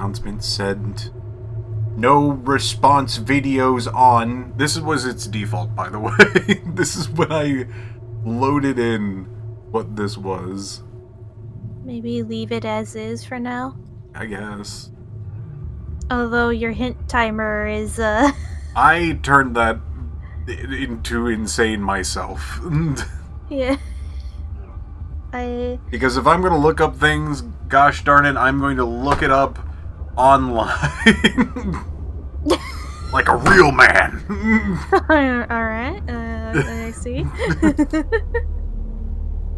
announcement said no response videos on. This was its default, by the way. This is when I loaded in what this was. Maybe leave it as is for now. I guess. Although your hint timer is, I turned that into insane myself. Yeah. Because if I'm going to look up things, gosh darn it, I'm going to look it up online. Like a real man. Alright, I see.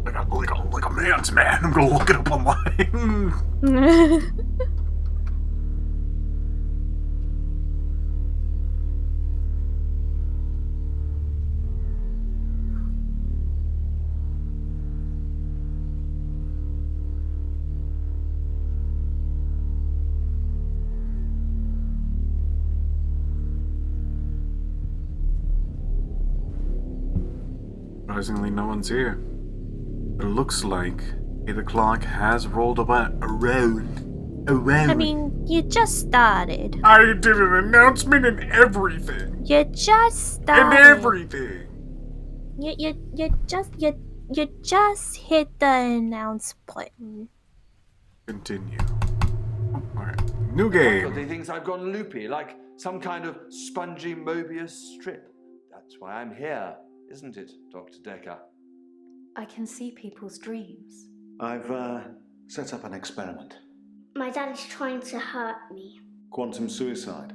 like a man's man. I'm going to look it up online. Surprisingly, no one's here. It looks like 8 o'clock has rolled around. I mean, you just started. I did an announcement and everything. You just started. And everything. You just hit the announce button. Continue. Alright. New game. He thinks I've gone loopy, like some kind of spongy Mobius strip. That's why I'm here, isn't it, Dr. Dekker? I can see people's dreams. I've set up an experiment. My dad is trying to hurt me. Quantum suicide.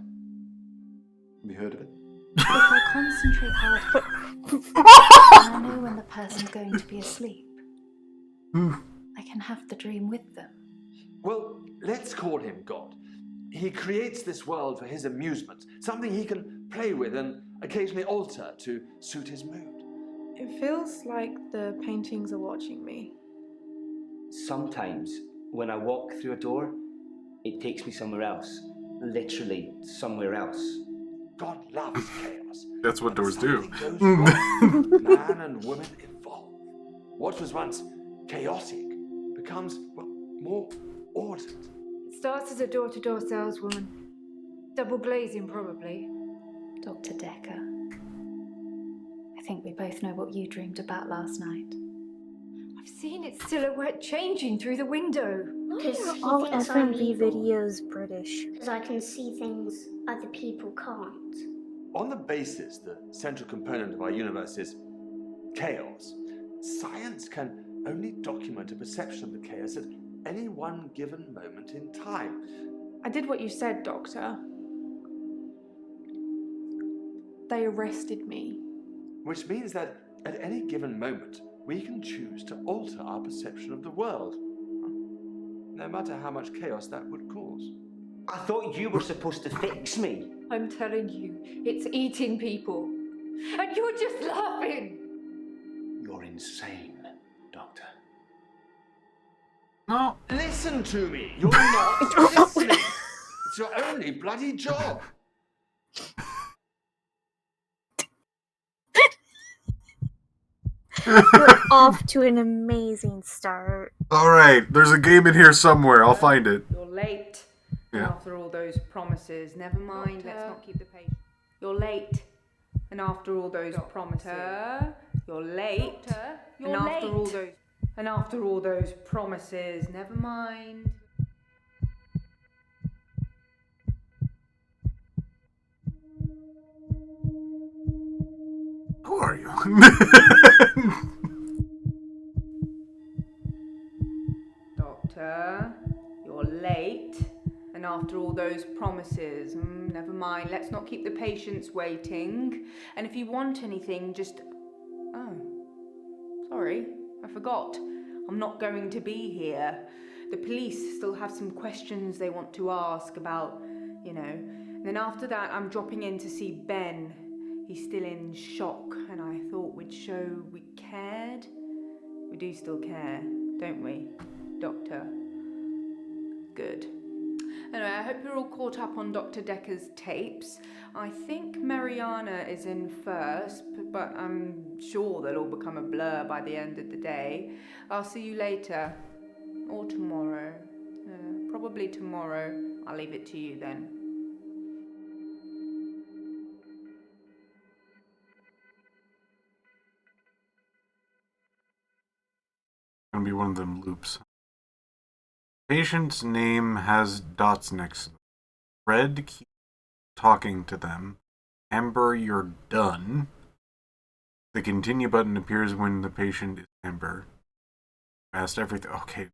Have you heard of it? If I concentrate hard, and I know when the person's going to be asleep, I can have the dream with them. Well, let's call him God. He creates this world for his amusement, something he can play with and occasionally alter to suit his mood. It feels like the paintings are watching me. Sometimes, when I walk through a door, it takes me somewhere else. Literally, somewhere else. God loves chaos. That's what doors do. Man and woman evolve. What was once chaotic becomes, well, more ordered. It starts as a door-to-door saleswoman. Double glazing, probably. Dr. Dekker, I think we both know what you dreamed about last night. I've seen its silhouette changing through the window. Because All he thinks I'm FMV evil. videos British. Because I can see things other people can't. On the basis the central component of our universe is chaos, science can only document a perception of the chaos at any one given moment in time. I did what you said, Doctor. They arrested me. Which means that at any given moment, we can choose to alter our perception of the world, no matter how much chaos that would cause. I thought you were supposed to fix me. I'm telling you, it's eating people. And you're just laughing. You're insane, Doctor. No. Listen to me! You're not listening! It's your only bloody job! We're off to an amazing start. Alright, there's a game in here somewhere. I'll find it. You're late. Yeah. After all those promises, never mind. Let's not keep the patience. You're late. And after all those promises, you're late. You're And after all those promises, never mind. Who are you? Doctor, you're late. And after all those promises, never mind. Let's not keep the patients waiting. And if you want anything, just... Oh, sorry, I forgot. I'm not going to be here. The police still have some questions they want to ask about, you know. And then after that, I'm dropping in to see Ben. He's still in shock, and I thought we'd show we cared. We do still care, don't we, Doctor? Good. Anyway, I hope you're all caught up on Dr. Dekker's tapes. I think Mariana is in first, but I'm sure they'll all become a blur by the end of the day. I'll see you later. Or tomorrow. Probably tomorrow. I'll leave it to you then. Gonna be one of them loops. Patient's name has dots next to them. Red, keep talking to them. Amber, you're done. The continue button appears when the patient is amber. Asked everything. Okay.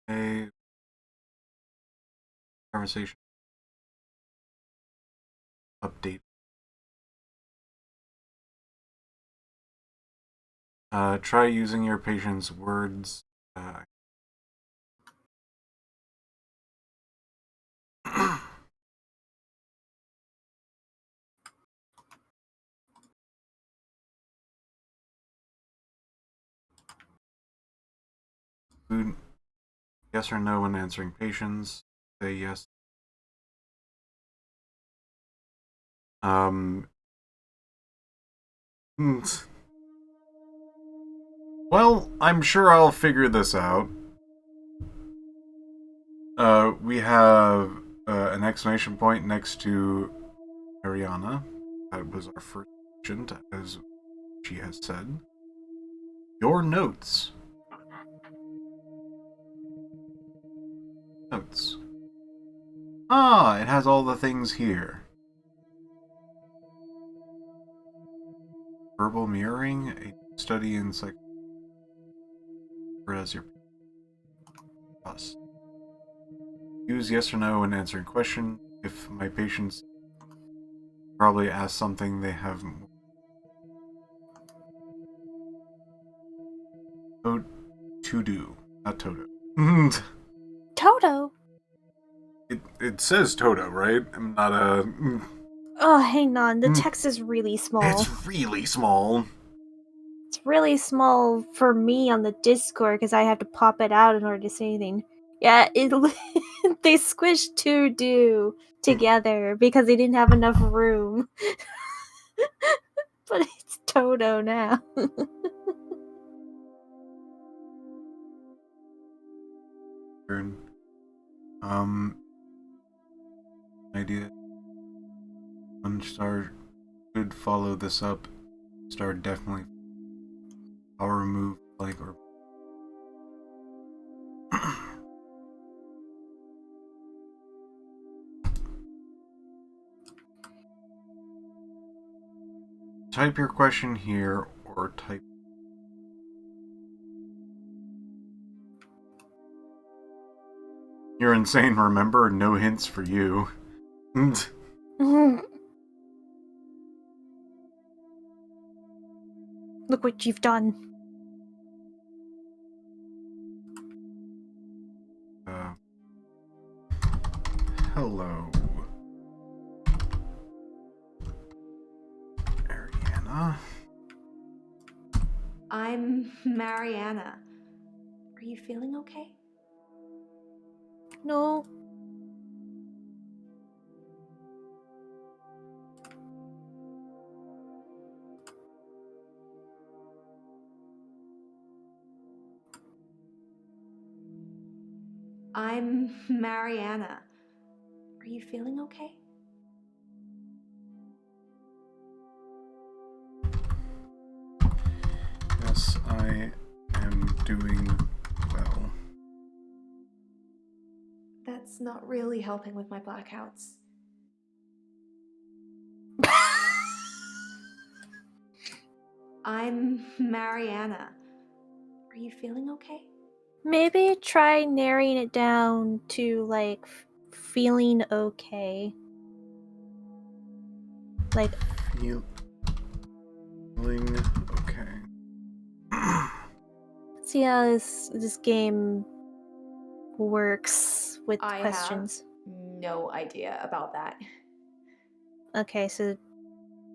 A conversation. Update. Try using your patient's words. Food. Yes or no when answering patients. Say yes. Well, I'm sure I'll figure this out. We have an exclamation point next to Ariana. That was our first patient, as she has said. Your notes. Notes. Ah, it has all the things here. Verbal mirroring, a study in psych. As your us. Use yes or no when answering question. If my patients probably ask something they have more. To do, not Toto. Toto. It says Toto, right? I'm not a. Oh, hang on. The text is really small. It's really small. It's really small for me on the Discord because I have to pop it out in order to say anything. Yeah, they squished to do together because they didn't have enough room. But it's Toto now. Idea. One star should follow this up. Star definitely. I'll remove like or. Type your question here or type. You're insane, remember? No hints for you. Look what you've done. Hello. Ariana. I'm Mariana. Are you feeling okay? No. I'm Mariana. Are you feeling okay? Yes, I am doing well. That's not really helping with my blackouts. I'm Mariana. Are you feeling okay? Maybe try narrowing it down to like feeling okay. Like Feeling okay. see how this game works with I questions. have no idea about that. Okay, so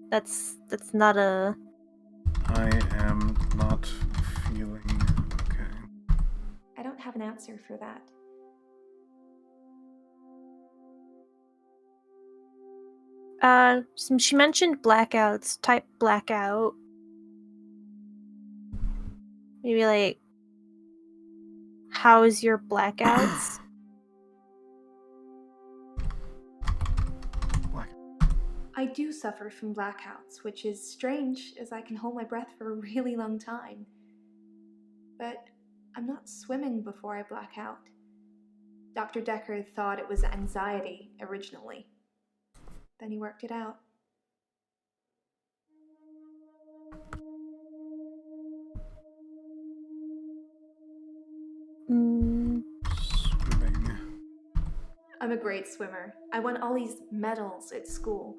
that's not a. I am not feeling okay. I don't have an answer for that. She mentioned blackouts. Type blackout. Maybe like how's your blackouts? I do suffer from blackouts, which is strange as I can hold my breath for a really long time. But I'm not swimming before I black out. Dr. Dekker thought it was anxiety originally. Then he worked it out. Mm, Swimming. I'm a great swimmer. I won all these medals at school.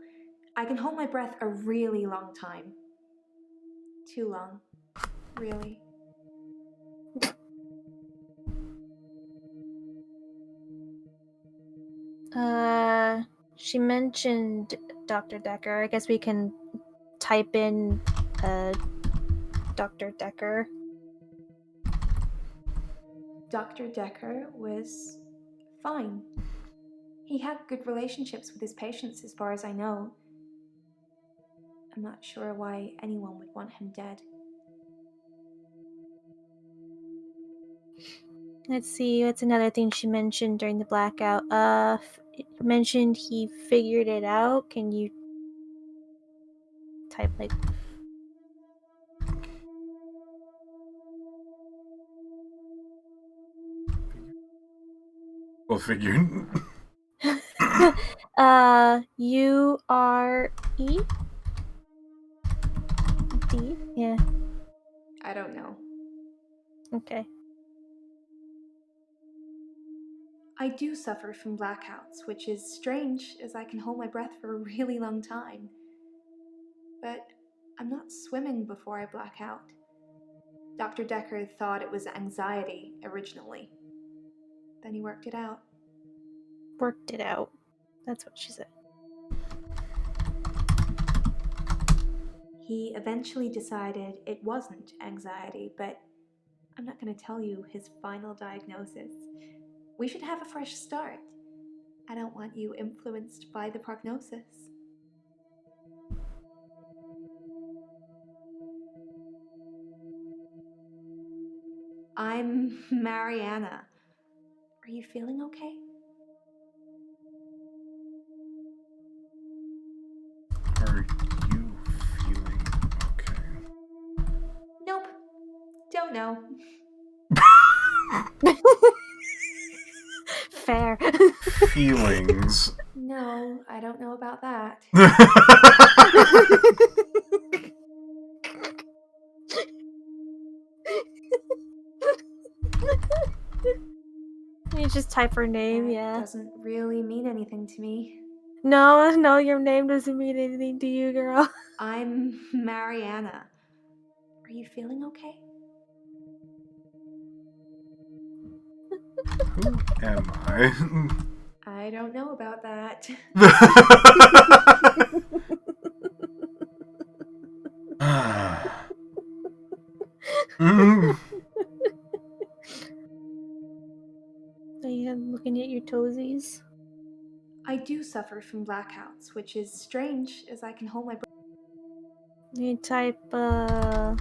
I can hold my breath a really long time. Too long, really. she mentioned Dr. Dekker. I guess we can type in Dr. Dekker. Dr. Dekker was fine. He had good relationships with his patients, as far as I know. I'm not sure why anyone would want him dead. Let's see, what's another thing she mentioned during the blackout? Mentioned he figured it out. Can you type like Well figured. U-R-E? D? Yeah, I don't know. okay. I do suffer from blackouts, which is strange as I can hold my breath for a really long time. But I'm not swimming before I black out. Dr. Dekker thought it was anxiety originally. Then he worked it out. Worked it out. That's what she said. He eventually decided it wasn't anxiety, but I'm not going to tell you his final diagnosis. We should have a fresh start. I don't want you influenced by the prognosis. I'm Mariana. Are you feeling okay? Are you feeling okay? Nope. Don't know. Fair. Feelings. No, I don't know about that. You just type her name, That yeah. doesn't really mean anything to me. No, your name doesn't mean anything to you, girl. I'm Mariana. Are you feeling okay? Who am I? I don't know about that. Are you looking at your toesies? I do suffer from blackouts, which is strange as I can hold my breath. You type, Holding.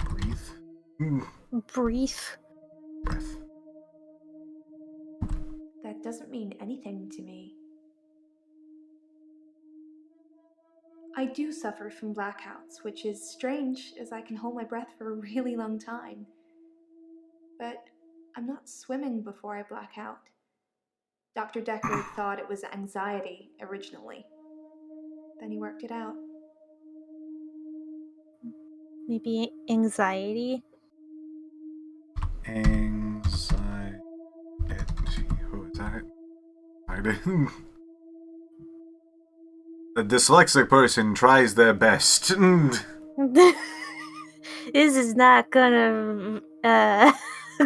Breathe. brief. Breath. That doesn't mean anything to me. I do suffer from blackouts, which is strange as I can hold my breath for a really long time. But I'm not swimming before I black out. Dr. Dekker thought it was anxiety originally. Then he worked it out. Maybe anxiety? Anxiety. Who is that? I didn't. A dyslexic person tries their best. This is not gonna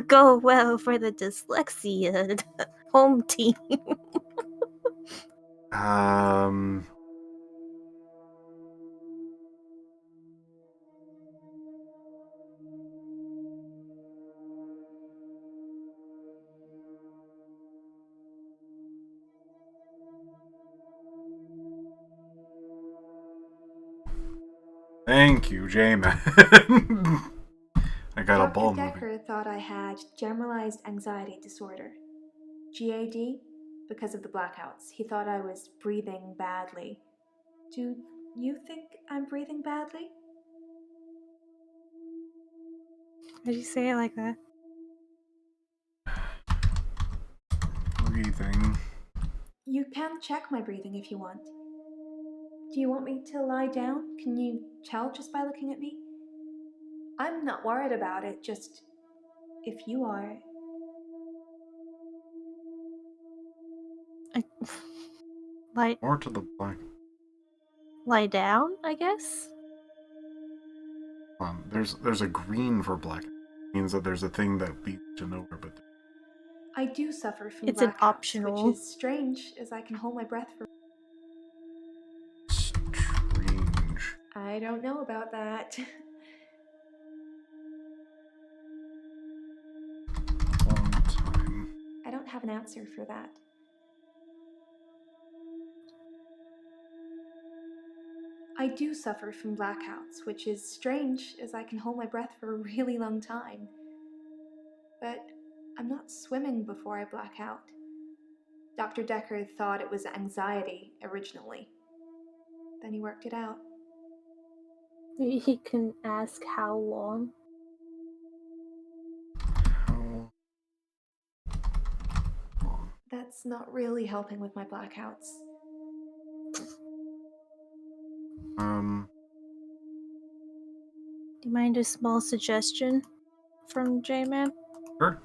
go well for the dyslexia home team. Thank you, J-Man. I I got a Dr. ball moving. Dekker thought I had generalized anxiety disorder. GAD? Because of the blackouts. He thought I was breathing badly. Do you think I'm breathing badly? Why'd you say it like that? Breathing. You can check my breathing if you want. Do you want me to lie down? Can you tell just by looking at me? I'm not worried about it, just if you are. More to the black. Lie down, I guess? There's a green for black. It means that there's a thing that leads to nowhere, but I do suffer from It's an blackouts, optional. which is strange as I can hold my breath for... strange. I don't know about that. Long time. I don't have an answer for that. I do suffer from blackouts, which is strange as I can hold my breath for a really long time. But I'm not swimming before I black out. Dr. Dekker thought it was anxiety originally. Then he worked it out. Maybe he can ask how long. How long? That's not really helping with my blackouts. Do you mind a small suggestion from J-Man? Sure.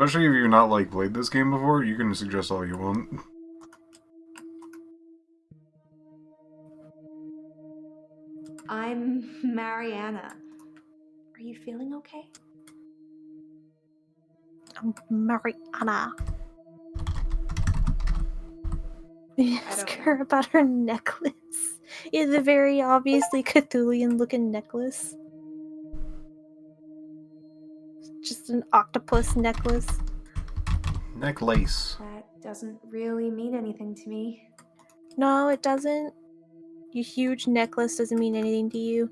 Especially if you've not played this game before, you can suggest all you want. I'm Mariana. Are you feeling okay? I'm Mariana. Ask her about her necklace. It's a very obviously Cthulhian-looking necklace. Just an octopus necklace. Necklace. That doesn't really mean anything to me. No, it doesn't. Your huge necklace doesn't mean anything to you.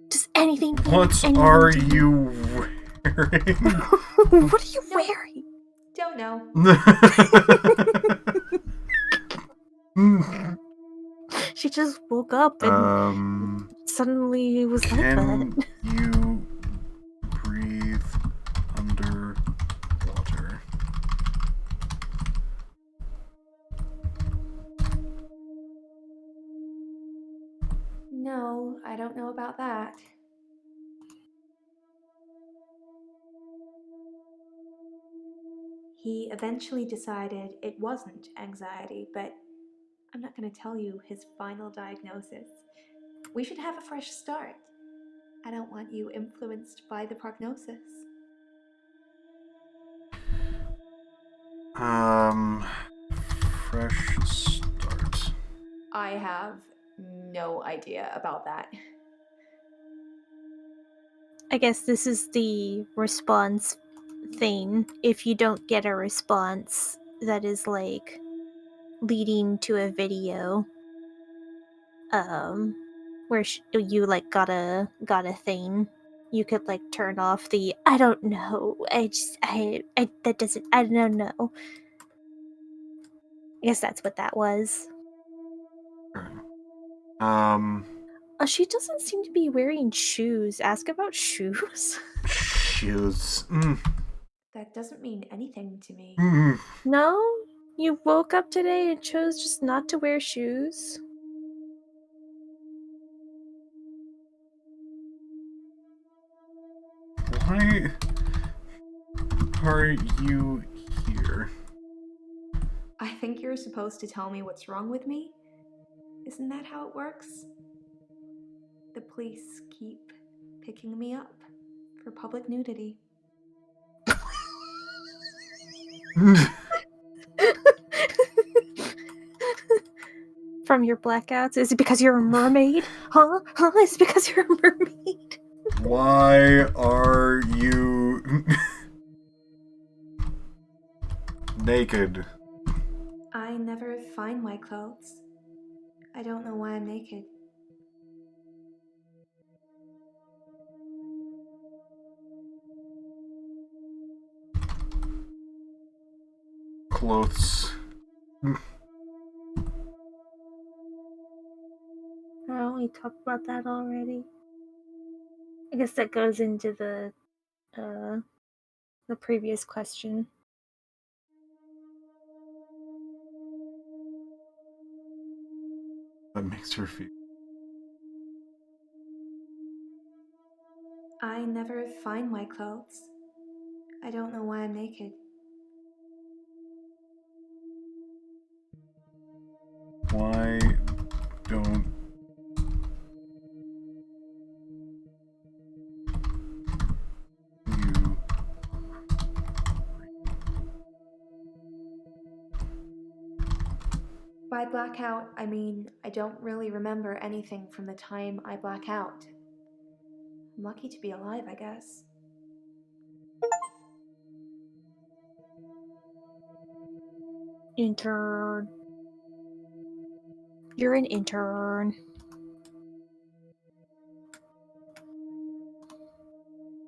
Does anything mean What anything are to you wearing? What are you wearing? Don't know. She just woke up and suddenly it was like that. Can you breathe underwater? No, I don't know about that. He eventually decided it wasn't anxiety, but I'm not going to tell you his final diagnosis. We should have a fresh start. I don't want you influenced by the prognosis. Fresh start. I have no idea about that. I guess this is the response thing. If you don't get a response that is leading to a video, where you got a thing, you could turn off the I don't know. I that doesn't I don't know. I guess that's what that was. She doesn't seem to be wearing shoes. Ask about shoes. Shoes. That doesn't mean anything to me. No? You woke up today and chose just not to wear shoes? Why are you here? I think you're supposed to tell me what's wrong with me? Isn't that how it works? The police keep picking me up for public nudity. From your blackouts? Is it because you're a mermaid? Huh? Is it because you're a mermaid? Why are you naked? I never find my clothes. I don't know why I'm naked. clothes. Oh, we talked about that already. I guess that goes into the previous question. That makes her feel. I never find my clothes. I don't know why I'm naked. Why don't you? By blackout, I mean I don't really remember anything from the time I black out. I'm lucky to be alive, I guess. Intern. You're an intern.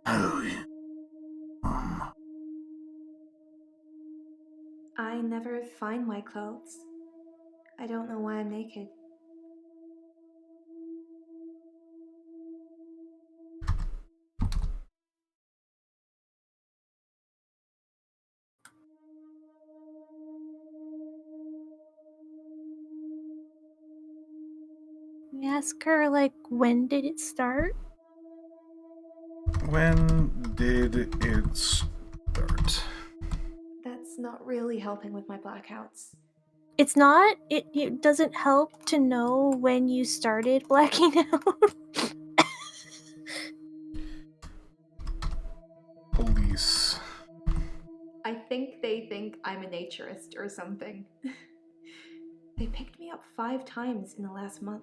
Oh, yeah. I never find my clothes. I don't know why I'm naked. We ask her, like, when did it start? When did it start? That's not really helping with my blackouts. It's not? It doesn't help to know when you started blacking out? Police. I think they think I'm a naturist or something. They picked me up 5 times in the last month.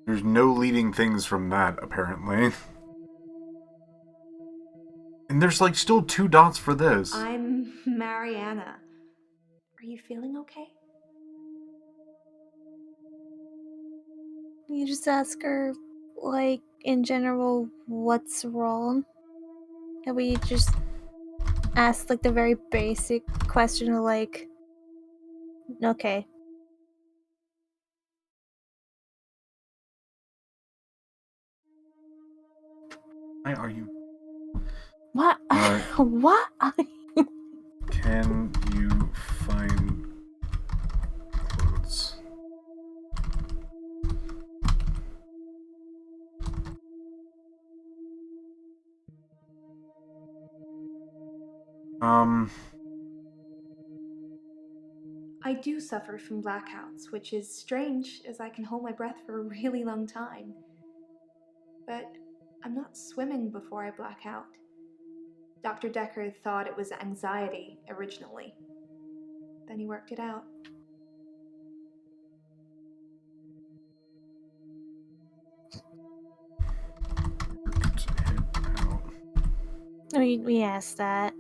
There's no leading things from that, apparently. And there's like still 2 dots for this. I'm Mariana. Are you feeling okay? You just ask her, like, in general, what's wrong? And we just ask, like, the very basic question of, like, okay. Why are you? What? What? Can you find clothes? I do suffer from blackouts, which is strange as I can hold my breath for a really long time. But I'm not swimming before I black out. Dr. Dekker thought it was anxiety originally. Then he worked it out. We asked that.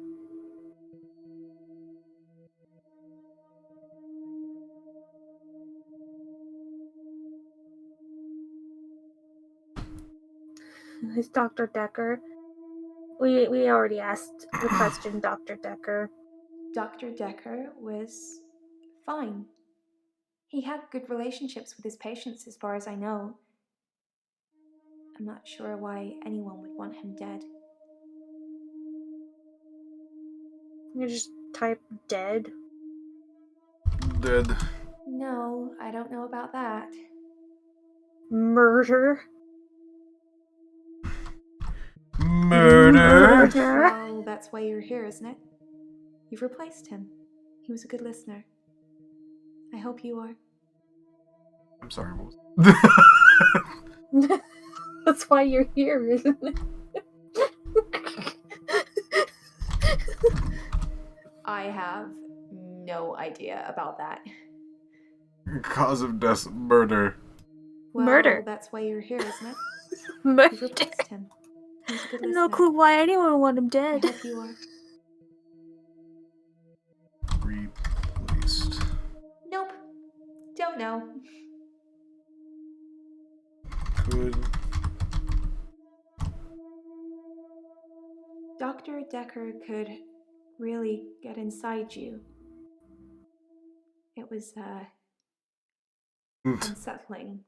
Who's Dr. Dekker? We already asked the question, Dr. Dekker. Dr. Dekker was fine. He had good relationships with his patients as far as I know. I'm not sure why anyone would want him dead. You just type dead. Dead. No, I don't know about that. Murder. Murder. Well, that's why you're here, isn't it? You've replaced him. He was a good listener. I hope you are. I'm sorry. What was That's why you're here, isn't it? I have no idea about that. Cause of death, murder. Well, Murder. that's why you're here, isn't it? Murder. You've replaced him. He was a good listener. No clue why anyone would want him dead. I hope you are. Replaced. Nope. Don't know. Could Dekker could really get inside you. It was, unsettling.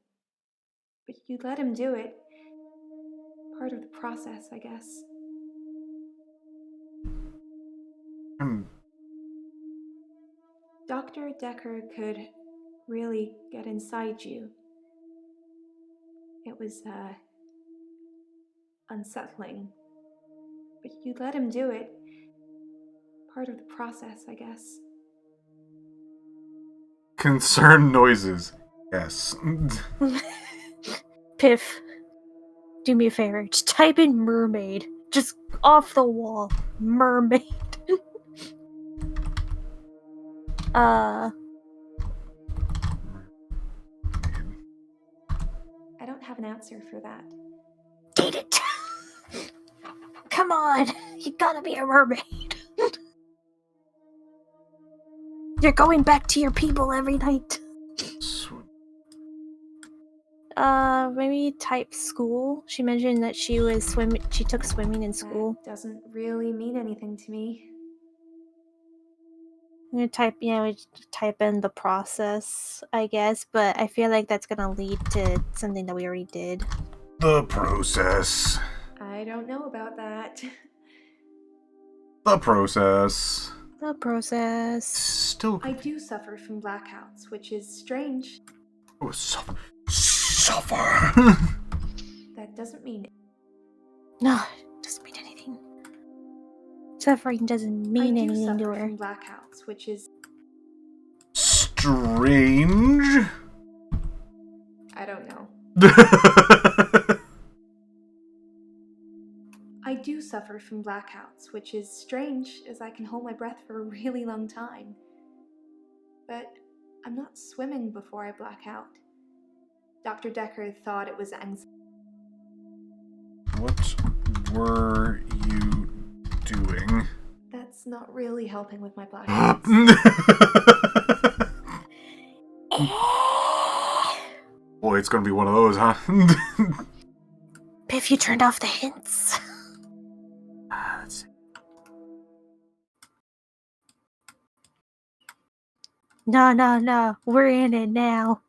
But you let him do it. Part of the process, I guess. Dr. Dekker could really get inside you. It was, unsettling. But you let him do it. Part of the process, I guess. Concerned noises. Yes. Piph, do me a favor. Just type in mermaid. Just off the wall. Mermaid. I don't have an answer for that. Date it. Come on. You gotta be a mermaid. You're going back to your people every night. Maybe type school. She mentioned that she took swimming in school. That doesn't really mean anything to me. I'm gonna we type in the process, I guess, but I feel like that's gonna lead to something that we already did. The process. I don't know about that. The process. The process. Still. I do suffer from blackouts, which is strange. Oh, suffer. That doesn't mean. No, it doesn't mean anything. Suffering doesn't mean anything to her. From blackouts, which is strange. I don't know. I do suffer from blackouts, which is strange as I can hold my breath for a really long time. But I'm not swimming before I black out. Dr. Dekker thought it was anxiety. What were you doing? That's not really helping with my blackouts. Boy, it's gonna be one of those, huh? Piph, you turned off the hints. Let's see. No. We're in it now.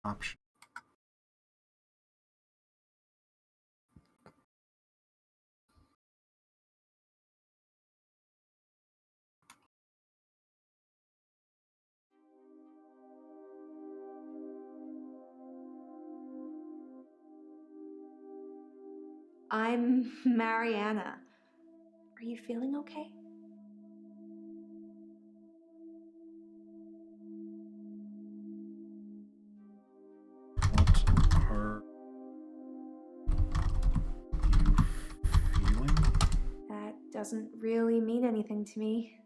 Option. I'm Mariana. Are you feeling okay? What are you feeling? That doesn't really mean anything to me.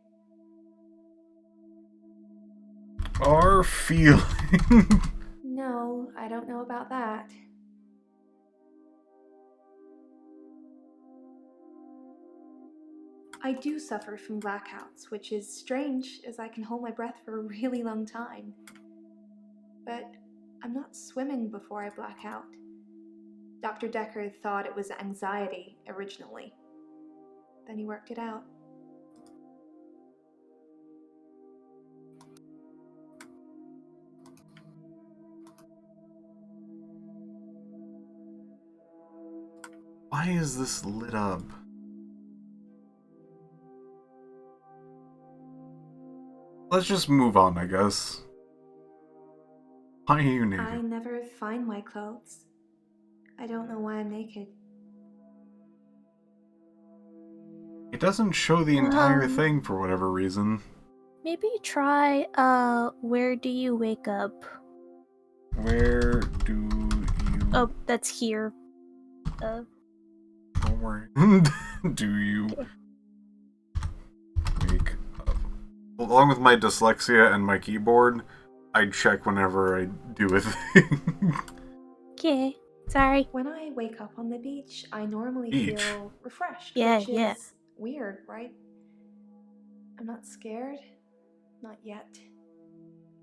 Are feeling. No, I don't know about that. I do suffer from blackouts, which is strange as I can hold my breath for a really long time. But I'm not swimming before I black out. Dr. Dekker thought it was anxiety originally. Then he worked it out. Why is this lit up? Let's just move on, I guess. Why are you naked? I never find my clothes. I don't know why I'm naked. It doesn't show the entire thing for whatever reason. Maybe try, where do you wake up? Where do you... Oh, that's here. Don't worry. Do you wake up? Along with my dyslexia and my keyboard, I check whenever I do a thing. Okay, sorry. When I wake up on the beach, I normally Beach. feel refreshed, Yeah, which yeah. is weird, right? I'm not scared. Not yet.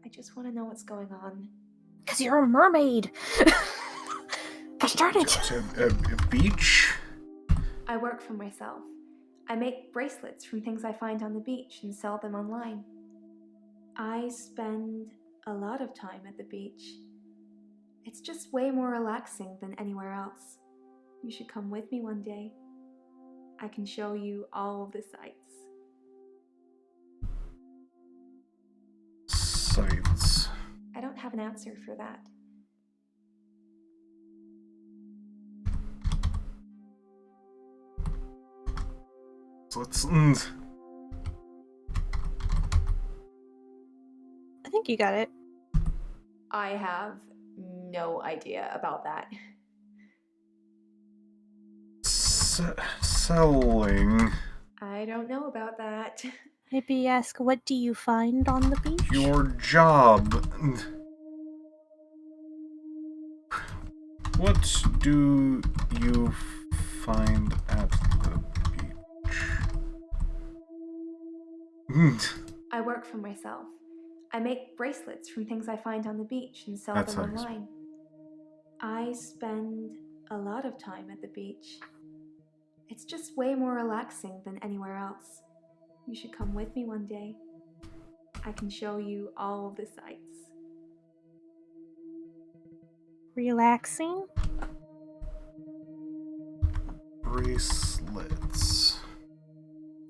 I just want to know what's going on. Because you're a mermaid. Gosh darn it. A beach? I work for myself. I make bracelets from things I find on the beach and sell them online. I spend a lot of time at the beach. It's just way more relaxing than anywhere else. You should come with me one day. I can show you all the sights. Sights. I don't have an answer for that. So let's. I think you got it. I have no idea about that. Selling. I don't know about that. Maybe ask, what do you find on the beach? Your job. What do you find at the beach? I work for myself. I make bracelets from things I find on the beach and sell That's them nice. online. I spend a lot of time at the beach. It's just way more relaxing than anywhere else. You should come with me one day. I can show you all the sights. Relaxing? Bracelets.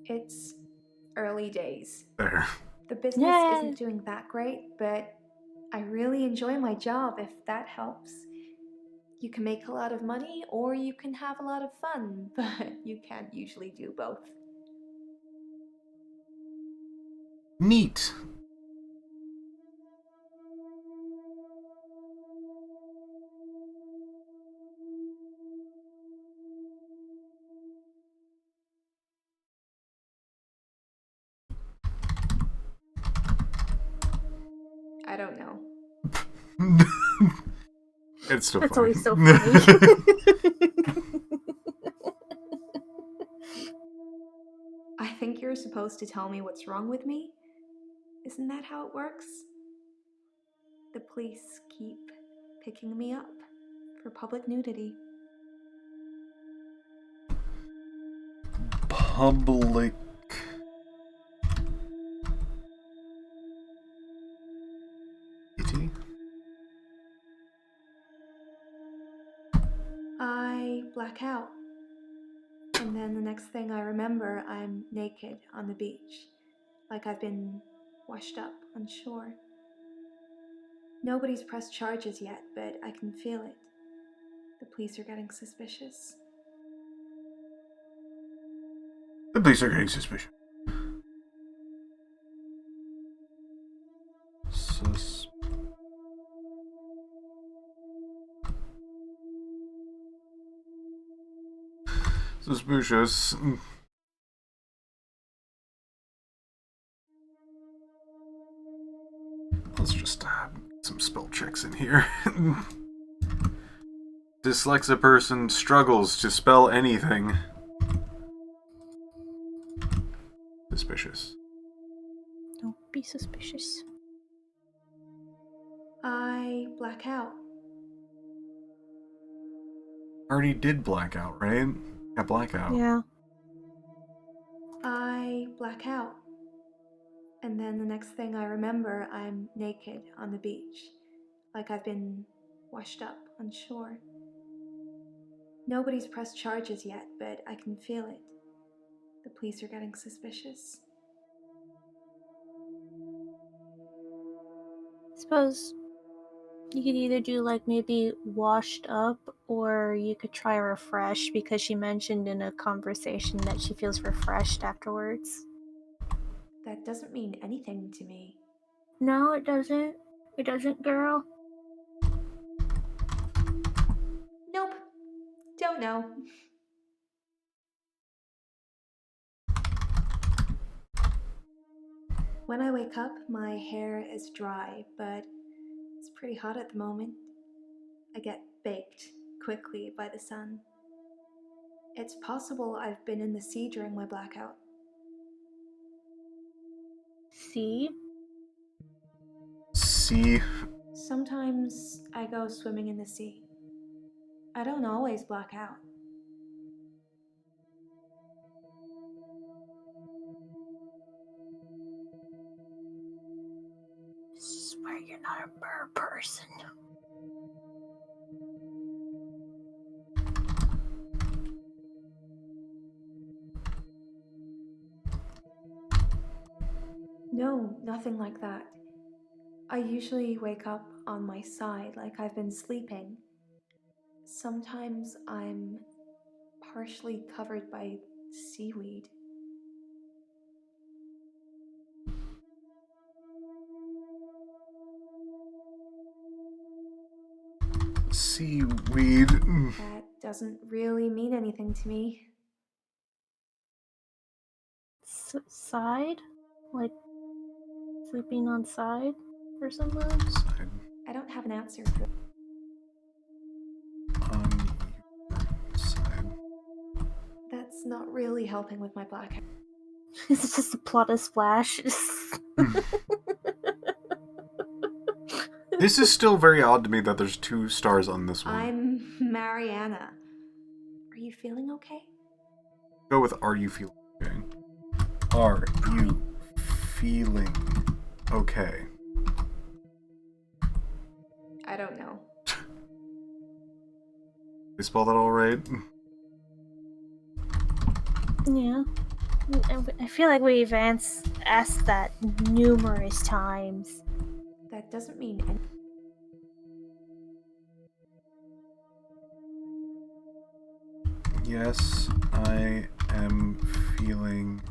It's early days. There. The business Yay. isn't doing that great, but I really enjoy my job if that helps. You can make a lot of money or you can have a lot of fun, but you can't usually do both. Neat. I don't know. It's still That's funny. always so funny. I think you're supposed to tell me what's wrong with me? Isn't that how it works? The police keep picking me up for public nudity. Public. I black out. And then the next thing I remember, I'm naked on the beach, like I've been washed up on shore. Nobody's pressed charges yet, but I can feel it. The police are getting suspicious. The police are getting suspicious. Suspicious. Let's just some spell checks in here. Dyslexic person struggles to spell anything. Suspicious. Don't be suspicious. I black out. Already did blackout, right? Yeah, blackout. Yeah. I black out. And then the next thing I remember, I'm naked on the beach, like I've been washed up on shore. Nobody's pressed charges yet, but I can feel it. The police are getting suspicious. I suppose you could either do like maybe washed up, or you could try refresh, because she mentioned in a conversation that she feels refreshed afterwards. That doesn't mean anything to me. No, it doesn't. It doesn't, girl. Nope. Don't know. When I wake up, my hair is dry, but it's pretty hot at the moment. I get baked quickly by the sun. It's possible I've been in the sea during my blackout. See? See? Sometimes I go swimming in the sea. I don't always black out. right, you're not a mer person. No, nothing like that. I usually wake up on my side like I've been sleeping. Sometimes I'm partially covered by seaweed. Seaweed. That doesn't really mean anything to me. Side? Like sleeping on side or something? Side. I don't have an answer for it. On your side. That's not really helping with my blackout. It's just a plot of Splash. This is still very odd to me that there's 2 stars on this one. I'm Mariana. Are you feeling okay? Go with are you feeling okay? Are you feeling okay? I don't know. They spell that all right? Yeah. I feel like we've asked that numerous times. That doesn't mean anything. Yes, I am feeling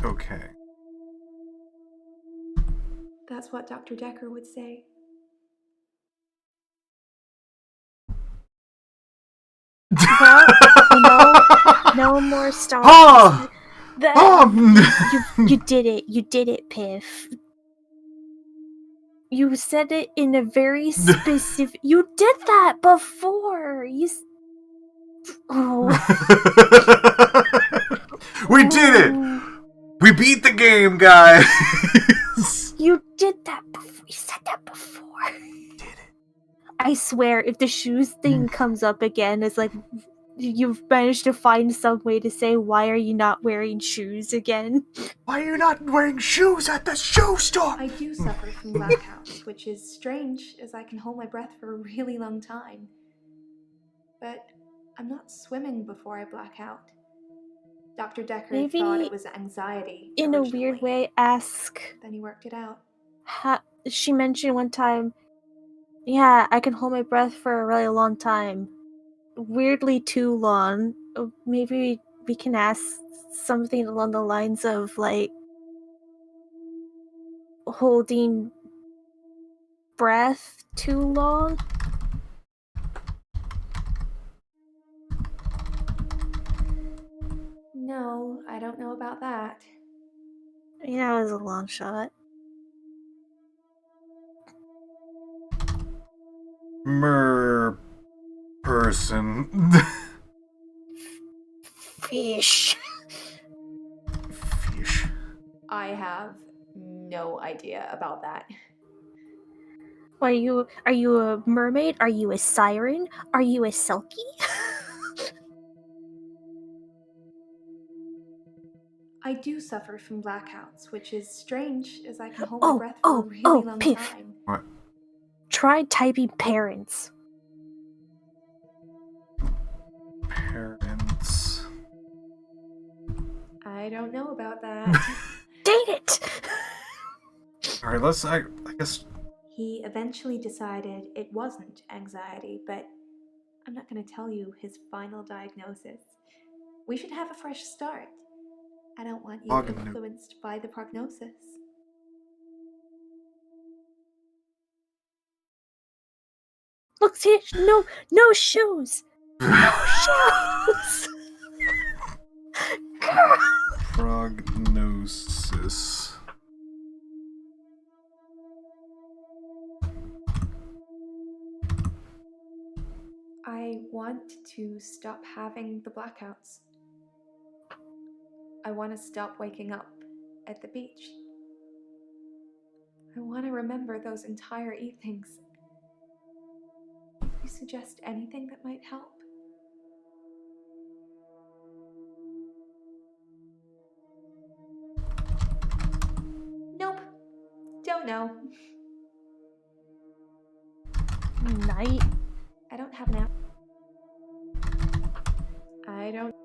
okay. That's what Dr. Dekker would say. Well, no more stars. Oh! You did it. You did it, Piph. You said it in a very specific. You did that before. Oh. We did it! We beat the game, guys! You did that before. You said that before. Did it. I swear, if the shoes thing comes up again, it's like you've managed to find some way to say, why are you not wearing shoes again? Why are you not wearing shoes at the shoe store? I do suffer from blackouts, which is strange as I can hold my breath for a really long time. But I'm not swimming before I black out. Dr. Dekker thought it was anxiety in originally. a weird way, ask. Then he worked it out. She mentioned one time, yeah, I can hold my breath for a really long time. Weirdly too long. Maybe we can ask something along the lines of, like, holding breath too long? No, I don't know about that. Yeah, it was a long shot. Mer person. Fish. Fish. I have no idea about that. Are you a mermaid? Are you a siren? Are you a selkie? I do suffer from blackouts, which is strange as I can hold my breath for a really long Piph. time. What? Try typing parents. Parents. I don't know about that. Dang it! Alright, let's, I guess... He eventually decided it wasn't anxiety, but I'm not going to tell you his final diagnosis. We should have a fresh start. I don't want you influenced by the prognosis. Look, see, no shoes. No shoes. Girl. Prognosis. I want to stop having the blackouts. I want to stop waking up at the beach. I want to remember those entire evenings. You suggest anything that might help? don't know. Night. I don't have an app. I don't.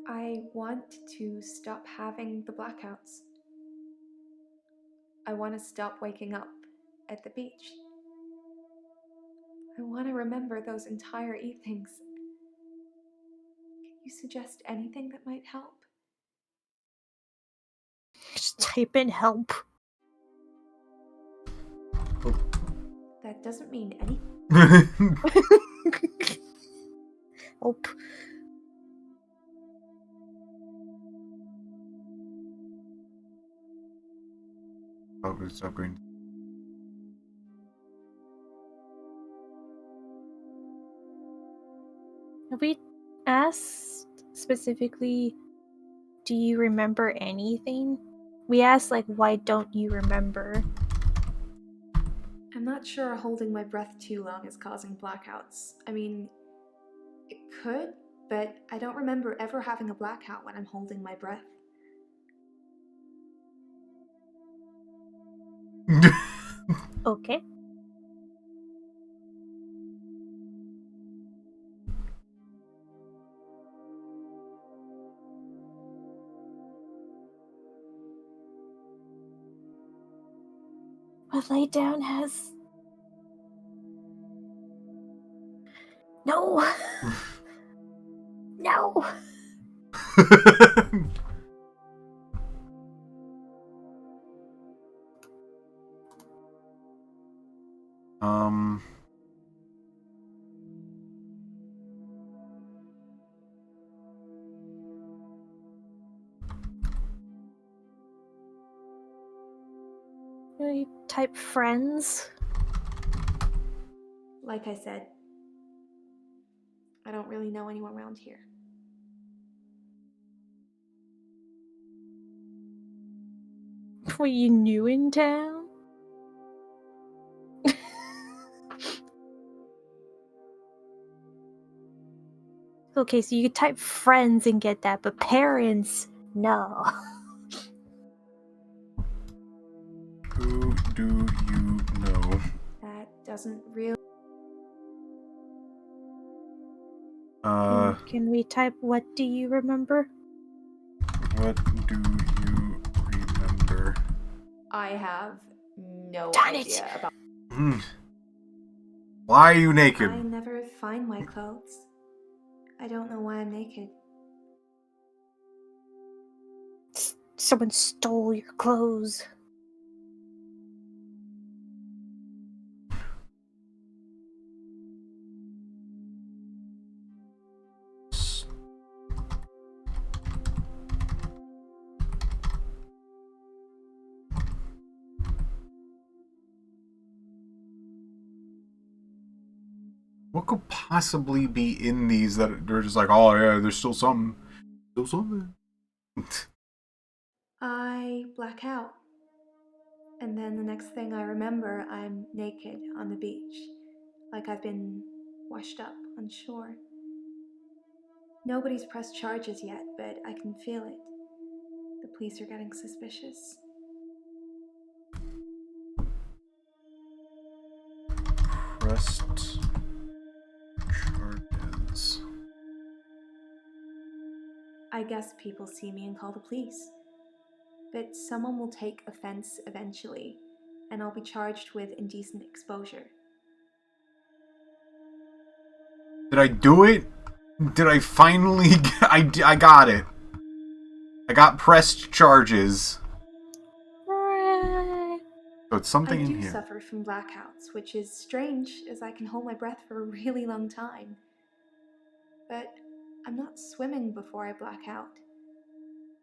I want to stop having the blackouts. I want to stop waking up at the beach. I want to remember those entire evenings. Can you suggest anything that might help? Just type in help. That doesn't mean anything. Help. Oh, it's upgrading. Have we asked specifically, do you remember anything? We asked, like, why don't you remember? I'm not sure holding my breath too long is causing blackouts. I mean, it could, but I don't remember ever having a blackout when I'm holding my breath. Okay. But lay down has... No! No! um... You type friends? Like I said, I don't really know anyone around here. Were you new in town? Okay, so you could type friends and get that, but parents, no. Who do you know? That doesn't really. Can we type what do you remember? What do you remember? I have no Darn idea it! about. Why are you naked? I never find my clothes. I don't know why I'm naked. Someone stole your clothes. What could possibly be in these that they're just like, oh yeah, there's still something. Still something. I black out. And then the next thing I remember, I'm naked on the beach. Like I've been washed up on shore. Nobody's pressed charges yet, but I can feel it. The police are getting suspicious. Pressed charges. I guess people see me and call the police. But someone will take offense eventually, and I'll be charged with indecent exposure. Did I do it? Did I finally? I got it. I got pressed charges. Hooray. So it's something I in do here. suffer from blackouts, which is strange as I can hold my breath for a really long time. But I'm not swimming before I black out.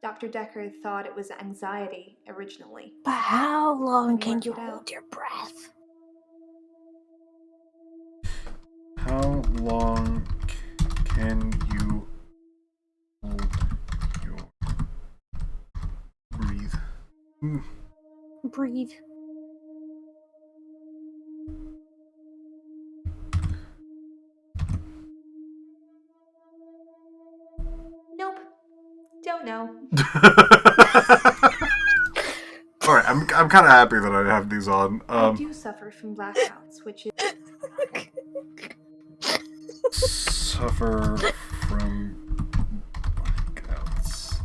Dr. Dekker thought it was anxiety originally. But how long And can worked you it out. hold your breath? How long can you hold your breathe? Breathe. Nope, no. All right, I'm kind of happy that I have these on. I do suffer from blackouts, which is Suffer from blackouts.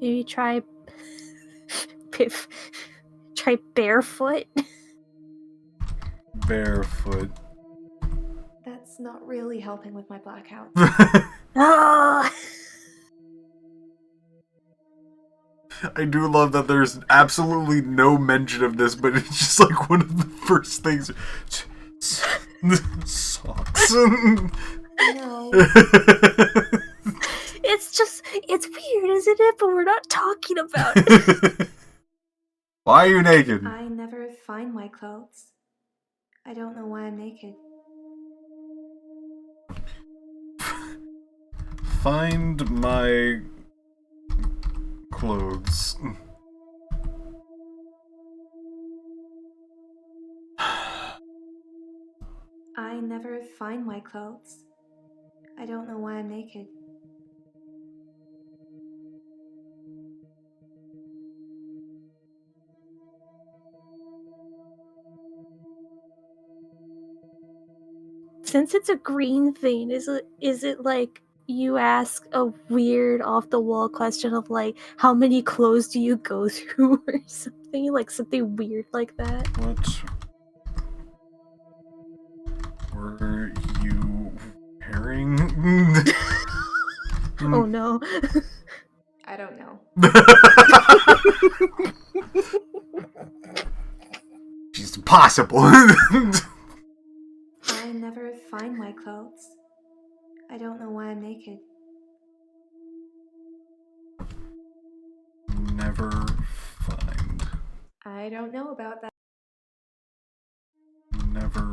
Maybe try Piph. Try barefoot. Barefoot. that's not really helping with my blackouts. Ah! I do love that there's absolutely no mention of this, but it's just like one of the first things. Socks. No. It's weird, isn't it? But we're not talking about it. Why are you naked? I never find my clothes. I don't know why I'm naked. Find my clothes. I never find my clothes. I don't know why I'm naked. Since it's a green thing, is it like you ask a weird off the wall question of like how many clothes do you go through or something? Like something weird like that? What were you wearing? Oh no. I don't know. She's impossible. I never find my clothes. I don't know why I'm naked. Never find. I don't know about that. Never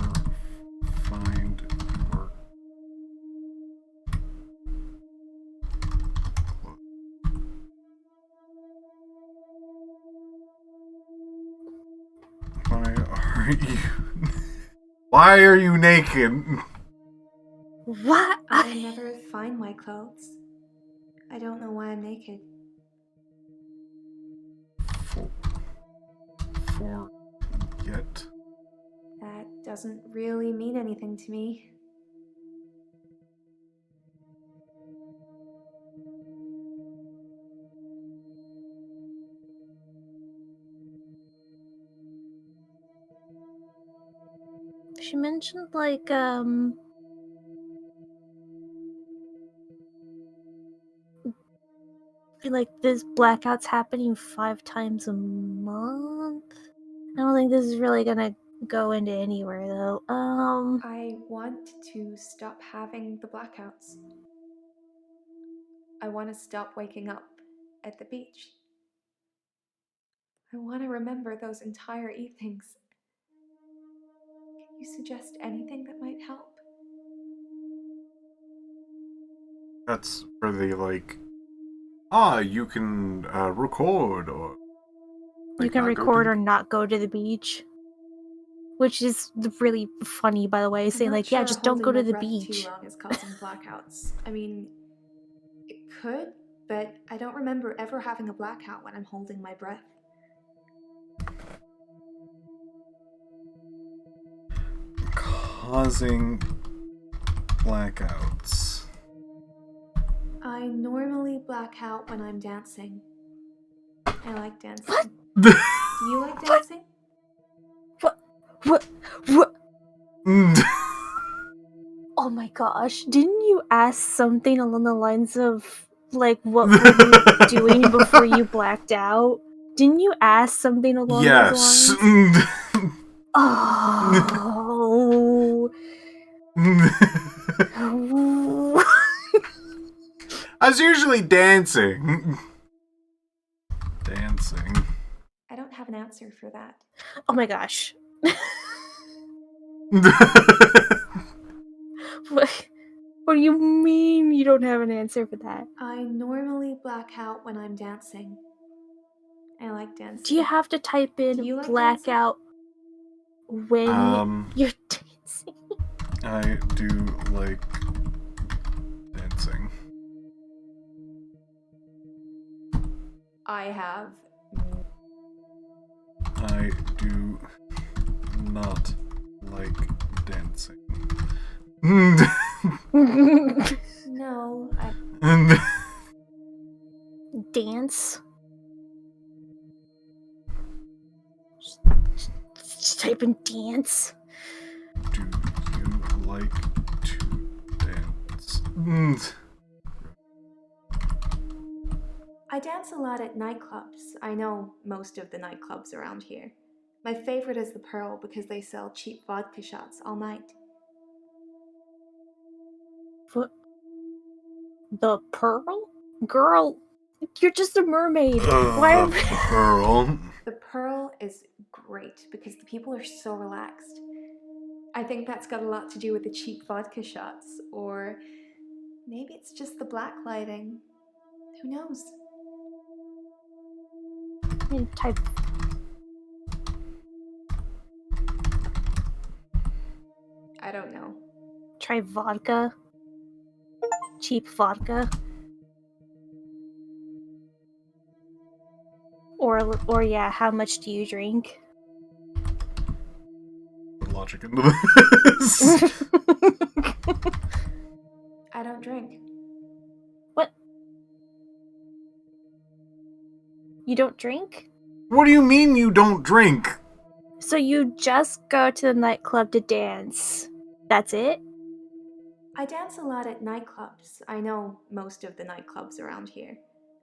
find your clothes. Why are you? Why are you naked? What? I never find my clothes. I don't know why I'm naked. Forget. That doesn't really mean anything to me. She mentioned like this blackouts happening 5 times a month. I don't think this is really gonna go into anywhere though. I want to stop having the blackouts. I want to stop waking up at the beach. I want to remember those entire evenings. Can you suggest anything that might help? That's for the like. You can record or. You like, can not go record to- or not go to the beach. Which is really funny, by the way, I'm saying not like, yeah, sure just don't holding go my to the breath too beach. long is causing blackouts. I mean, it could, but I don't remember ever having a blackout when I'm holding my breath. Causing blackouts. I normally black out when I'm dancing. I like dancing. What? Do you like dancing? What? Oh my gosh. Didn't you ask something along the lines of, like, what were you doing before you blacked out? Didn't you ask something along Yes. those lines? Oh. I was usually dancing. Dancing. I don't have an answer for that. Oh my gosh. What do you mean you don't have an answer for that? I normally black out when I'm dancing. I like dancing. Do you have to type Do in you like blackout when you're dancing? I do like dancing. I have. I do not like dancing. No, I. Dance? Just type in dance. Do you like to dance? I dance a lot at nightclubs. I know most of the nightclubs around here. My favorite is the Pearl because they sell cheap vodka shots all night. What? The Pearl? Girl, you're just a mermaid. Why are The Pearl. The Pearl is great because the people are so relaxed. I think that's got a lot to do with the cheap vodka shots, or maybe it's just the black lighting. Who knows? type? I don't know. Try vodka. Cheap vodka. Or yeah, how much do you drink? Put logic into this. I don't drink. What? You don't drink? What do you mean you don't drink? So you just go to the nightclub to dance. That's it? I dance a lot at nightclubs. I know most of the nightclubs around here.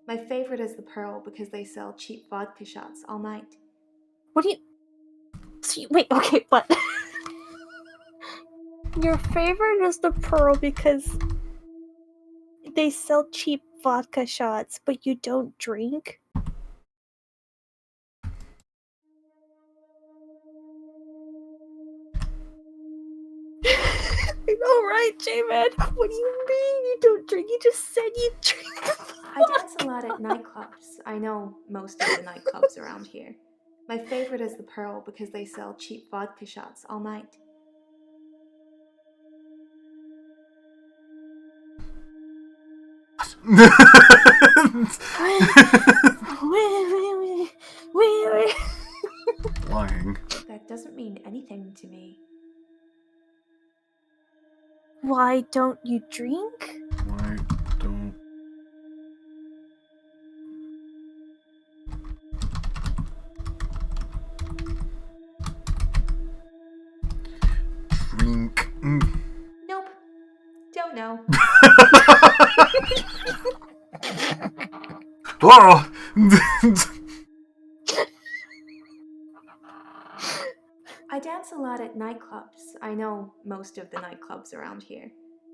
My favorite is the Pearl because they sell cheap vodka shots all night. What do you... Wait, okay, what? Your favorite is the Pearl because they sell cheap vodka shots, but you don't drink? Alright, J-Man, what do you mean you don't drink? You just said you drink. I dance a lot at nightclubs. I know most of the nightclubs around here. My favorite is the Pearl because they sell cheap vodka shots all night. Wait. Lying. That doesn't mean anything to me. Why don't you drink? Why don't... drink? Nope. Don't know. Oh! I dance a lot at nightclubs. I know most of the nightclubs around here.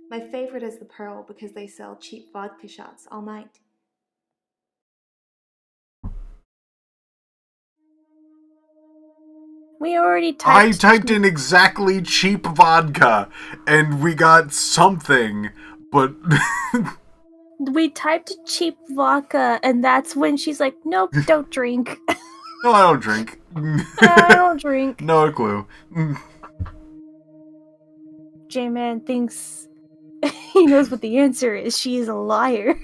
My favorite is the Pearl because they sell cheap vodka shots all night. We already typed... I typed in exactly cheap vodka, and we got something, but... We typed cheap vodka, and that's when she's like, nope, don't drink. No, I don't drink. I don't drink. No clue. J-Man thinks he knows what the answer is. She is a liar.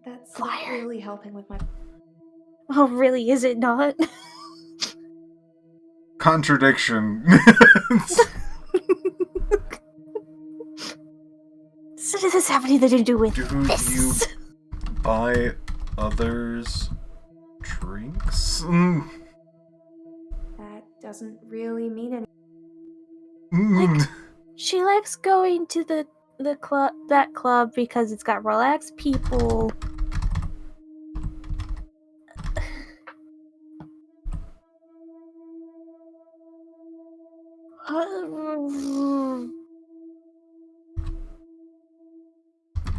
That's not really helping with my... Oh, really? Is it not? Contradiction. So does this have anything to do with Do this? you buy others drinks? That doesn't really mean Like, she likes going to the club because it's got relaxed people.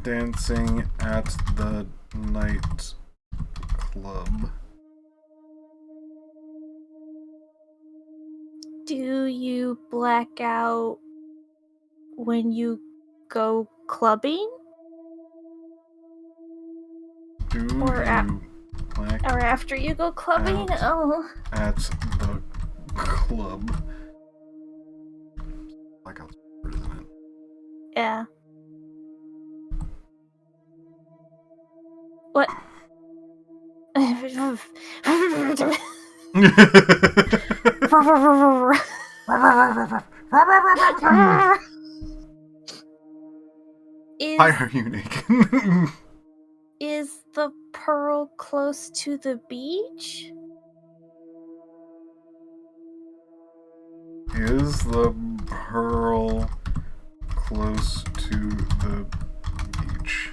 Dancing at the night club. Do you black out when you go clubbing? Do Or you black or after you go clubbing? out Oh. at the club. Blackout's better than it. Yeah. What? Why are you naked? Is the pearl close to the beach? Is the pearl close to the beach?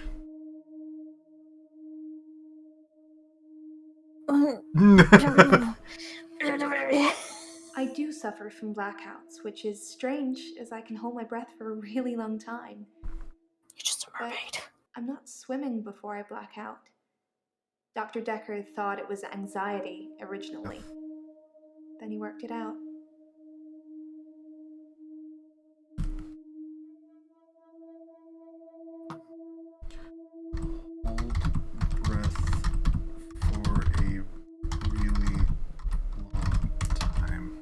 I do suffer from blackouts, which is strange as I can hold my breath for a really long time. You're just a But mermaid. I'm not swimming before I black out. Dr. Dekker thought it was anxiety originally. Then he worked it out. Hold breath for a really long time.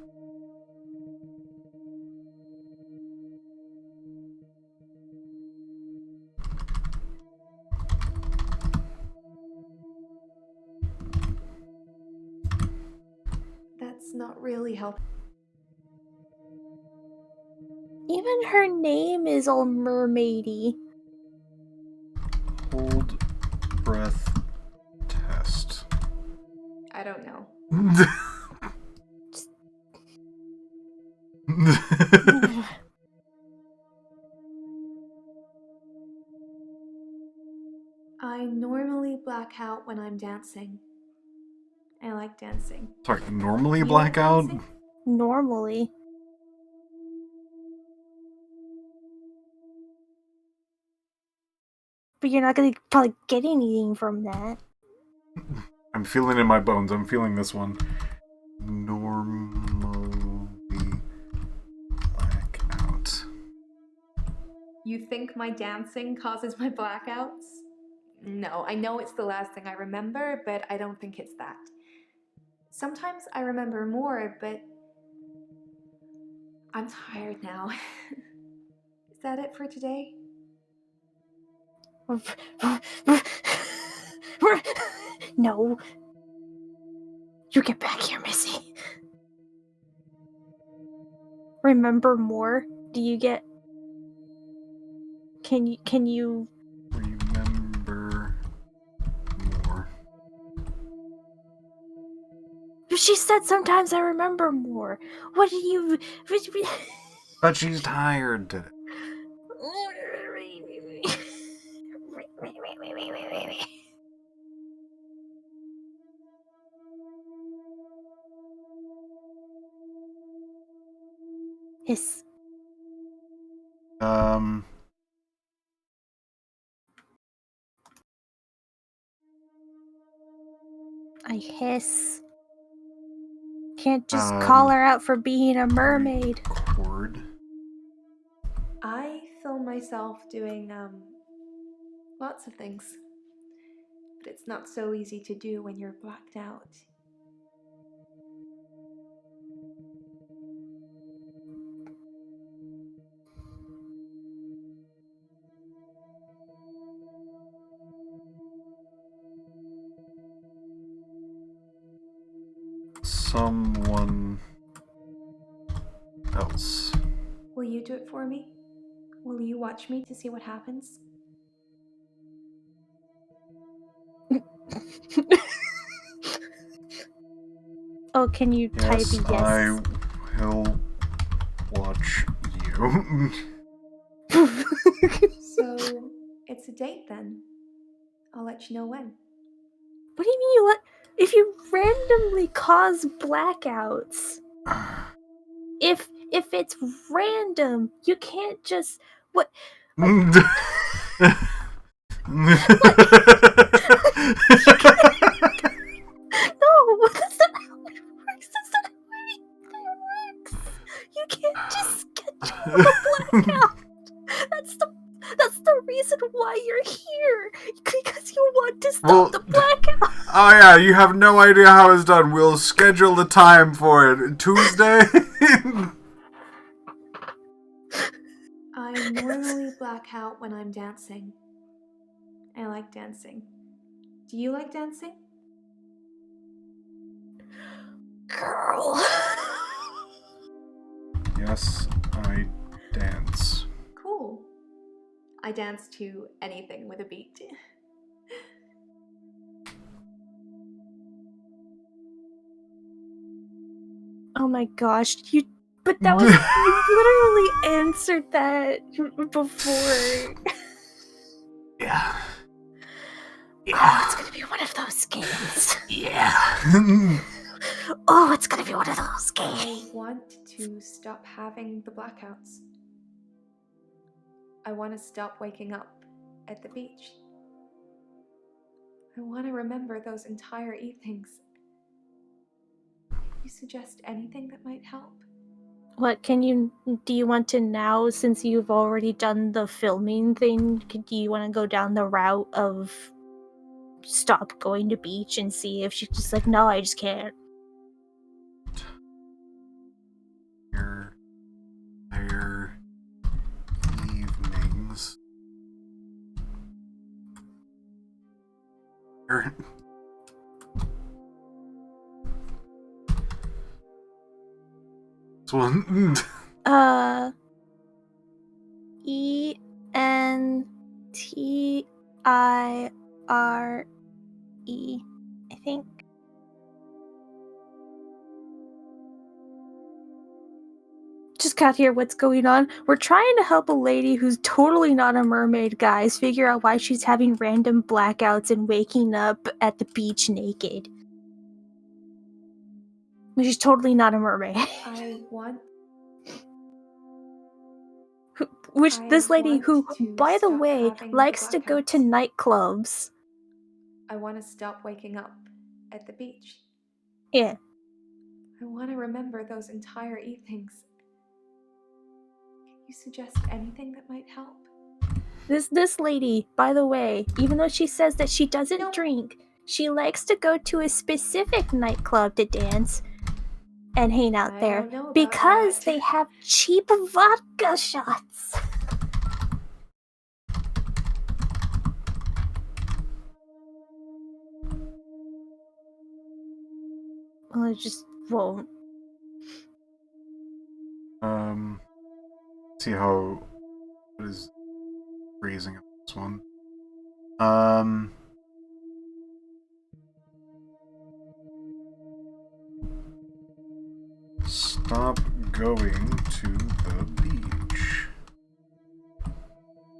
That's not really helping. Even her name is all mermaidy. Hold breath test. I don't know. I normally black out when I'm dancing. I like dancing. Sorry, normally You black like out? dancing? Normally. But you're not gonna probably get anything from that. I'm feeling it in my bones. I'm feeling this one. Normally black out. You think my dancing causes my blackouts? No, I know it's the last thing I remember, but I don't think it's that. Sometimes I remember more, but I'm tired now. Is that it for today? No. You get back here, Missy. Remember more? Do you get... Can you... Remember more. She said sometimes I remember more. What do you... But she's tired today. Hiss. I hiss. Can't just call her out for being a mermaid. Record. I film myself doing, lots of things. But it's not so easy to do when you're blacked out. Someone else. Will you do it for me? Will you watch me to see what happens? Oh, can you type Yes, yes? I will watch you. So, it's a date then. I'll let you know when. What do you mean you let... If you randomly cause blackouts... If it's random, you can't just... What? No, that's not how it works. That's not how it works. You can't just schedule a blackout. That's the reason why you're here. Because you want to stop the blackout. Oh yeah, you have no idea how it's done. We'll schedule the time for it. Tuesday? I normally black out when I'm dancing. I like dancing. Do you like dancing? Girl. Yes, I dance. Cool. I dance to anything with a beat. Oh my gosh, but that was you literally answered that before. Yeah. Oh, it's gonna be one of those games. Yeah. Oh, it's gonna be one of those I games. want to stop having the blackouts. I want to stop waking up at the beach. I want to remember those entire evenings. Can you suggest anything that might help? What do you want to now, since you've already done the filming thing, do you want to go down the route of stop going to beach and see if she's just like, no, I just can't. Their evenings. This one. ENTIRE, I think. Just got here, what's going on? We're trying to help a lady who's totally not a mermaid, guys, figure out why she's having random blackouts and waking up at the beach naked. She's totally not a mermaid. I want This lady who, want to by the stop way, having the likes to go to blackouts. nightclubs. I want to stop waking up at the beach. Yeah. I want to remember those entire evenings. Can you suggest anything that might help? This lady, by the way, even though she says that she doesn't drink, she likes to go to a specific nightclub to dance and hang out there don't know about because that. they have cheap vodka shots. Well, I just won't. See how what is phrasing of this one. Stop going to the beach.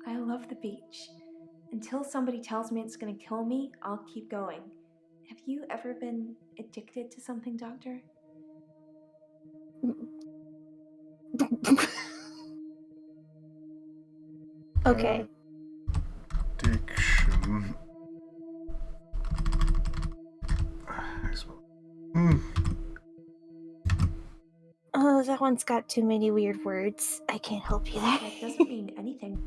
I love the beach. Until somebody tells me it's going to kill me, I'll keep going. Have you ever been addicted to something, Doctor? Okay. Addiction. I suppose. Oh, that one's got too many weird words. I can't help you there. That doesn't mean anything.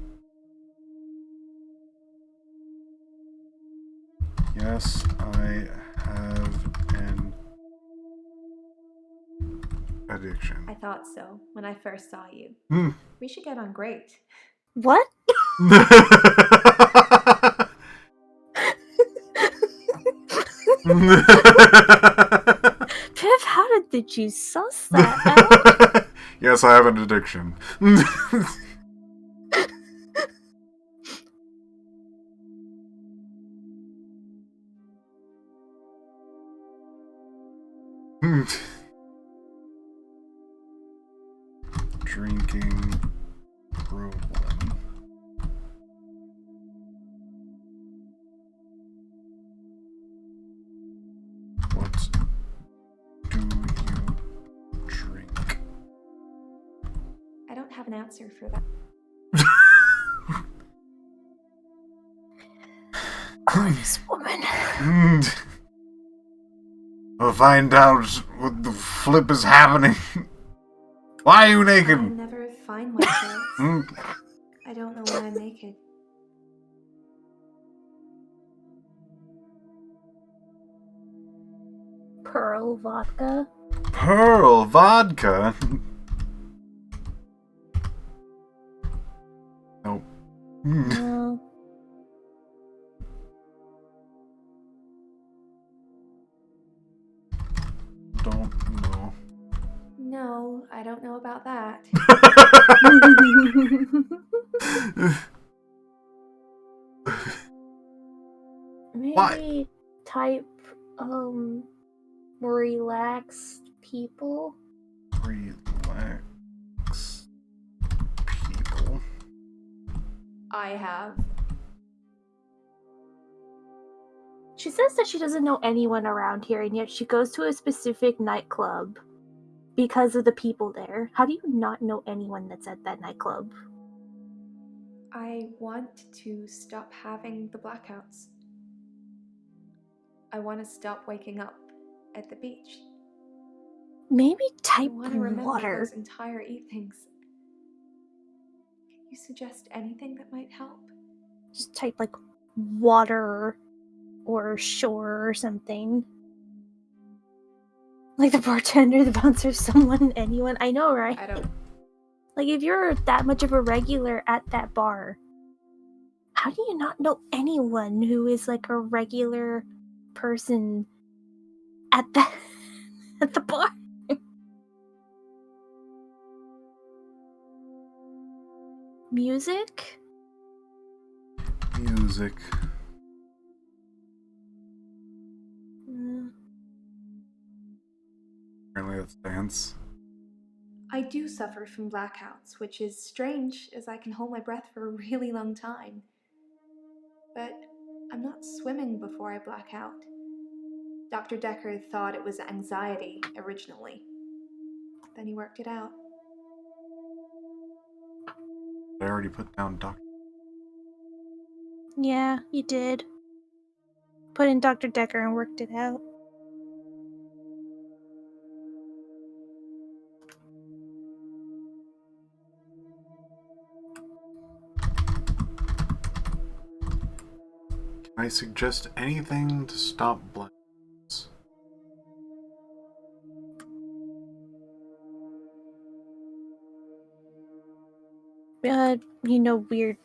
Yes, I have an addiction. I thought so when I first saw you. We should get on great. What? Piph, how did you suss that out? Yes, I have an addiction. Drinking problem. What do you drink? I don't have an answer for that. Oh, this woman. We'll find out what the flip is happening. Why are you naked? I never find my clothes. I don't know when I'm naked. Pearl vodka. Pearl vodka? Nope. No. Don't know. No, I don't know about that. Maybe Why? type relaxed people. Relax people. I have. She says that she doesn't know anyone around here, and yet she goes to a specific nightclub because of the people there. How do you not know anyone that's at that nightclub? I want to stop having the blackouts. I want to stop waking up at the beach. Maybe I type want to remember water. those entire evenings. Can you suggest anything that might help? Just type like water or shore or something. Like the bartender, the bouncer, someone, anyone. I know, right? I don't. Like if you're that much of a regular at that bar, how do you not know anyone who is like a regular person at the at the bar? Music? Music. Apparently that's dance. I do suffer from blackouts, which is strange as I can hold my breath for a really long time. But I'm not swimming before I black out. Dr. Dekker thought it was anxiety originally. Then he worked it out. I already put down doctor. Yeah, you did. Put in Dr. Dekker and worked it out. Can I suggest anything to stop blackouts?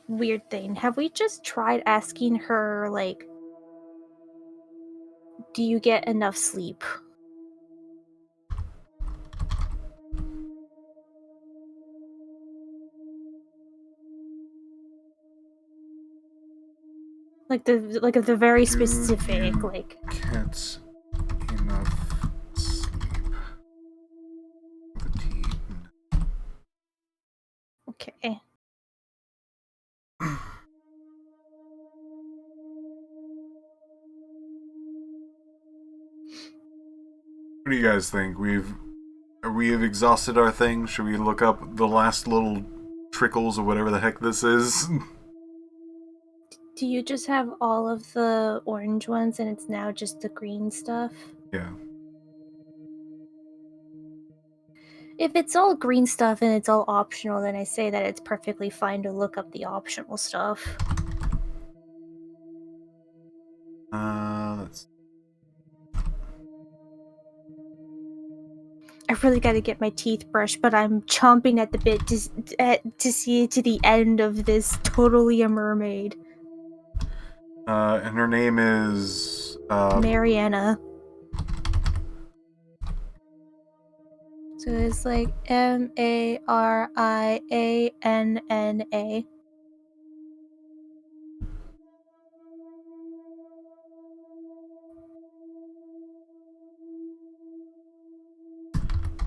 Weird thing. Have we just tried asking her, like, do you get enough sleep? Like the very specific, you like get enough sleep. The tea. okay. What do you guys think? We have exhausted our thing. Should we look up the last little trickles or whatever the heck this is? Do you just have all of the orange ones and it's now just the green stuff? Yeah. If it's all green stuff and it's all optional, then I say that it's perfectly fine to look up the optional stuff. Let's. I really got to get my teeth brushed, but I'm chomping at the bit to see to the end of this Totally a Mermaid. And her name is Mariana. So it's like Marianna.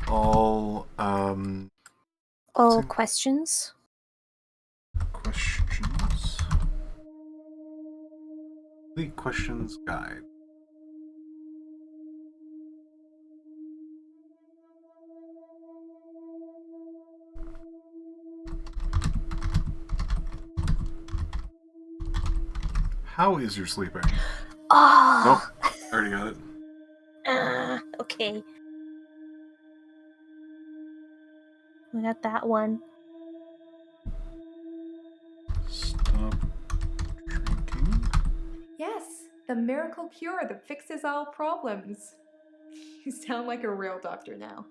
all All questions. Questions. The questions guide. How is your sleeping? Oh. Nope. Already got it. Okay. We got that one. Stop drinking. Yes, the miracle cure that fixes all problems. You sound like a real doctor now.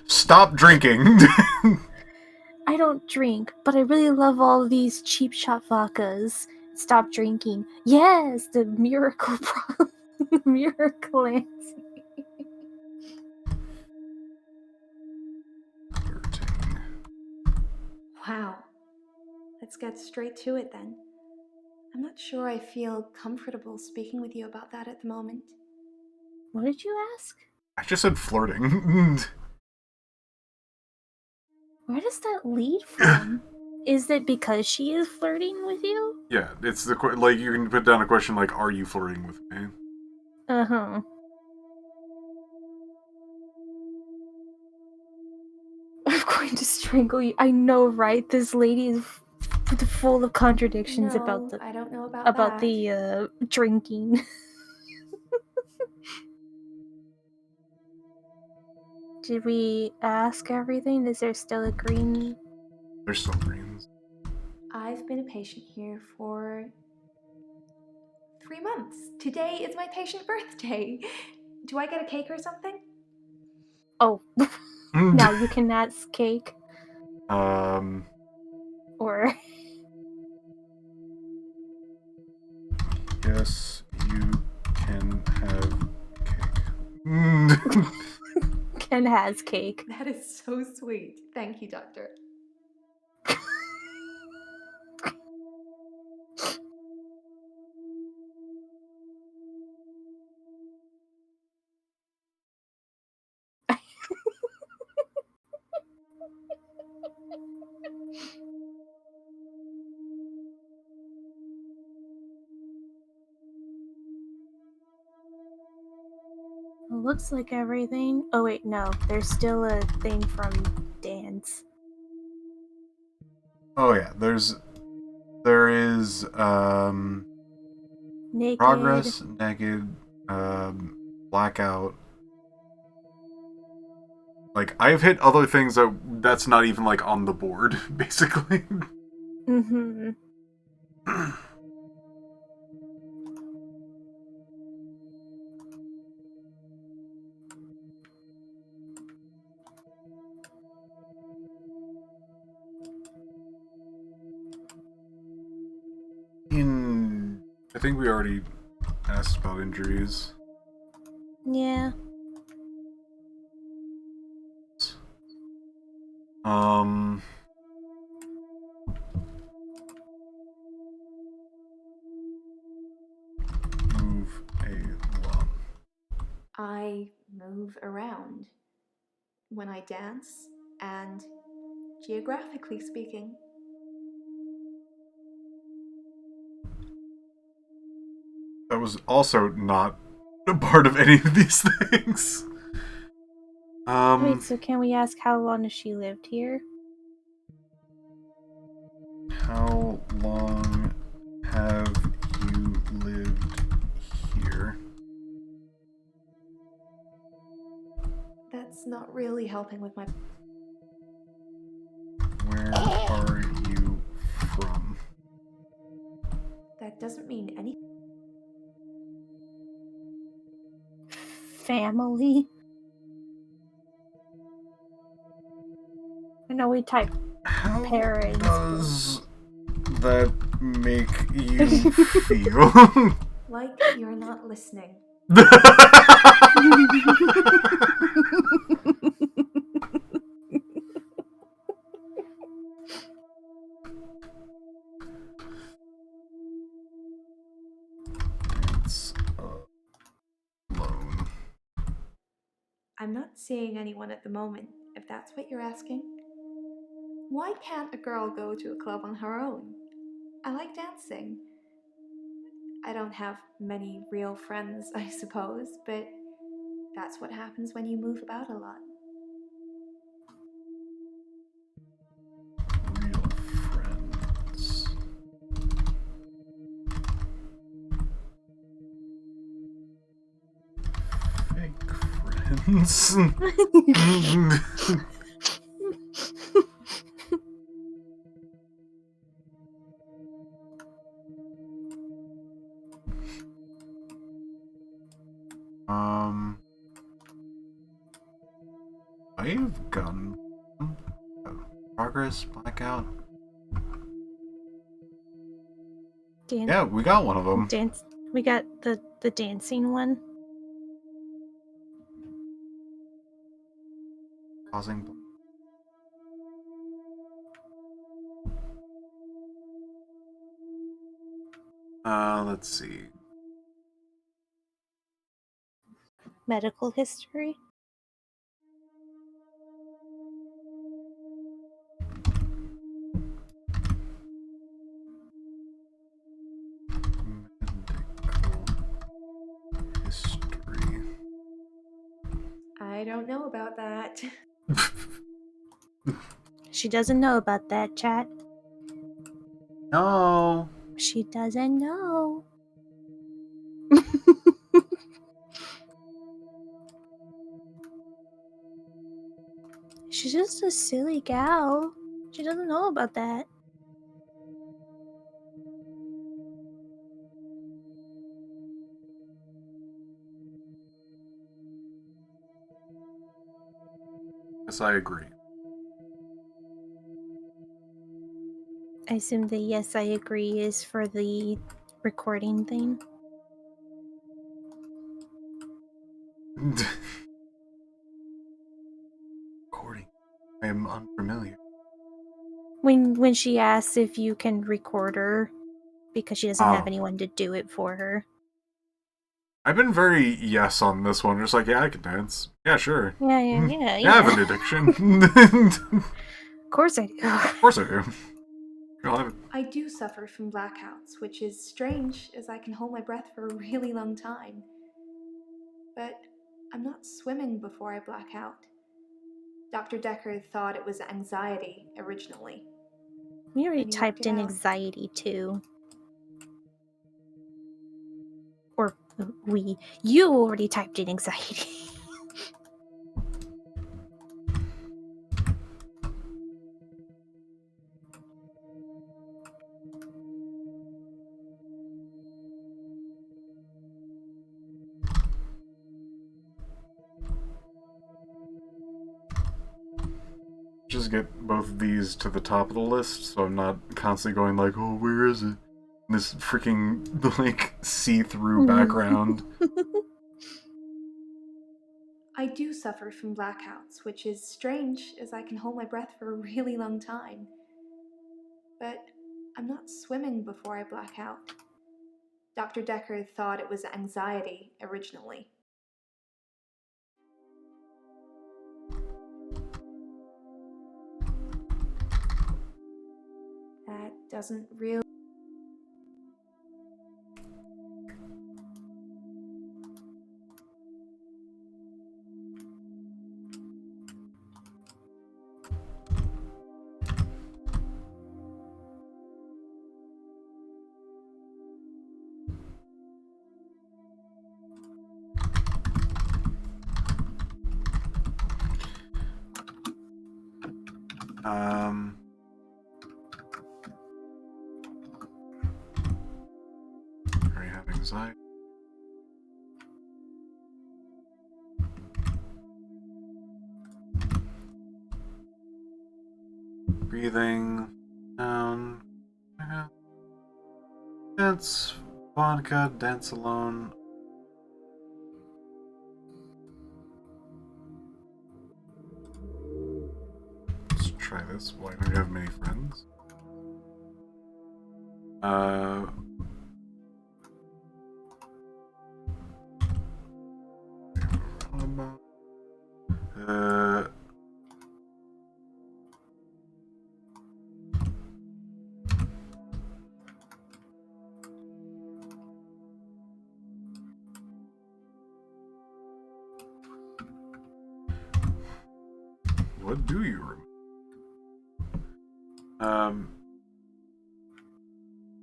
Stop drinking. I don't drink, but I really love all these cheap shot vodkas. Stop drinking. Yes, the miracle miracle answer. Wow. Let's get straight to it then. I'm not sure I feel comfortable speaking with you about that at the moment. What did you ask? I just said flirting. Where does that lead from? Is it because she is flirting with you? Yeah, it's the like you can put down a question like, "Are you flirting with me?" Uh-huh. I'm going to strangle you. I know, right? This lady is full of contradictions No, I don't know about that. the drinking. Did we ask everything? Is there still a green? There's still greens. I've been a patient here for 3 months. Today is my patient birthday. Do I get a cake or something? Oh, now you can ask cake. Or Yes, you can have cake. Ken has cake. That is so sweet. Thank you, doctor. Looks like everything. Oh wait, no. There's still a thing from Dan's. Oh yeah, there is Naked. progress, naked, blackout. Like I've hit other things that's not even like on the board, basically. Mm-hmm. I think we already asked about injuries. Yeah. Move along. I move around when I dance, and geographically speaking, That was also not a part of any of these things. Wait, so can we ask how long has she lived here? How long have you lived here? that's not really helping with my... Where are you from? That doesn't mean anything. Family? I know we type How parents. does that make you feel? Like you're not listening. It's alone. I'm not seeing anyone at the moment, if that's what you're asking. Why can't a girl go to a club on her own? I like dancing. I don't have many real friends, I suppose, but that's what happens when you move about a lot. Real friends. Fake friends. I've gotten progress blackout. Yeah, we got one of them. Dance. We got the dancing one. Causing. Let's see. Medical history. Medical history. I don't know about that. She doesn't know about that, chat. No. She doesn't know. She's just a silly gal. She doesn't know about that. Yes, I agree. I assume the yes, I agree is for the recording thing. Recording. I am unfamiliar. When she asks if you can record her because she doesn't have Oh. anyone to do it for her. I've been very yes on this one. Just like, yeah, I can dance. Yeah, sure. Yeah. I have an addiction. Of course I do. Of course I do. I do suffer from blackouts, which is strange as I can hold my breath for a really long time. But I'm not swimming before I black out. Dr. Dekker thought it was anxiety originally. We already And he typed worked it in out. anxiety too. Or you already typed in anxiety. Just get both of these to the top of the list, so I'm not constantly going like, oh, where is it? This freaking, like, see-through background. I do suffer from blackouts, which is strange as I can hold my breath for a really long time. But I'm not swimming before I black out. Dr. Dekker thought it was anxiety originally. That doesn't really... I have anxiety. Breathing down. Dance vodka, dance alone. Let's try this. Why don't you have many friends? What do you remember?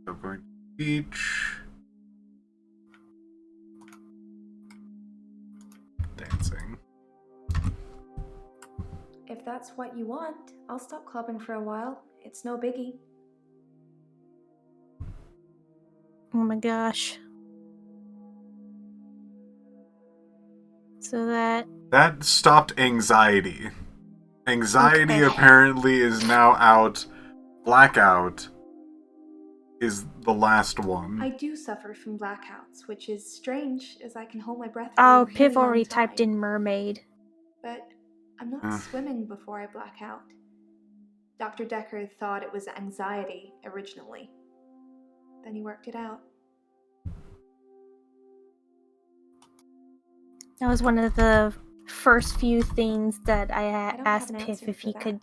So going to the beach. Dancing. If that's what you want, I'll stop clubbing for a while. It's no biggie. Oh my gosh. So that... That stopped anxiety. Anxiety Okay. apparently is now out. Blackout is the last one. I do suffer from blackouts, which is strange as I can hold my breath for Oh, a really Piph long already time. typed in mermaid. But I'm not swimming before I black out. Dr. Dekker thought it was anxiety originally. Then he worked it out. That was one of the first few things that I I don't have asked an Piph answer if for he that. could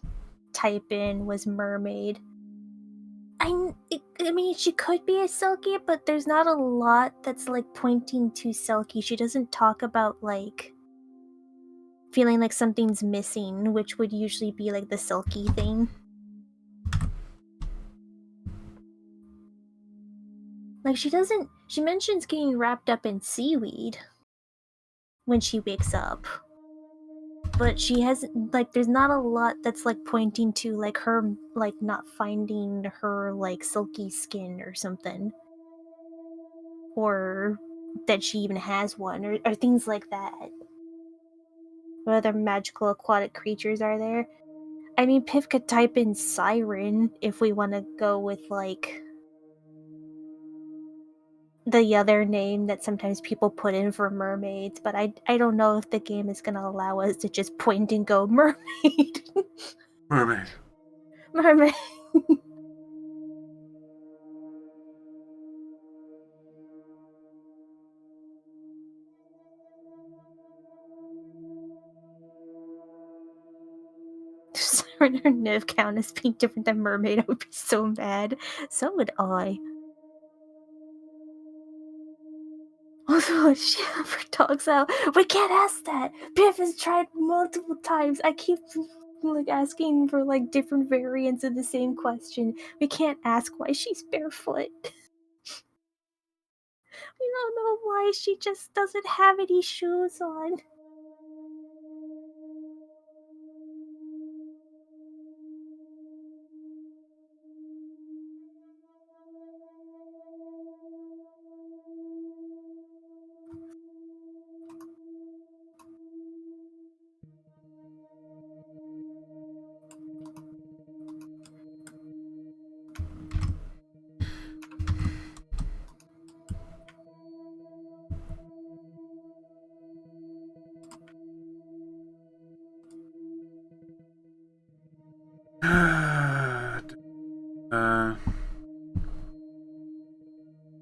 type in was mermaid. I mean, she could be a Selkie, but there's not a lot that's like pointing to Selkie. She doesn't talk about like feeling like something's missing, which would usually be like the Selkie thing. Like she mentions getting wrapped up in seaweed when she wakes up. But she hasn't, like, there's not a lot that's like pointing to like her like not finding her like silky skin or something. Or that she even has one, or things like that. What other magical aquatic creatures are there? I mean, Piph could type in siren if we want to go with like the other name that sometimes people put in for mermaids, but I don't know if the game is going to allow us to just point and go mermaid. Mermaid. Mermaid. Siren or Niv count as being different than mermaid, I would be so mad. So would I. Also, she ever talks out. We can't ask that. Piph has tried multiple times. I keep like asking for like different variants of the same question. We can't ask why she's barefoot. We don't know why she just doesn't have any shoes on.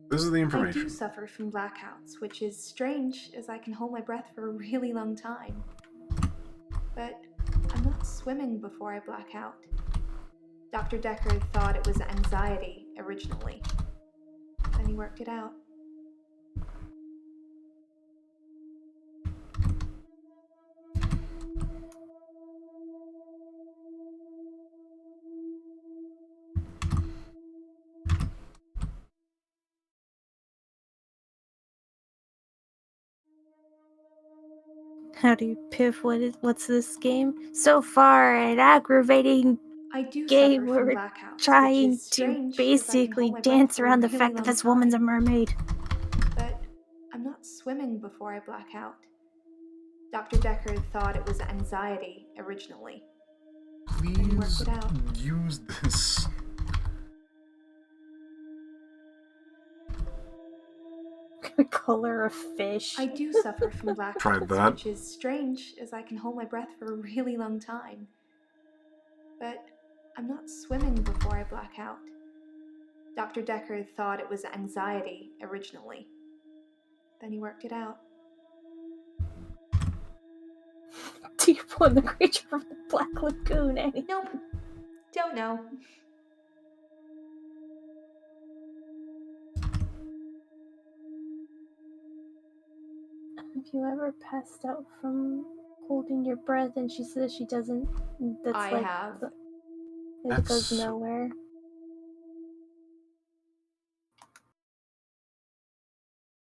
This is the I information. do suffer from blackouts, which is strange as I can hold my breath for a really long time. But I'm not swimming before I black out. Dr. Dekker thought it was anxiety originally. Then he worked it out. Howdy, Piph. What's this game? So far, an aggravating I do game suffer from where we're blackouts, which trying is to strange as I can basically hold my breath dance for a around the really fact that long this woman's a time. mermaid. But I'm not swimming before I black out. Dr. Dekker thought it was anxiety originally. Then he worked Please it out. use this. Color of fish. I do suffer from Tried blackouts, that. which is strange as I can hold my breath for a really long time. But I'm not swimming before I black out. Dr. Dekker thought it was anxiety originally. Then he worked it out. Deep one, the creature from the Black Lagoon, eh? Nope. Don't know. Have you ever passed out from holding your breath? And she says she doesn't. That's I like have. it goes That's- nowhere.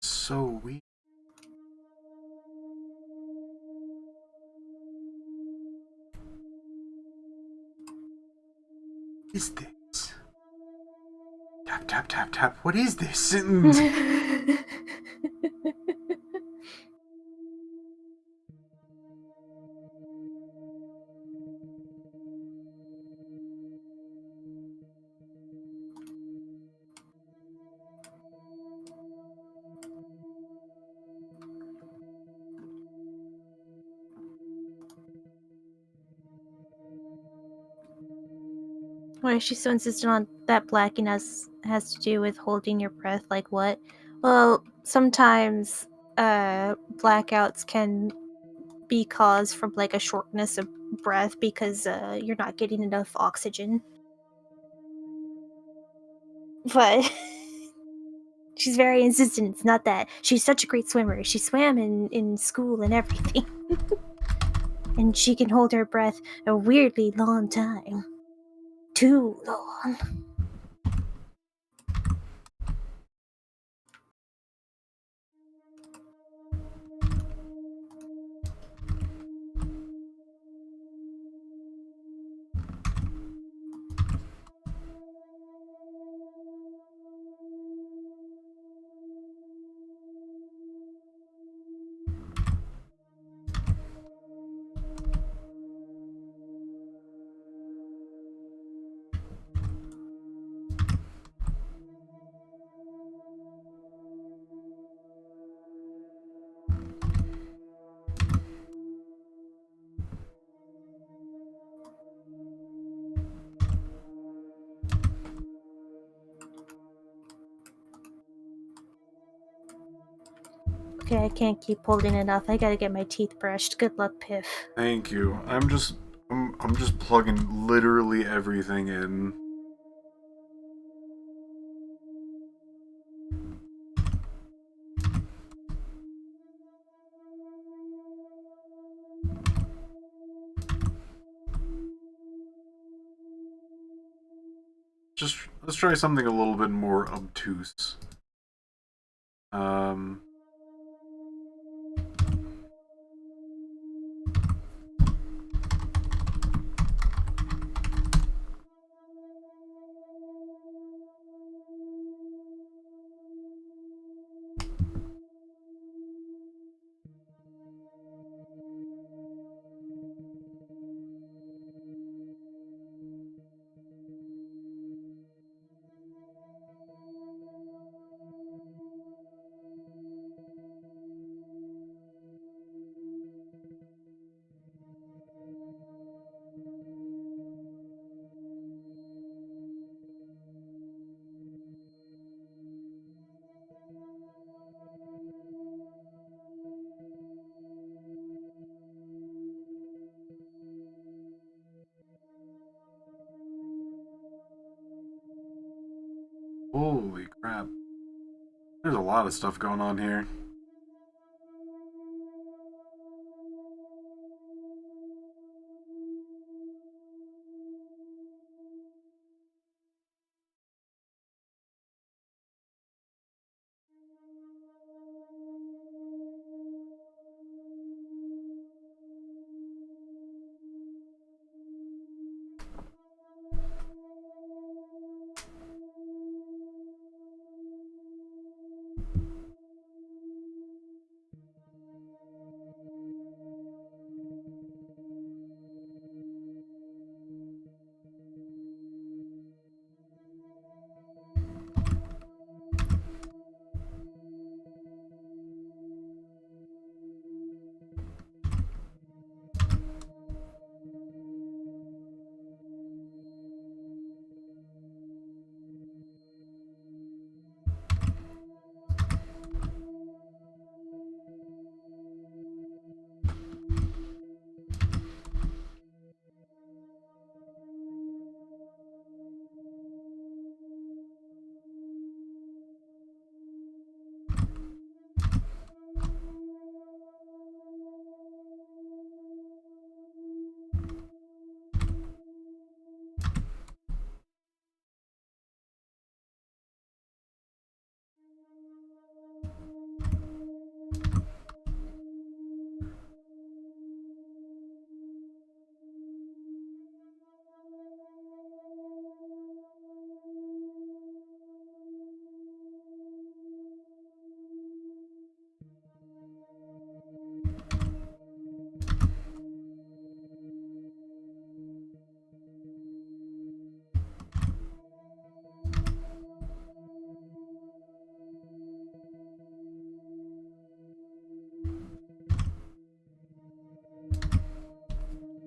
So weak. What is this? Tap, tap, tap, tap. What is this? Why is she so insistent on that blacking has to do with holding your breath? Like what? Well, sometimes blackouts can be caused from like a shortness of breath because you're not getting enough oxygen. But she's very insistent. It's not that. She's such a great swimmer. She swam in school and everything. And she can hold her breath a weirdly long time. Too long. Okay, I can't keep holding it off. I gotta get my teeth brushed. Good luck, Piph. Thank you. I'm just plugging literally everything in. Just let's try something a little bit more obtuse. Holy crap. There's a lot of stuff going on here.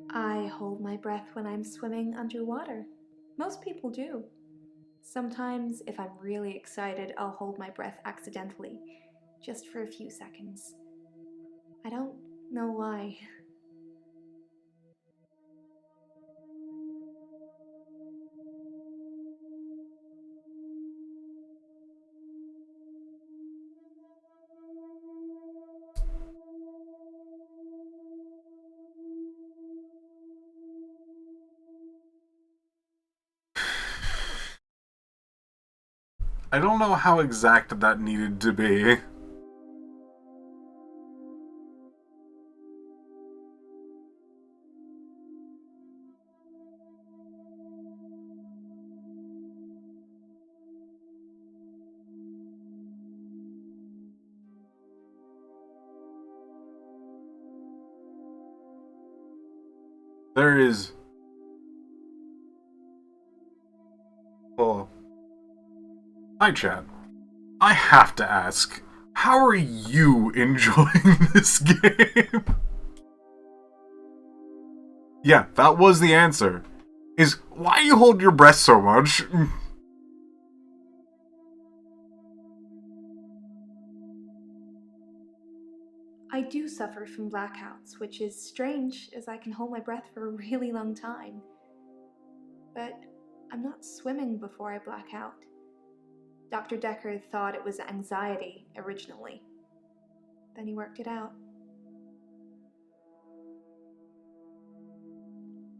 I hold my breath when I'm swimming underwater. Most people do. Sometimes, if I'm really excited, I'll hold my breath accidentally, just for a few seconds. I don't know why. I don't know how exact that needed to be. There is... Oh. Hi, chat. I have to ask, how are you enjoying this game? Yeah, that was the answer. Is why you hold your breath so much? I do suffer from blackouts, which is strange as I can hold my breath for a really long time. But I'm not swimming before I black out. Dr. Dekker thought it was anxiety originally. Then he worked it out.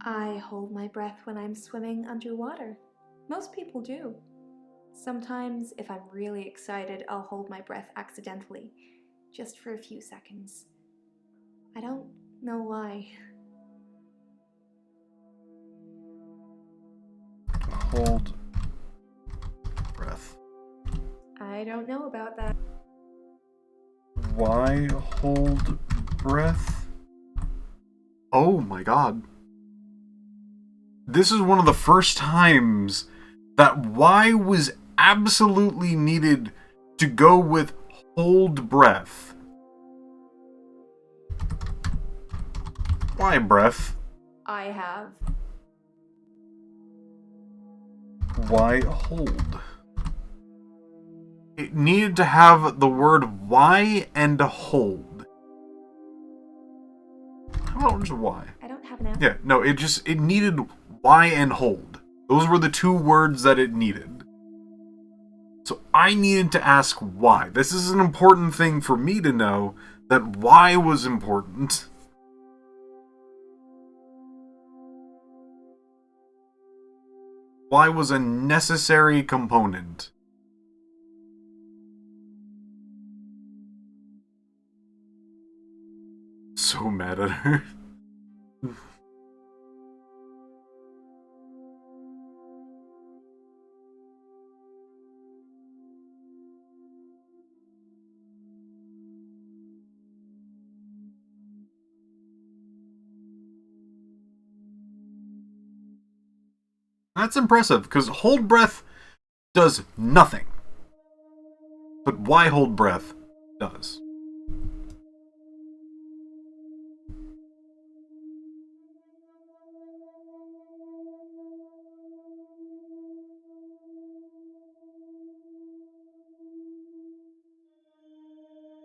I hold my breath when I'm swimming underwater. Most people do. Sometimes, if I'm really excited, I'll hold my breath accidentally, just for a few seconds. I don't know why. Hold breath. I don't know about that. Why hold breath? Oh my god. This is one of the first times that why was absolutely needed to go with hold breath. Why breath? I have. Why hold? It needed to have the word why and hold. How about just why? I don't have an answer. Yeah, no, it needed why and hold. Those were the two words that it needed. So I needed to ask why. This is an important thing for me to know, that why was important. Why was a necessary component. So mad at her. That's impressive, because hold breath does nothing. But why hold breath does.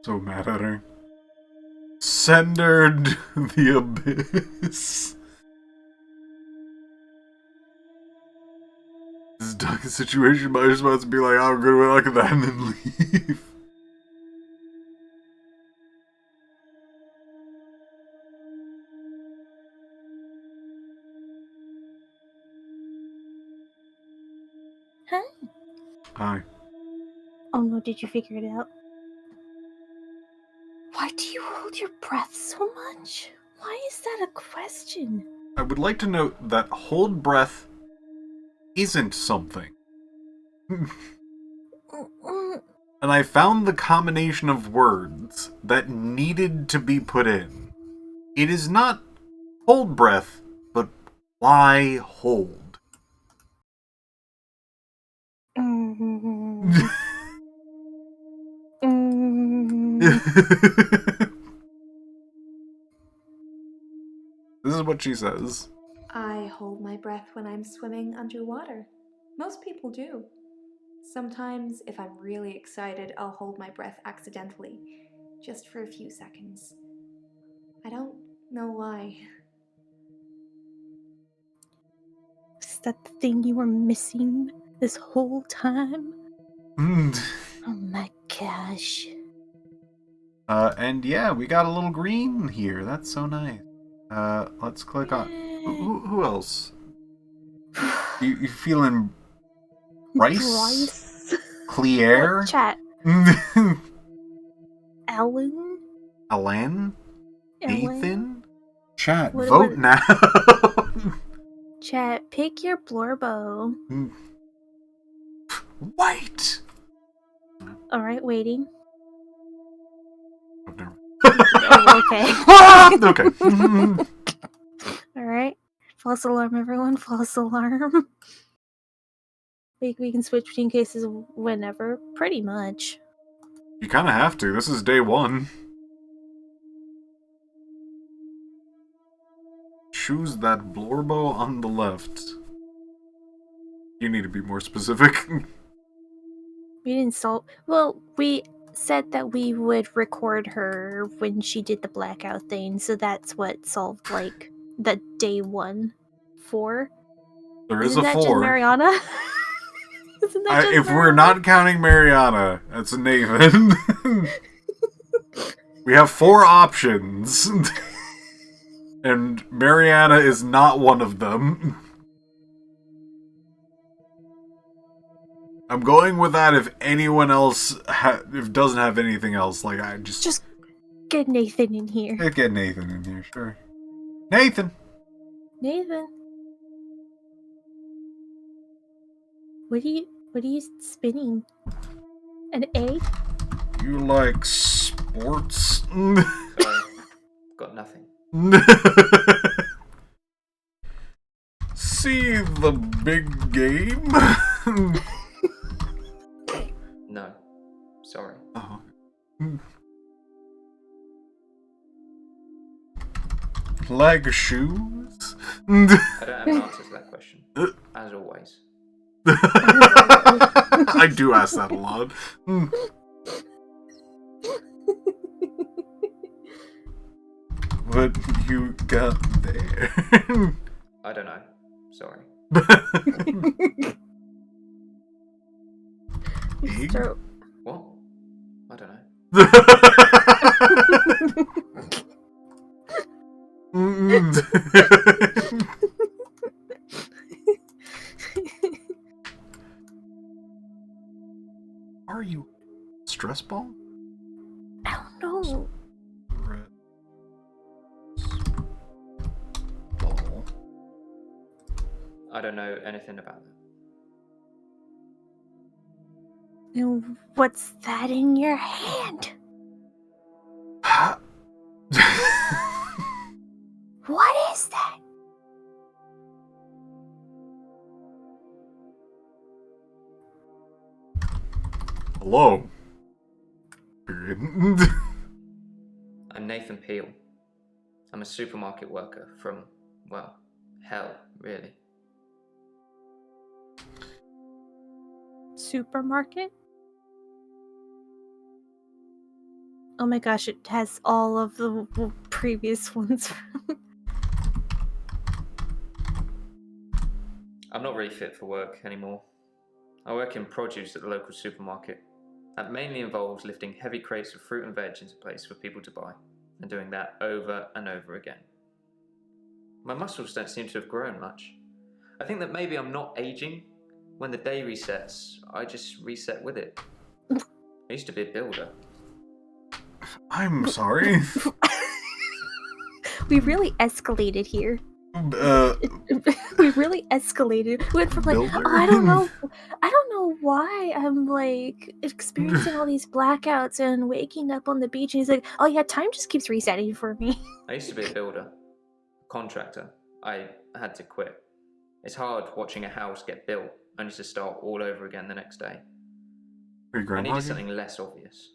So mad at her. Send her to the abyss. This is a dark situation, but I just want to be like, oh, good luck at that, and then leave. Huh? Hi. Oh no, did you figure it out? Why do you hold your breath so much? Why is that a question? I would like to note that hold breath isn't something. And I found the combination of words that needed to be put in. It is not hold breath, but why hold? This is what she says. I hold my breath when I'm swimming underwater. Most people do. Sometimes, if I'm really excited, I'll hold my breath accidentally, just for a few seconds. I don't know why. Is that the thing you were missing this whole time? Oh my gosh. And yeah, we got a little green here. That's so nice. Let's click on. Who else? You feeling Bryce? Claire? What chat? Ellen? Alan? Nathan? Chat, What- vote what- now. Chat, pick your blurbo. White. Alright, waiting. Oh, never. Oh, okay. Okay. Alright. False alarm, everyone. False alarm. We can switch between cases whenever, pretty much. You kind of have to. This is day 1. Choose that blorbo on the left. You need to be more specific. We didn't solve. Well, we said that we would record her when she did the blackout thing, so that's what solved, like, the day 1 4. There is Isn't a that 4. just Mariana? Isn't that just If Mariana? we're not counting Mariana, that's Nathan. We have 4 options. And Mariana is not one of them. I'm going with that if anyone else if doesn't have anything else. Like, I just get Nathan in here. Get Nathan in here, sure. Nathan! Nathan. What are you spinning? An A? You like sports? Sorry, got nothing. See the big game? No, sorry. Oh. Like shoes? I don't have an answer to that question, as always. I do ask that a lot. What you got there? I don't know. Sorry. What? I don't know. Are you stress ball? I don't know. Ball. I don't know anything about that. And what's that in your hand? What is that? Hello. Period. I'm Nathan Peel. I'm a supermarket worker from, well, hell, really. Supermarket? Oh my gosh, it has all of the previous ones. I'm not really fit for work anymore. I work in produce at the local supermarket. That mainly involves lifting heavy crates of fruit and veg into place for people to buy, and doing that over and over again. My muscles don't seem to have grown much. I think that maybe I'm not aging. When the day resets, I just reset with it. I used to be a builder. I'm sorry. We really escalated here. We really escalated. We went from like, Builder? I don't know why I'm like experiencing all these blackouts and waking up on the beach, and he's like, oh yeah, time just keeps resetting for me. I used to be a builder, a contractor. I had to quit. It's hard watching a house get built only to start all over again the next day. I needed something less obvious.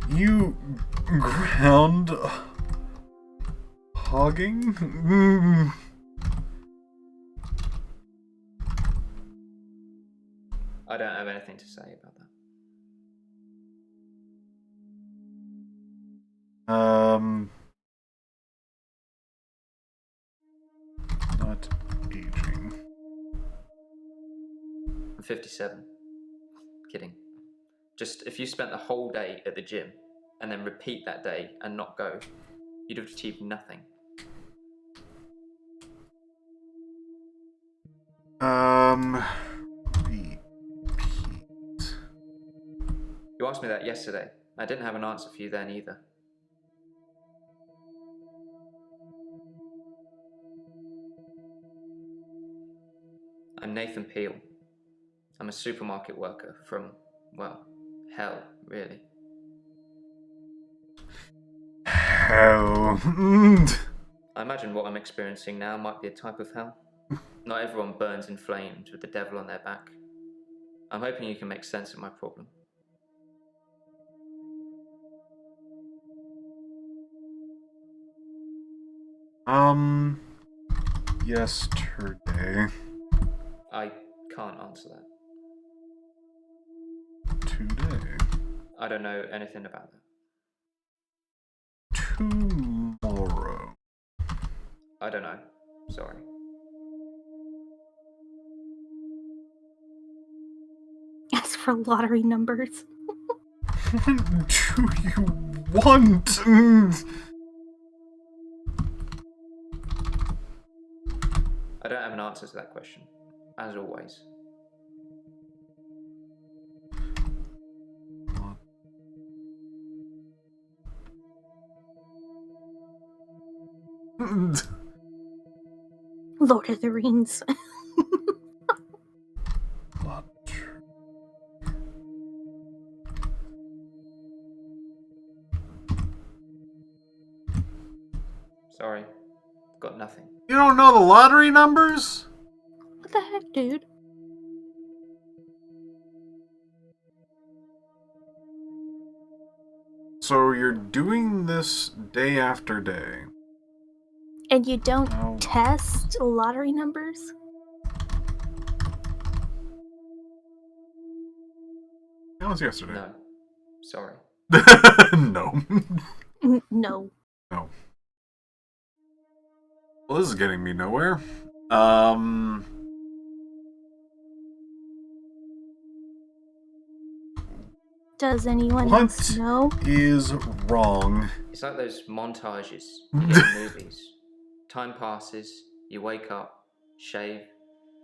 You ground hogging? I don't have anything to say about that. Not aging. I'm 57. Kidding. Just if you spent the whole day at the gym and then repeat that day and not go, you'd have achieved nothing. Repeat. You asked me that yesterday. I didn't have an answer for you then either. I'm Nathan Peel. I'm a supermarket worker from, well, hell, really. Hell. I imagine what I'm experiencing now might be a type of hell. Not everyone burns in flames with the devil on their back. I'm hoping you can make sense of my problem. Yesterday. I can't answer that. Today. I don't know anything about that. Tomorrow. I don't know. Sorry. As for lottery numbers. What do you want? I don't have an answer to that question, as always. Lord of the Rings. Sorry. Got nothing. You don't know the lottery numbers? What the heck, dude? So you're doing this day after day. And you don't test lottery numbers? That was yesterday. No. Sorry. No. No. No. Well, this is getting me nowhere. Does anyone else know? What is wrong? It's like those montages you get in movies. Time passes, you wake up, shave,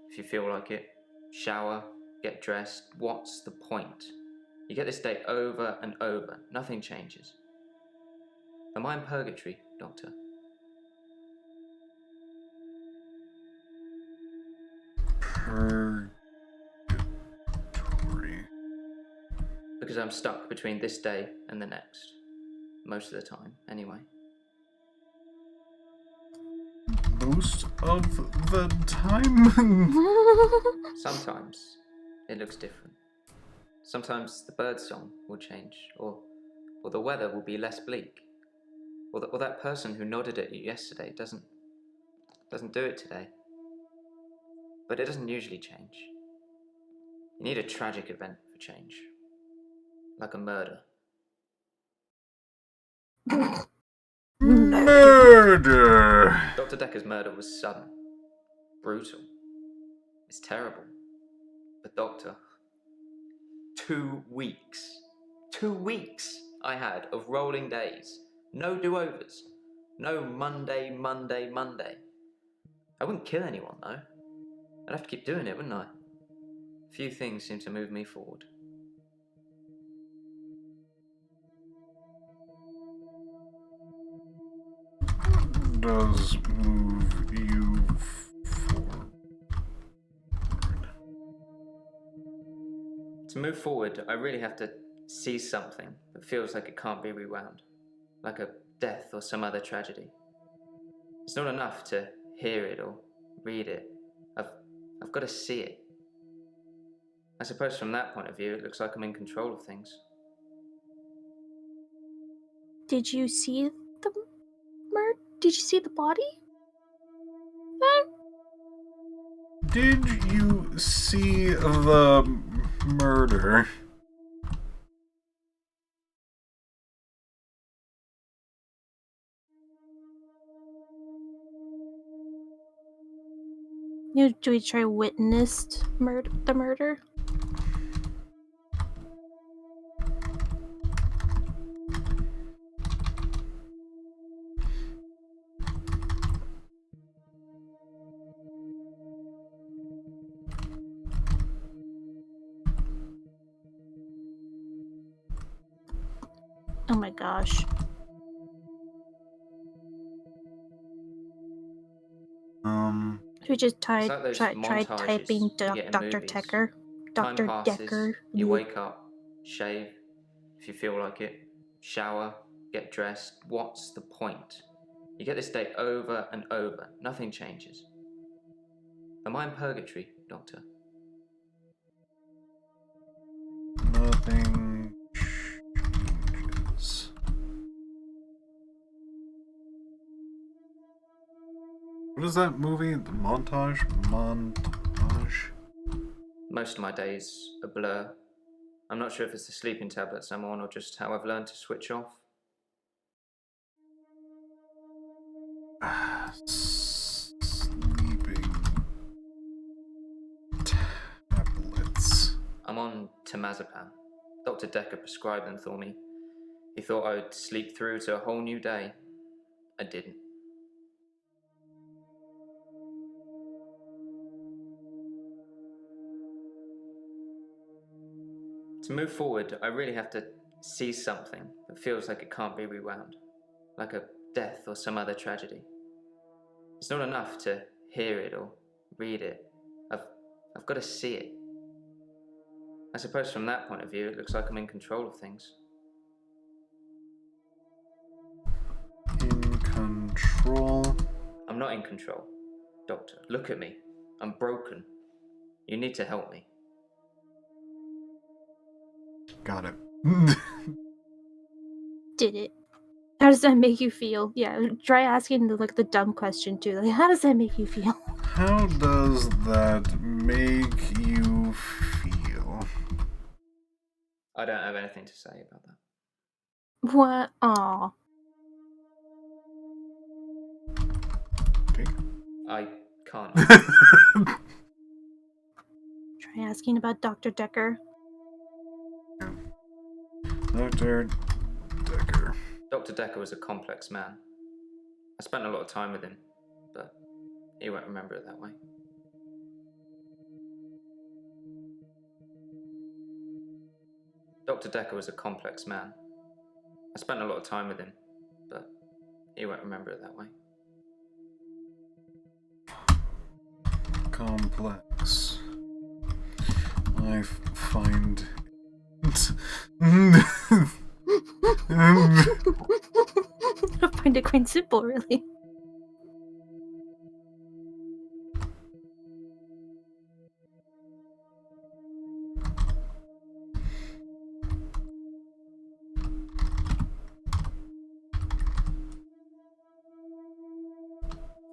if you feel like it, shower, get dressed. What's the point? You get this day over and over. Nothing changes. Am I in purgatory, Doctor? Purgatory. Because I'm stuck between this day and the next. Most of the time, anyway. Most of the time? Sometimes it looks different. Sometimes the bird song will change, or the weather will be less bleak. Or that person who nodded at you yesterday doesn't do it today. But it doesn't usually change. You need a tragic event for change. Like a murder. Murder! Dr. Dekker's murder was sudden. Brutal. It's terrible. But Doctor, 2 weeks. 2 weeks I had of rolling days. No do-overs. No Monday, Monday, Monday. I wouldn't kill anyone, though. I'd have to keep doing it, wouldn't I? Few things seem to move me forward. Does move you forward? To move forward, I really have to see something that feels like it can't be rewound. Like a death or some other tragedy. It's not enough to hear it or read it. I've got to see it. I suppose from that point of view, it looks like I'm in control of things. Did you see the Did you see the body? Did you see the murder? Do we try witnessed the murder? Oh my gosh. Should we just It's like those try montages typing you get in Dr. movies. Dekker? Time Dr. passes, Dekker. you wake up, shave, if you feel like it, shower, get dressed. What's the point? You get this day over and over. Nothing changes. Am I in purgatory, Doctor? Nothing changes. What is that movie? The montage? Most of my days a blur. I'm not sure if it's the sleeping tablets I'm on or just how I've learned to switch off. Sleeping tablets. I'm on temazepam. Dr. Dekker prescribed them for me. He thought I would sleep through to a whole new day. I didn't. To move forward, I really have to see something that feels like it can't be rewound, like a death or some other tragedy. It's not enough to hear it or read it. I've got to see it. I suppose from that point of view, it looks like I'm in control of things. In control? I'm not in control. Doctor, look at me. I'm broken. You need to help me. Got it. Did it? How does that make you feel? Yeah, try asking the dumb question too. Like, how does that make you feel? How does that make you feel? I don't have anything to say about that. What? Aw. Okay. I can't. Try asking about Dr. Dekker. Dr. Dekker. Dr. Dekker was a complex man. I spent a lot of time with him, but he won't remember it that way. Dr. Dekker was a complex man. I spent a lot of time with him, but he won't remember it that way. Complex. I find it. I find it quite simple, really.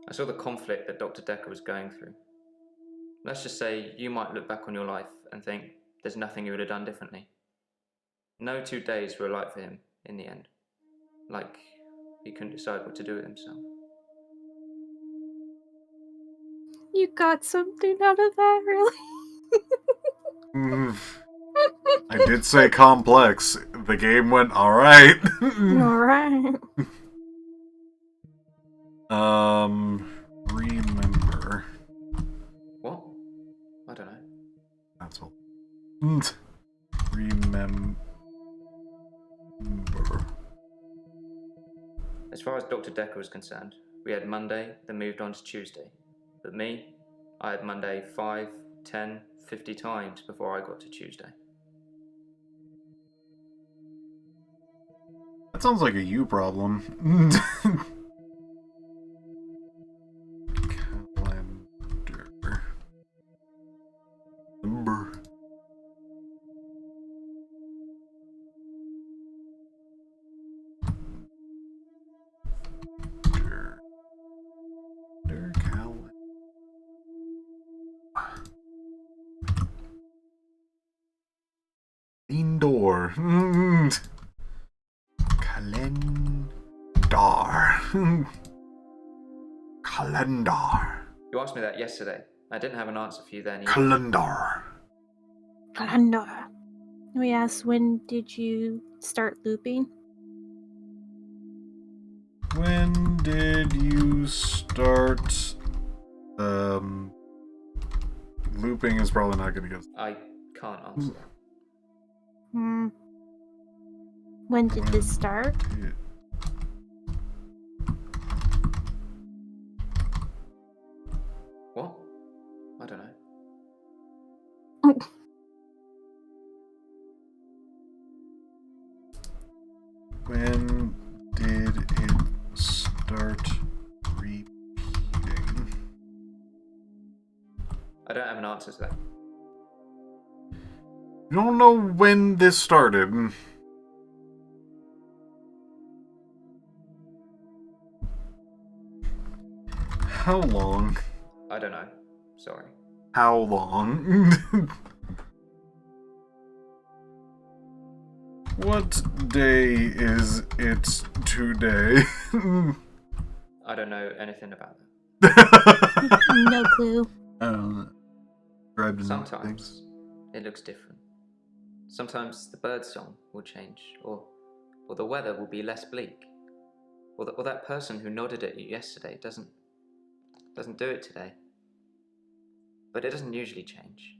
I saw the conflict that Dr. Dekker was going through. Let's just say you might look back on your life and think there's nothing you would have done differently. No 2 days were alike for him in the end. Like he couldn't decide what to do with himself. You got something out of that, really? I did say complex. The game went alright. Alright. Remember. What? I don't know. That's all. Remember. As far as Dr. Dekker was concerned, we had Monday, then moved on to Tuesday. But me, I had Monday 5, 10, 50 times before I got to Tuesday. That sounds like a you problem. Calendar. Number. Indoor. Calendar. Calendar. You asked me that yesterday. I didn't have an answer for you then either. Calendar. Calendar. We asked, when did you start looping? When did you start? Looping is probably not going to go. I can't answer that. When did this start? What? I don't know. When did it start repeating? I don't have an answer to that. You don't know when this started. How long? I don't know. Sorry. How long? What day is it today? I don't know anything about that. No clue. Sometimes it looks different. Sometimes the bird song will change, or the weather will be less bleak, or that person who nodded at you yesterday doesn't do it today. But it doesn't usually change.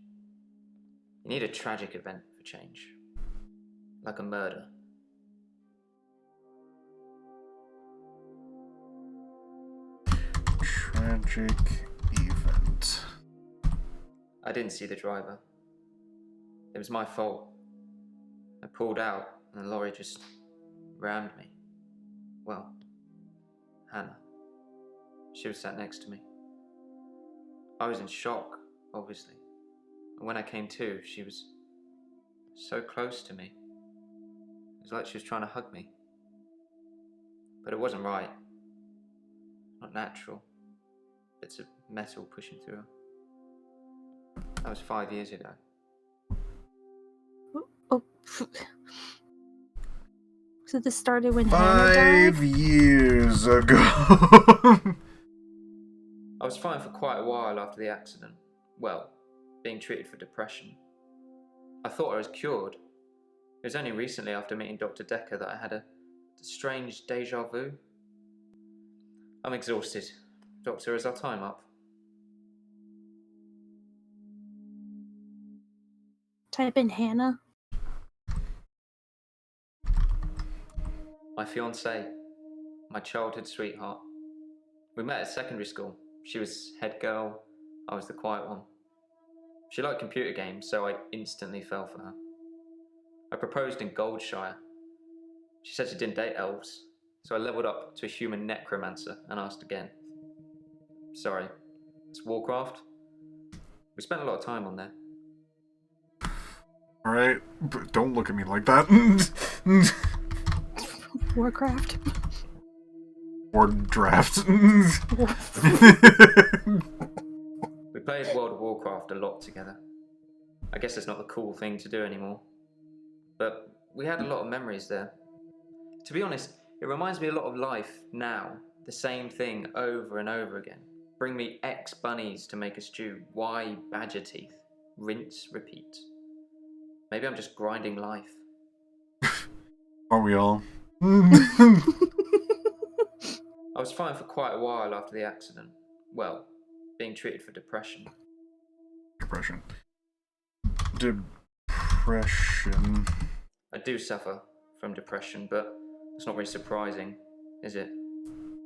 You need a tragic event for change, like a murder. Tragic event. I didn't see the driver. It was my fault. I pulled out and the lorry just rammed me. Well, Hannah. She was sat next to me. I was in shock, obviously. And when I came to, she was so close to me. It was like she was trying to hug me. But it wasn't right. Not natural. Bits of metal pushing through her. That was 5 years ago. Oh. So this started when Hannah died? 5 years ago. I was fine for quite a while after the accident. Well, being treated for depression. I thought I was cured. It was only recently after meeting Dr. Dekker that I had a strange deja vu. I'm exhausted. Doctor, is our time up? Type in Hannah. My fiancée. My childhood sweetheart. We met at secondary school. She was head girl, I was the quiet one. She liked computer games, so I instantly fell for her. I proposed in Goldshire. She said she didn't date elves, so I leveled up to a human necromancer and asked again. Sorry, it's Warcraft? We spent a lot of time on there. Alright, don't look at me like that. Warcraft. Or draft. We played World of Warcraft a lot together. I guess it's not the cool thing to do anymore. But we had a lot of memories there. To be honest, it reminds me a lot of life now. The same thing over and over again. Bring me X bunnies to make a stew. Y badger teeth. Rinse, repeat. Maybe I'm just grinding life. Are we all? I was fine for quite a while after the accident. Well, being treated for depression. Depression. I do suffer from depression, but it's not very surprising, is it?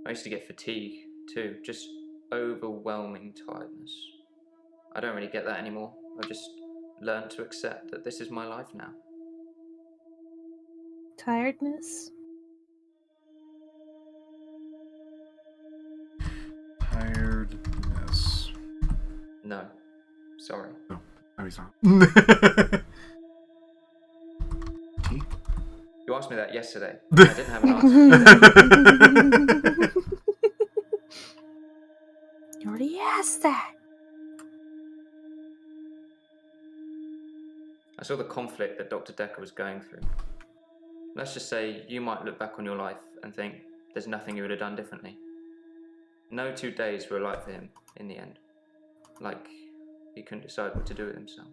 I used to get fatigue, too. Just overwhelming tiredness. I don't really get that anymore. I've just learned to accept that this is my life now. Tiredness? Tiredness. No. Sorry. No, he's not. Tea? You asked me that yesterday. I didn't have an answer. You already asked that. I saw the conflict that Dr. Dekker was going through. Let's just say you might look back on your life and think there's nothing you would have done differently. No 2 days were alike for him in the end. Like he couldn't decide what to do with himself.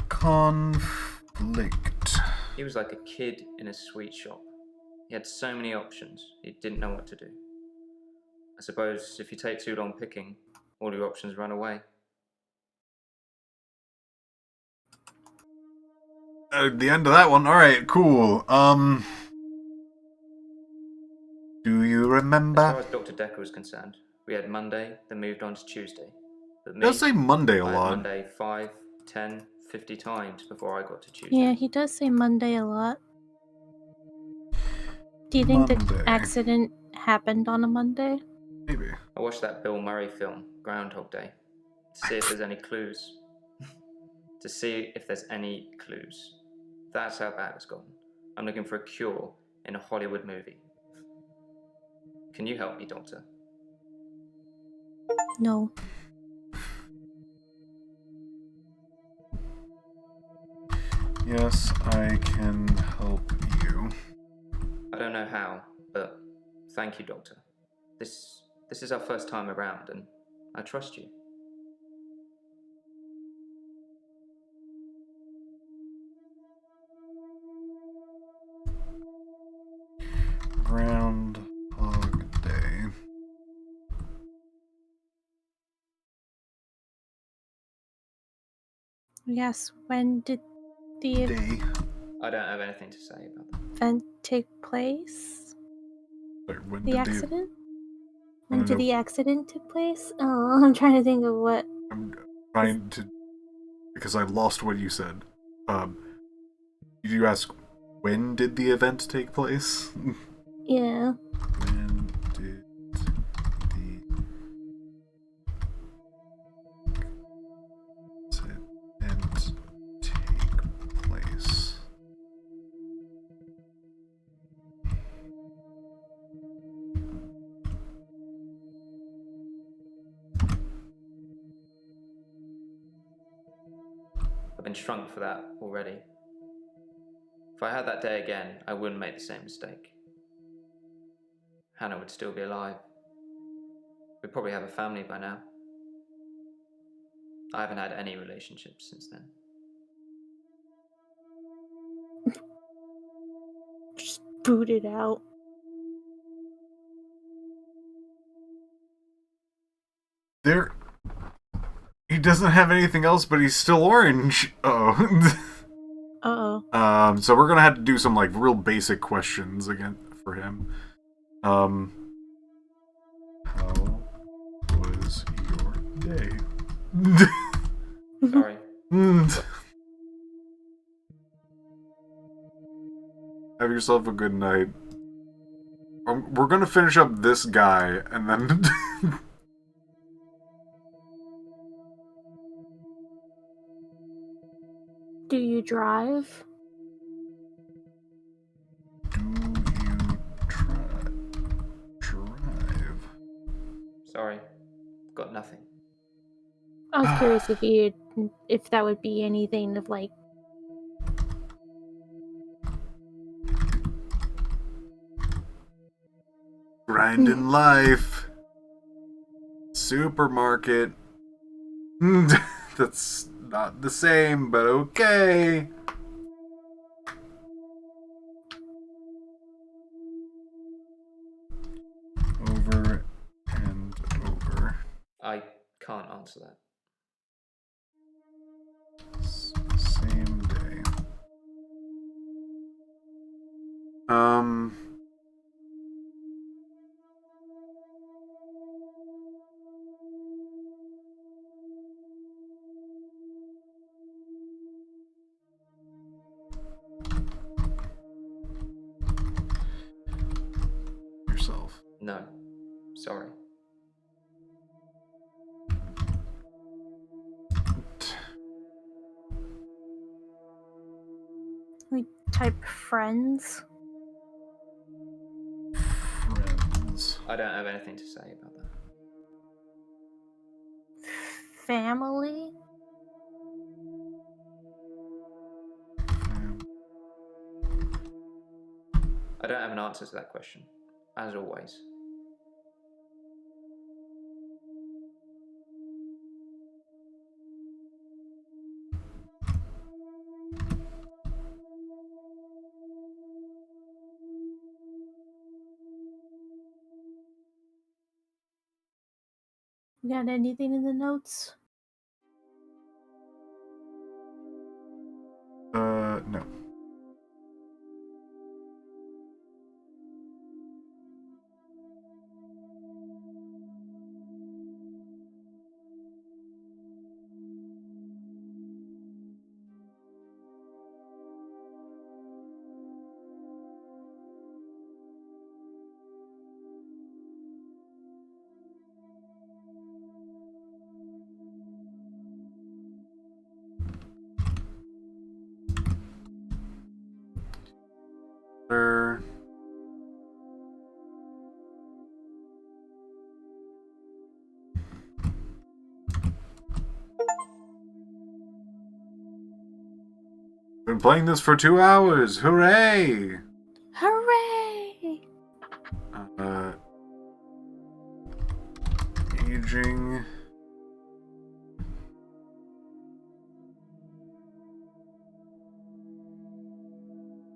Conflict. He was like a kid in a sweet shop. He had so many options, he didn't know what to do. I suppose if you take too long picking, all your options run away. The end of that one. Alright, cool. Do you remember? As far as Dr. Dekker was concerned, we had Monday, then moved on to Tuesday. But me, Does say Monday a I had lot. Monday 5, 10, 50 times before I got to Tuesday. Yeah, he does say Monday a lot. Do you think Monday. the accident happened on a Monday? Maybe. I watched that Bill Murray film, Groundhog Day, to see if there's any clues. To see if there's any clues. That's how bad it's gotten. I'm looking for a cure in a Hollywood movie. Can you help me, Doctor? No. Yes, I can help you. I don't know how, but thank you, Doctor. This is our first time around, and I trust you. Groundhog Day. Yes, when did the Day. I don't have anything to say about that. event take place? Sorry, when The did accident? I When don't did know. the accident take place? Oh, I'm trying to think of what. I'm trying to, because I lost what you said. Did you ask when did the event take place? Yeah. When did the event take place? I've been shrunk for that already. If I had that day again, I wouldn't make the same mistake. Hannah would still be alive. We'd probably have a family by now. I haven't had any relationships since then. Just boot it out. There. He doesn't have anything else, but he's still orange. Oh. Uh-oh. So we're gonna have to do some like real basic questions again for him. How was your day? Sorry. Have yourself a good night. We're gonna finish up this guy and then. Do you drive? Do you drive? Sorry. Got nothing. I was curious if that would be anything of like. Grinding life. Supermarket. That's not the same, but okay. Over and over. I can't answer that. Same day. Yourself. No. Sorry. We type friends. Friends. I don't have anything to say about that. Family? I don't have an answer to that question, as always. You got anything in the notes? No. Sir. Been playing this for 2 hours. Hooray! Hooray! Aging.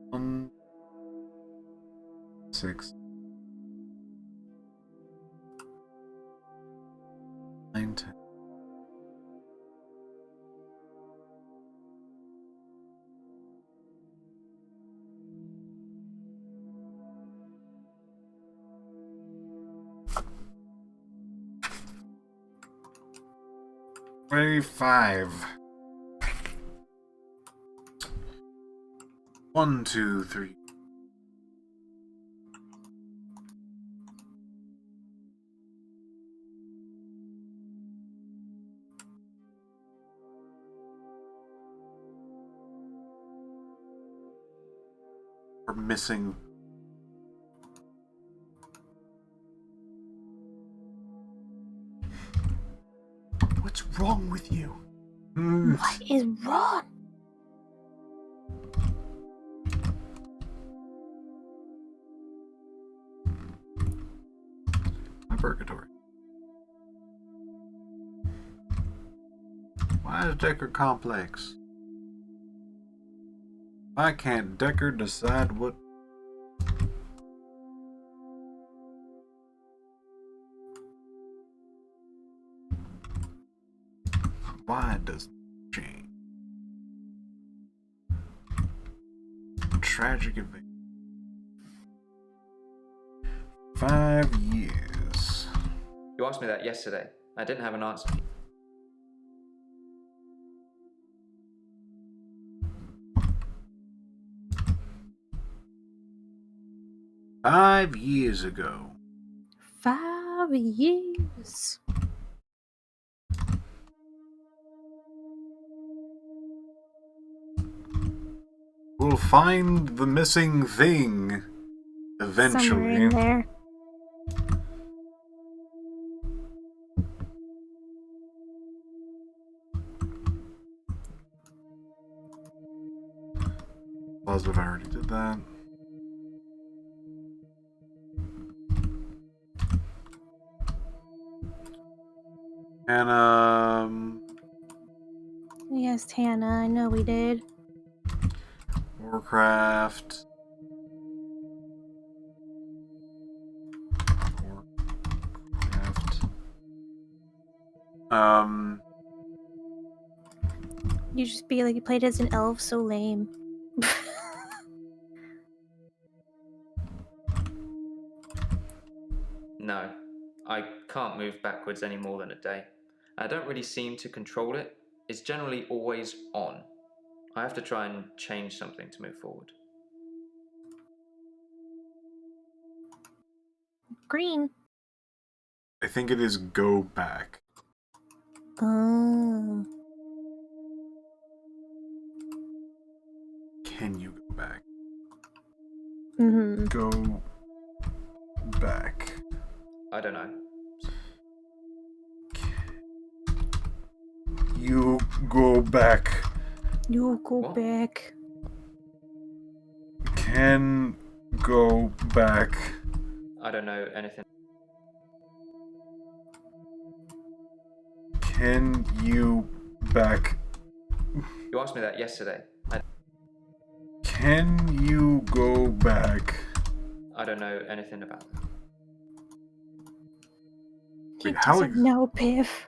One, 6, 9, 10. $25. 1, 2, 3. We're missing. What's wrong with you? What is wrong? My purgatory. Why is Dekker complex? Why can't Dekker decide what? Why does it change? Tragic event. 5 years. You asked me that yesterday. I didn't have an answer. Five years ago. 5 years. We'll find the missing thing eventually. Somewhere in there. Positive, I already did that. And Yes, Hannah, I know we did. Warcraft. You just be like you played as an elf, so lame. No, I can't move backwards any more than a day. I don't really seem to control it. It's generally always on. I have to try and change something to move forward. Green. I think it is go back. Oh. Can you go back? Mm-hmm. Go back. I don't know. You go back. You go What? back. Can go back? I don't know anything. Can you back? You asked me that yesterday. Can you go back? I don't know anything about that. He Wait, how doesn't know, Piph.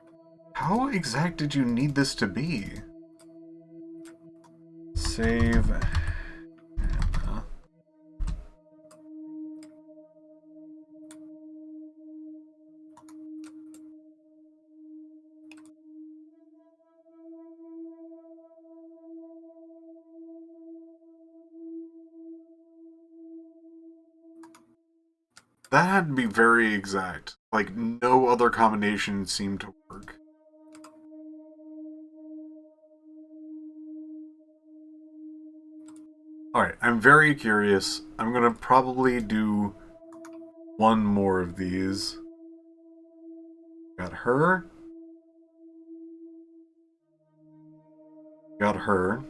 How exact did you need this to be? Save. Hannah. That had to be very exact. Like, no other combination seemed to work. Alright, I'm very curious. I'm gonna probably do one more of these. Got her. Got her.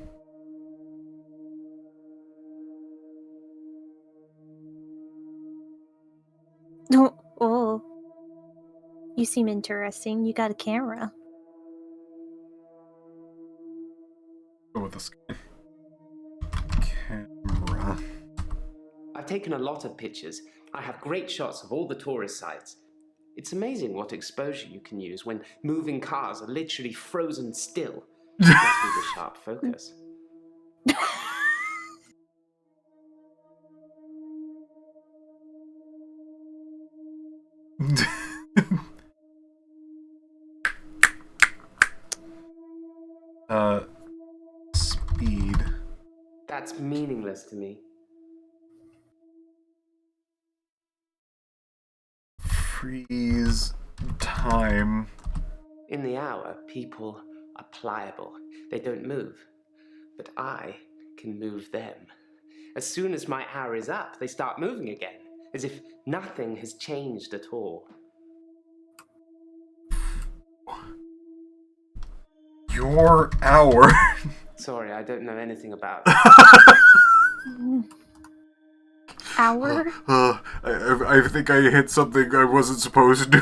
Oh, you seem interesting. You got a camera. Go with this camera. I've taken a lot of pictures. I have great shots of all the tourist sites. It's amazing what exposure you can use when moving cars are literally frozen still. Must be the sharp focus. Speed. That's meaningless to me. Freeze time. In the hour, people are pliable. They don't move. But I can move them. As soon as my hour is up, they start moving again, as if nothing has changed at all. Your hour. Sorry, I don't know anything about Hour? I think I hit something I wasn't supposed to do.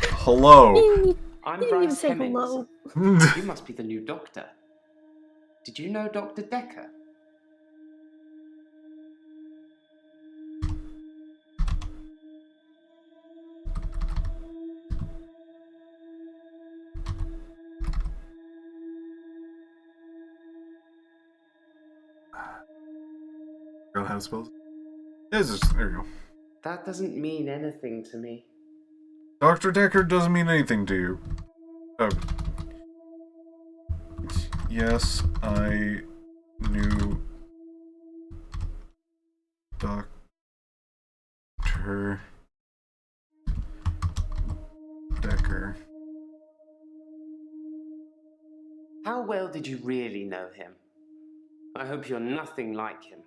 Hello. I'm didn't even Bryce say Hemmings. hello. You must be the new doctor. Did you know Dr. Dekker? Girl has spells. There you go. That doesn't mean anything to me. Dr. Dekker doesn't mean anything to you. Oh. Yes, I knew Dr. Dekker. How well did you really know him? I hope you're nothing like him.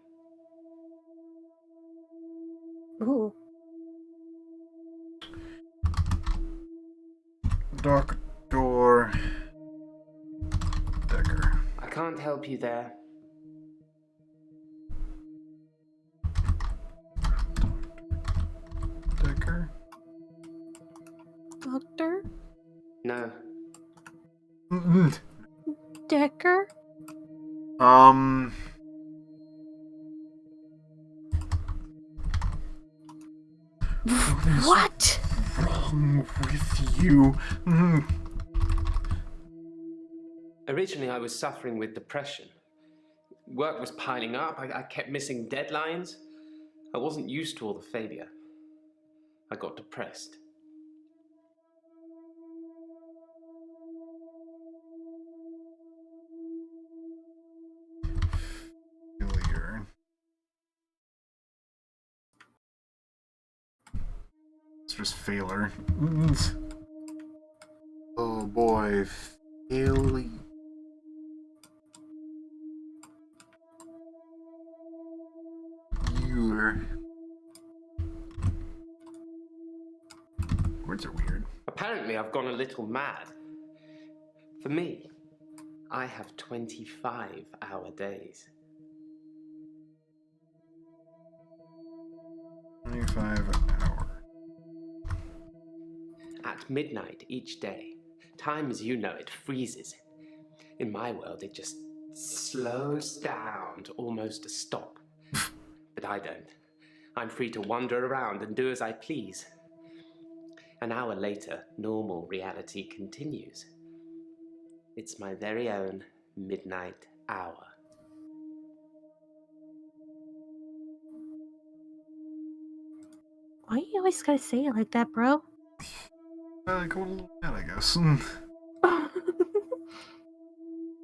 Ooh. Dr. Dekker. I can't help you there. Dekker? Doctor? No. Dekker? What? Wrong with you? Originally, I was suffering with depression. Work was piling up. I kept missing deadlines. I wasn't used to all the failure. I got depressed. Failure. It's just failure. Oh boy, failure. Words are weird. Apparently, I've gone a little mad. For me, I have 25-hour days. 25 an hour. At midnight each day, time as you know it freezes. In my world, it just slows down to almost a stop. But I don't. I'm free to wander around and do as I please. An hour later, normal reality continues. It's my very own midnight hour. Why you always gotta say it like that, bro? Go a little mad, I guess.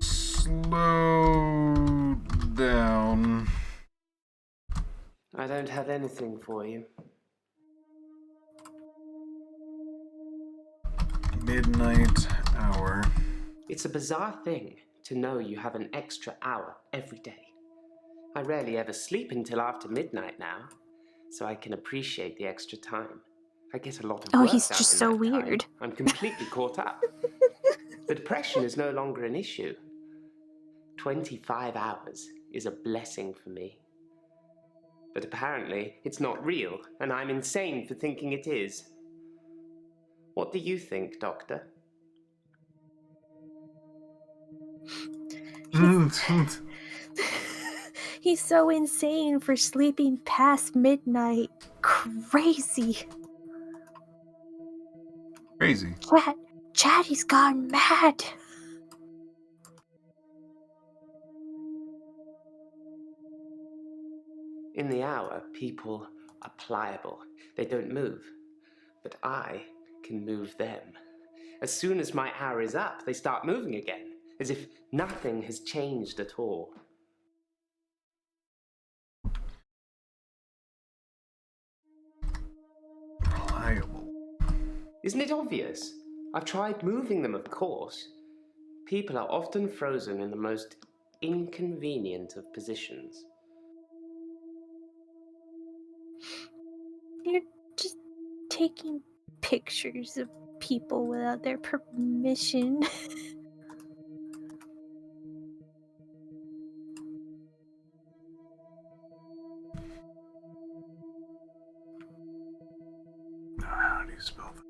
Slow down. I don't have anything for you. Midnight hour. It's a bizarre thing to know you have an extra hour every day. I rarely ever sleep until after midnight now, so I can appreciate the extra time. I get a lot of work he's done just in so that time. weird. I'm completely caught up. The depression is no longer an issue. 25 hours is a blessing for me. But apparently, it's not real, and I'm insane for thinking it is. What do you think, Doctor? He's so insane for sleeping past midnight. Crazy. Crazy. Chad, he's gone mad. In the hour, people are pliable. They don't move. But I can move them. As soon as my hour is up, they start moving again, as if nothing has changed at all. Pliable. Isn't it obvious? I've tried moving them, of course. People are often frozen in the most inconvenient of positions. You're just taking pictures of people without their permission. How do you spell that?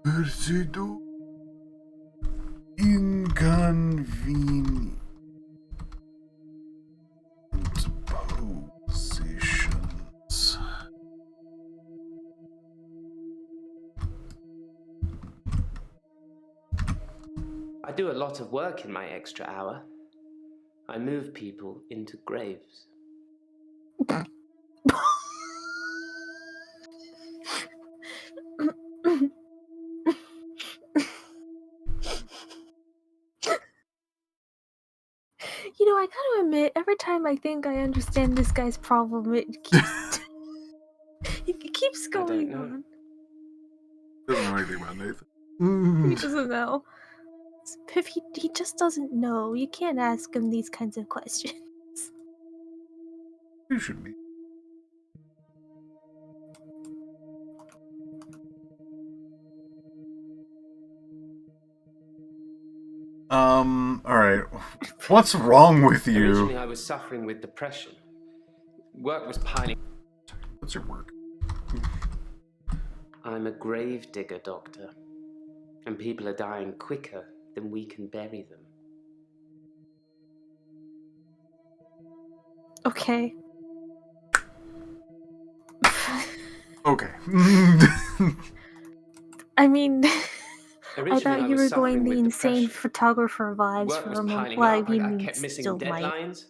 Persido inconvenient positions. I do a lot of work in my extra hour. I move people into graves. You know, I gotta admit, every time I think I understand this guy's problem, it keeps it keeps going on. Doesn't know anything about Nathan. He doesn't know. Piph, he just doesn't know. You can't ask him these kinds of questions. You should be. Alright. What's wrong with you? Originally, I was suffering with depression. Work was piling. What's your work? I'm a grave digger, Doctor. And people are dying quicker than we can bury them. Okay. Okay. I mean, I Originally, thought you was were suffering going the with insane depression. photographer vibes Work for was a moment. piling Well, up. you I mean kept missing still might. deadlines.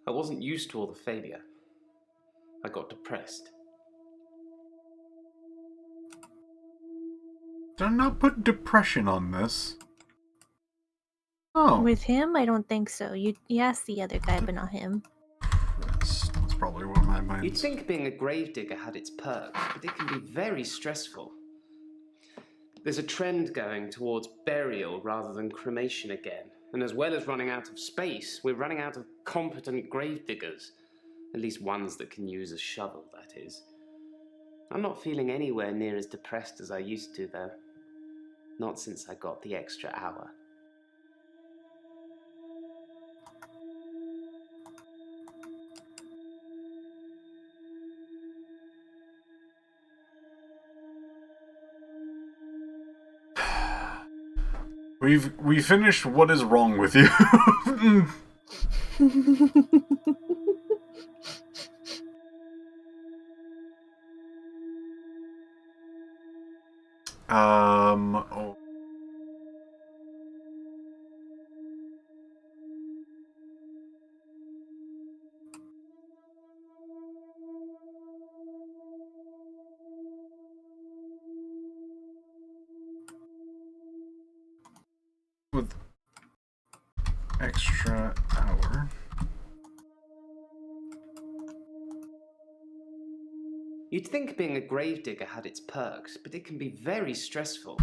I wasn't used to all the failure. I got depressed. Did I not put depression on this? Oh. With him, I don't think so. You asked the other guy, but not him. That's probably one of my minds. You'd think being a gravedigger had its perks, but it can be very stressful. There's a trend going towards burial rather than cremation again. And as well as running out of space, we're running out of competent gravediggers. At least ones that can use a shovel, that is. I'm not feeling anywhere near as depressed as I used to, though. Not since I got the extra hour. We finished What Is Wrong With You? Oh. With extra hour. You'd think being a gravedigger had its perks, but it can be very stressful.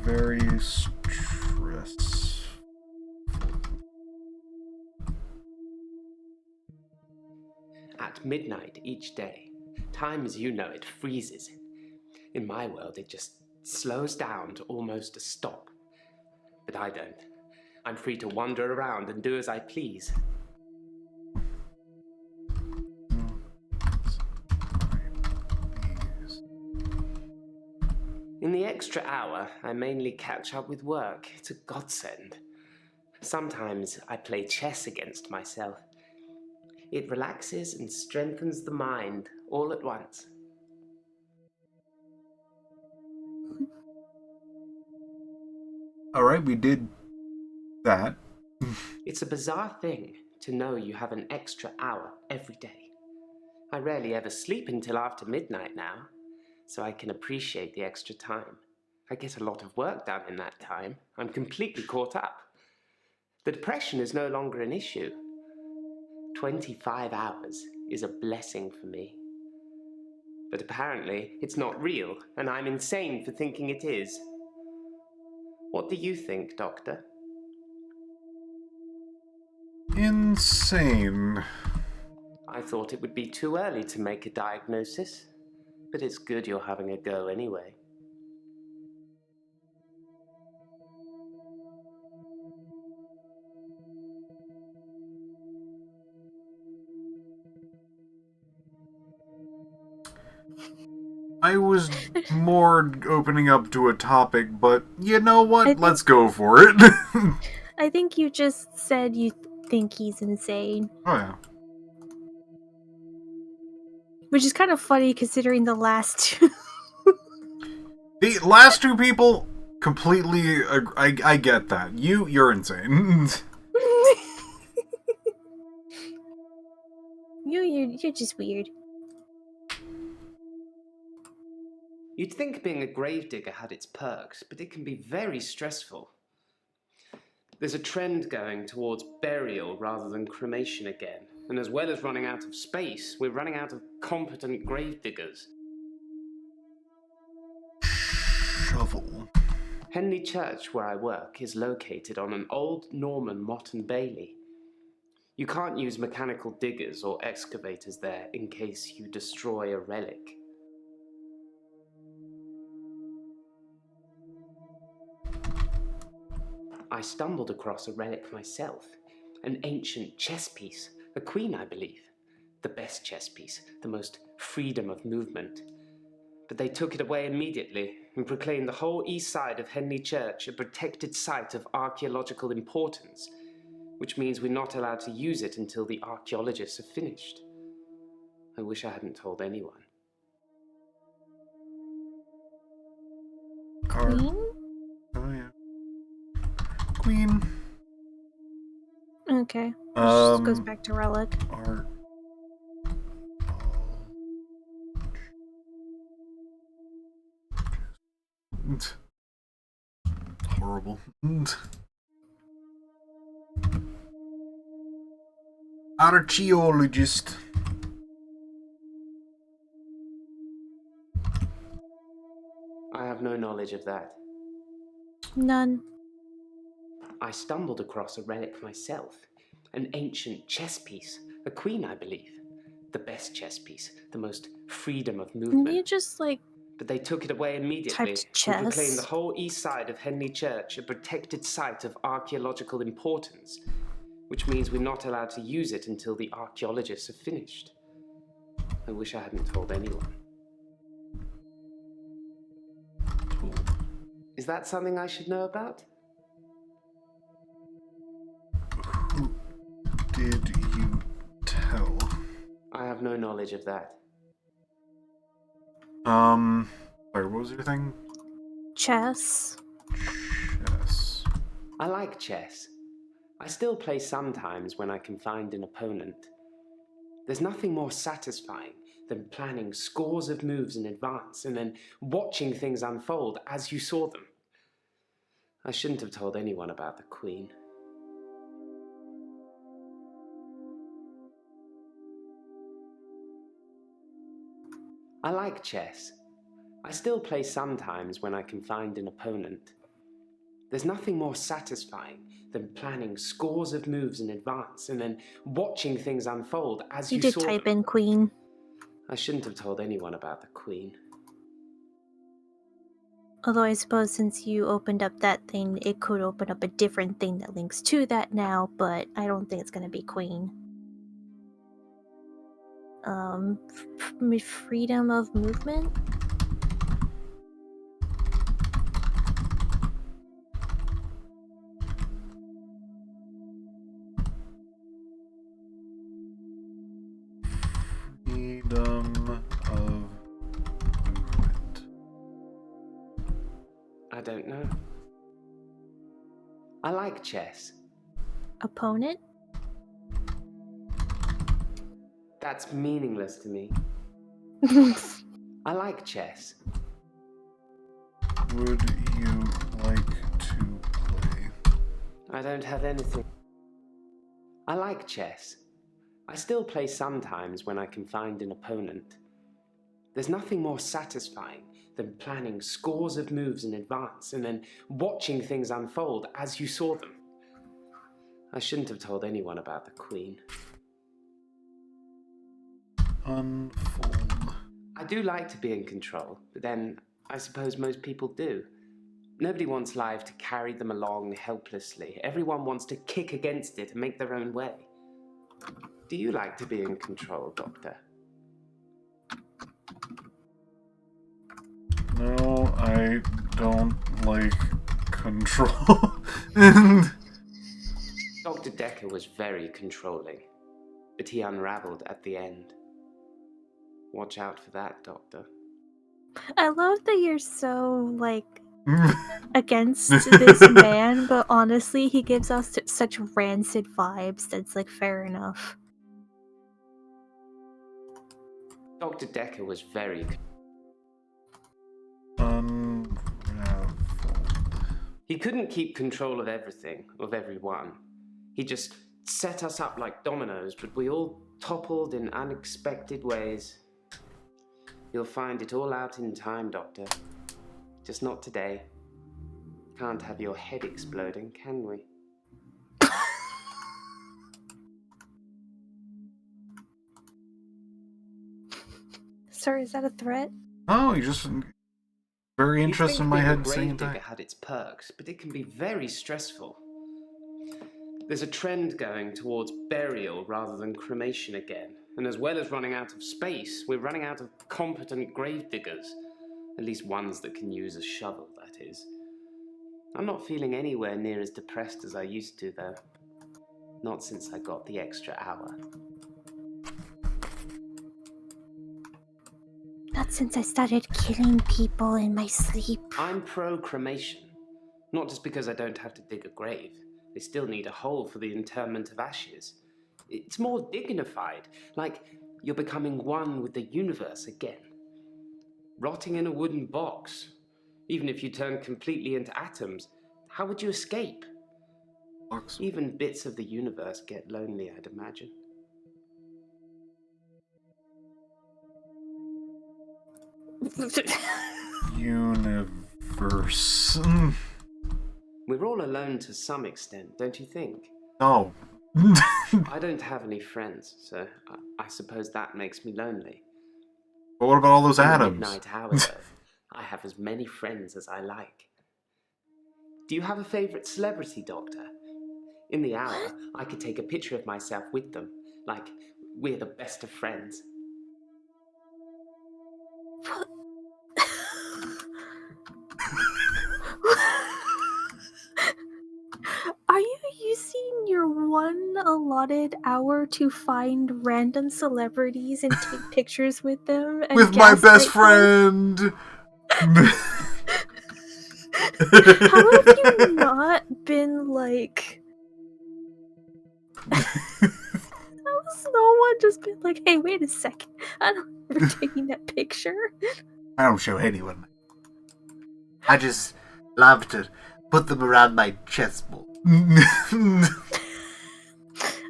Very stressful. At midnight each day, time as you know it freezes. In my world, it just slows down to almost a stop. But I don't. I'm free to wander around and do as I please. In the extra hour, I mainly catch up with work. It's a godsend. Sometimes I play chess against myself. It relaxes and strengthens the mind all at once. Alright, we did that. It's a bizarre thing to know you have an extra hour every day. I rarely ever sleep until after midnight now, so I can appreciate the extra time. I get a lot of work done in that time. I'm completely caught up. The depression is no longer an issue. 25 hours is a blessing for me. But apparently, it's not real, and I'm insane for thinking it is. What do you think, Doctor? Insane. I thought it would be too early to make a diagnosis, but it's good you're having a go anyway. I was more opening up to a topic, but you know what? Let's go for it. I think you just said you think he's insane. Oh, yeah. Which is kind of funny considering the last two. The last two people, completely, I get that. You're insane. You're just weird. You'd think being a gravedigger had its perks, but it can be very stressful. There's a trend going towards burial rather than cremation again, and as well as running out of space, we're running out of competent gravediggers. Shovel. Henley Church, where I work, is located on an old Norman motte and bailey. You can't use mechanical diggers or excavators there in case you destroy a relic. I stumbled across a relic myself, an ancient chess piece, a queen, I believe. The best chess piece, the most freedom of movement. But they took it away immediately and proclaimed the whole east side of Henley Church a protected site of archaeological importance, which means we're not allowed to use it until the archaeologists are finished. I wish I hadn't told anyone. Queen? Oh, yeah. Queen. Okay. Just goes back to Relic. Art. Horrible. Archaeologist. I have no knowledge of that. None. I stumbled across a relic myself, an ancient chess piece, a queen, I believe. The best chess piece, the most freedom of movement. You just but they took it away immediately typed and proclaimed chess. the whole east side of Henley Church a protected site of archaeological importance, which means we're not allowed to use it until the archaeologists are finished. I wish I hadn't told anyone. Is that something I should know about? Who did you tell? I have no knowledge of that. Sorry, what was your thing? Chess. Chess. I like chess. I still play sometimes when I can find an opponent. There's nothing more satisfying than planning scores of moves in advance and then watching things unfold as you saw them. I shouldn't have told anyone about the Queen. I like chess. I still play sometimes when I can find an opponent. There's nothing more satisfying than planning scores of moves in advance and then watching things unfold as you You did saw type them. in Queen. I shouldn't have told anyone about the Queen. Although I suppose since you opened up that thing, it could open up a different thing that links to that now, but I don't think it's going to be Queen. Freedom of movement? Freedom of movement. I don't know. I like chess. Opponent? That's meaningless to me. I like chess. Would you like to play? I don't have anything. I like chess. I still play sometimes when I can find an opponent. There's nothing more satisfying than planning scores of moves in advance and then watching things unfold as you saw them. I shouldn't have told anyone about the Queen. Unfold. I do like to be in control, but then I suppose most people do. Nobody wants life to carry them along helplessly. Everyone wants to kick against it and make their own way. Do you like to be in control, Doctor? No, I don't like control. And Dr. Dekker was very controlling, but he unraveled at the end. Watch out for that, Doctor. I love that you're so, against this man, but honestly, he gives us such rancid vibes that's, fair enough. Dr. Dekker was very... unraveled. He couldn't keep control of everything, of everyone. He just set us up like dominoes, but we all toppled in unexpected ways. You'll find it all out in time, Doctor. Just not today. Can't have your head exploding, can we? Sir, is that a threat? Oh, you just very You'd interested in think my being a head saying gravedigger that. had its perks, but it can be very stressful. There's a trend going towards burial rather than cremation again, and as well as running out of space, we're running out of competent gravediggers. At least ones that can use a shovel, that is. I'm not feeling anywhere near as depressed as I used to, though. Not since I got the extra hour. Not since I started killing people in my sleep. I'm pro-cremation. Not just because I don't have to dig a grave. They still need a hole for the interment of ashes. It's more dignified, like you're becoming one with the universe again. Rotting in a wooden box. Even if you turn completely into atoms, how would you escape? Box. Even bits of the universe get lonely, I'd imagine. Universe. We're all alone to some extent, don't you think? No. I don't have any friends, so I suppose that makes me lonely. But what about all those In the atoms? midnight hour, though, I have as many friends as I like. Do you have a favourite celebrity, Doctor? In the hour, I could take a picture of myself with them, like we're the best of friends. allotted hour to find random celebrities and take pictures with them and With my best gaslight them? friend. How have you not been like... How has no one just been like, hey, wait a second, I don't remember taking that picture? I don't show anyone. I just love to put them around my chessboard.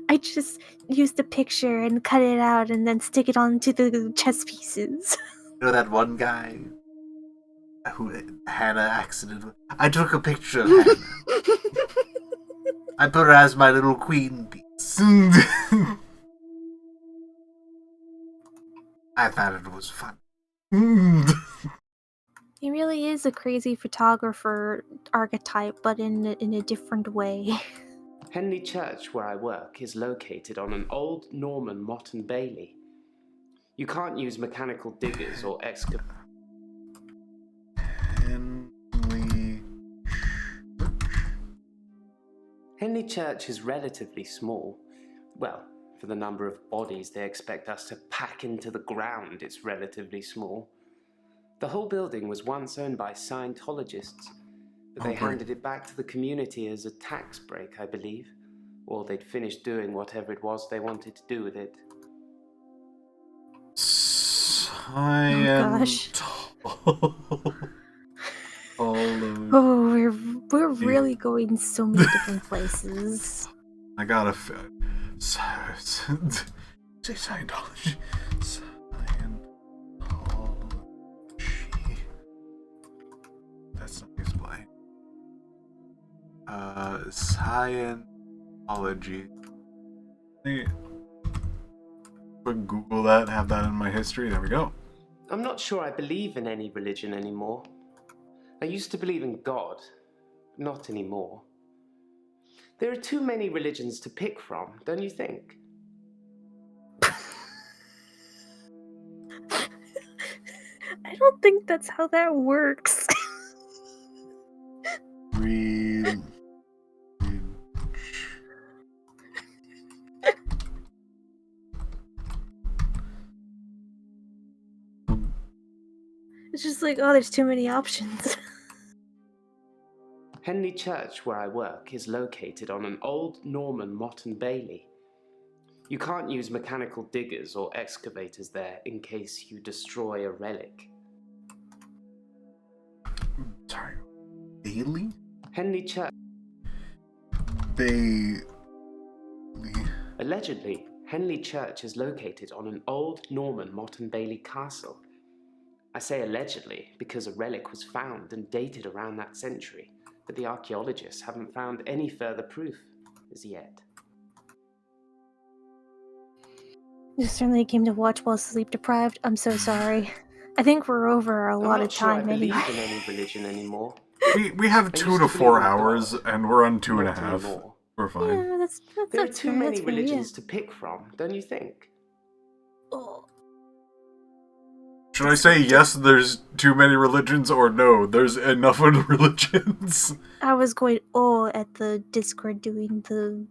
I just used a picture and cut it out and then stick it onto the chess pieces. You know that one guy who Hannah accidentally... I took a picture of Hannah. I put her as my little queen piece. I thought it was fun. He really is a crazy photographer archetype, but in a different way. Henley Church, where I work, is located on an old Norman motte and bailey. You can't use mechanical diggers or excavators. Henley Church is relatively small. Well, for the number of bodies they expect us to pack into the ground, it's relatively small. The whole building was once owned by Scientologists, but they handed it back to the community as a tax break, I believe. Or they'd finished doing whatever it was they wanted to do with it. Oh gosh. Oh, we're really going so many different places. I gotta say Scientology. That's not explained. Scientology. Quick Google that, have that in my history. There we go. I'm not sure I believe in any religion anymore. I used to believe in God. Not anymore. There are too many religions to pick from, don't you think? I don't think that's how that works. It's just like, oh, there's too many options. Henley Church, where I work, is located on an old Norman motte and bailey. You can't use mechanical diggers or excavators there in case you destroy a relic. Sorry. Bailey? Henley Church. Bailey. Allegedly, Henley Church is located on an old Norman motte and bailey castle. I say allegedly because a relic was found and dated around that century, but the archaeologists haven't found any further proof as yet. You certainly came to watch while sleep deprived. I'm so sorry. I think we're over a lot of time I'm not anyway. sure I believe in any religion anymore. We have 2 to 4 hours, and we're on 2.5. We're fine. Yeah, that's There are too fair, many fair, religions to pick from, don't you think? Oh. Should I say yes, there's too many religions, or no, there's enough of religions? I was going at the Discord doing the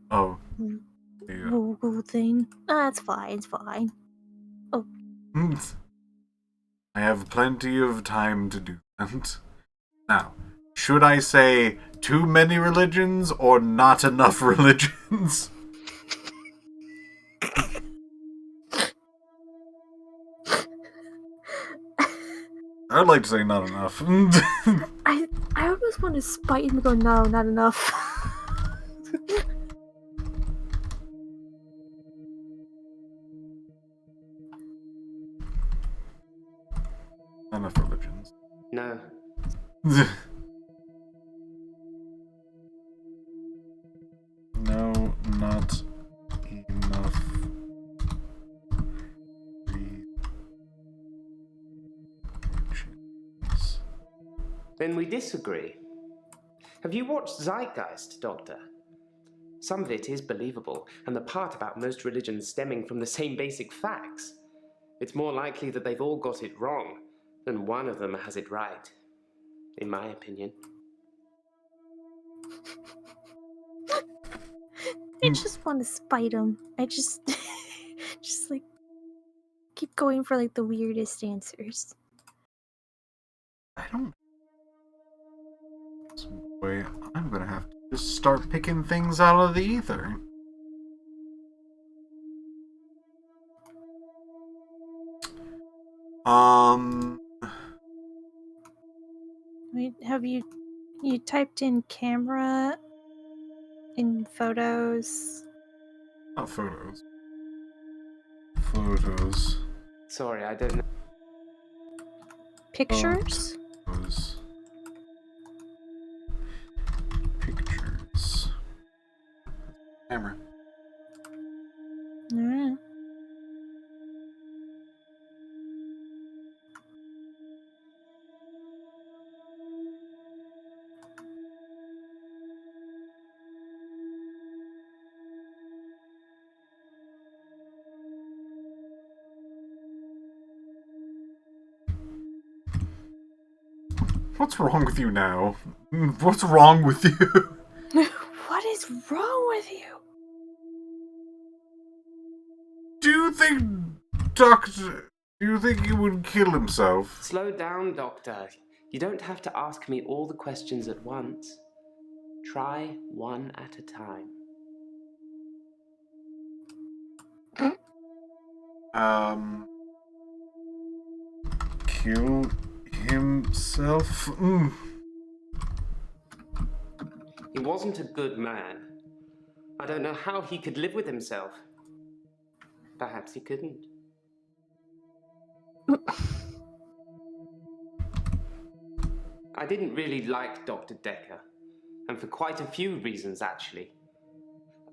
Google thing. It's fine, it's fine. Oh. I have plenty of time to do that. Now, should I say too many religions or not enough religions? I'd like to say not enough. I almost want to spite him and go, no, not enough. Enough religions. No. No, not enough. Then we disagree. Have you watched Zeitgeist, Doctor? Some of it is believable, and the part about most religions stemming from the same basic facts. It's more likely that they've all got it wrong than one of them has it right, in my opinion. I just want to spite him. I just, just like, keep going for like the weirdest answers. I don't. This way, I'm gonna have to just start picking things out of the ether. Wait, have you typed in camera in photos? Not photos. Photos. Sorry, I don't know. Pictures? Photos. Pictures. Camera. Alright. What's wrong with you now? What's wrong with you? What is wrong with you? Do you think, Doctor... Do you think he would kill himself? Slow down, Doctor. You don't have to ask me all the questions at once. Try one at a time. Kill himself? He wasn't a good man. I don't know how he could live with himself. Perhaps he couldn't. I didn't really like Dr. Dekker, and for quite a few reasons, actually.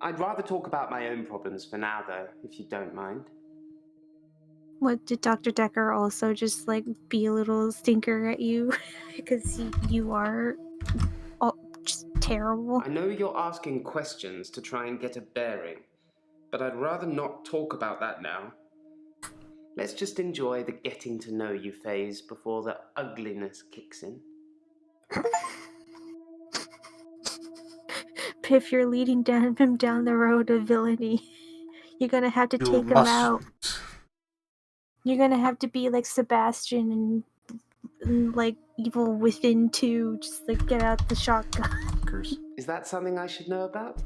I'd rather talk about my own problems for now, though, if you don't mind. What, did Dr. Dekker also just like be a little stinker at you? Because you are just terrible. I know you're asking questions to try and get a bearing, but I'd rather not talk about that now. Let's just enjoy the getting to know you phase before the ugliness kicks in. Piph, you're leading him down the road of villainy. You're gonna have to take him out. You're gonna have to be like Sebastian and like Evil Within 2, just like get out the shotgun. Is that something I should know about?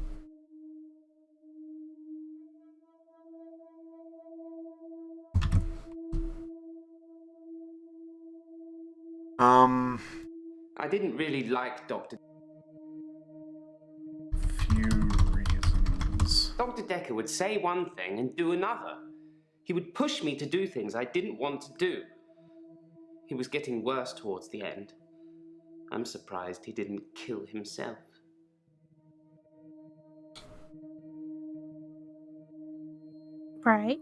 I didn't really like Dr. Few reasons. Dr. Dekker would say one thing and do another. He would push me to do things I didn't want to do. He was getting worse towards the end. I'm surprised he didn't kill himself. Right.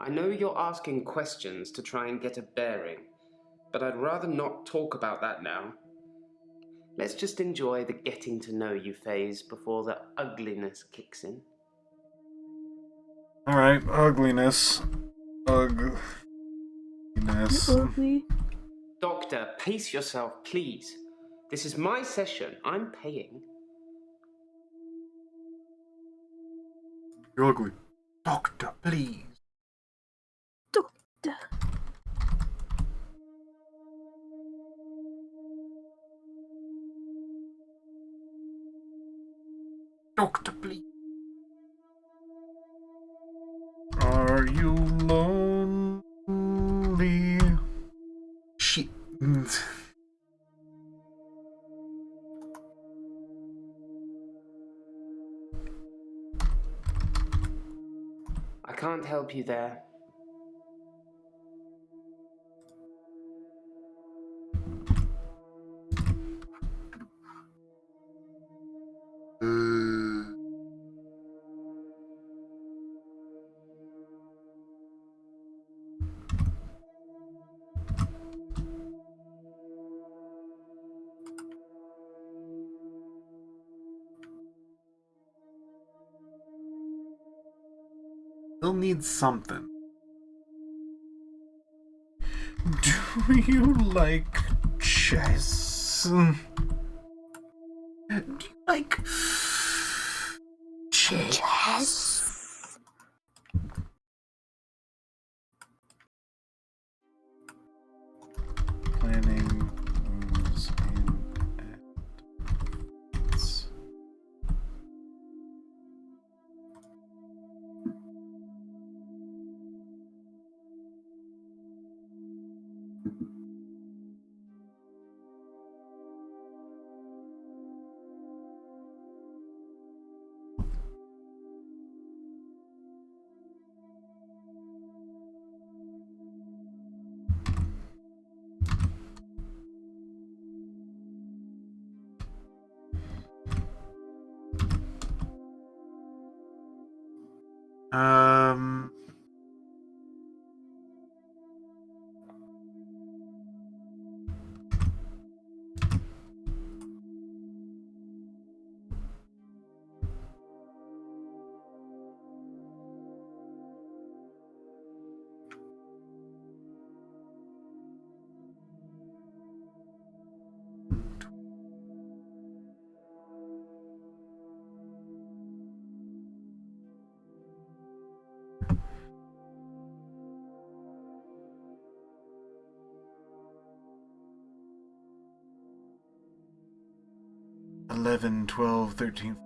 I know you're asking questions to try and get a bearing, but I'd rather not talk about that now. Let's just enjoy the getting to know you phase before the ugliness kicks in. Alright, ugliness. Ugliness. Ugly. Doctor, pace yourself, please. This is my session. I'm paying. You're ugly. Doctor, please. Doctor. Doctor, please. Are you lonely? Shit. I can't help you there. He'll need something. Do you like chess? Do you like Um. 11, 12, 13.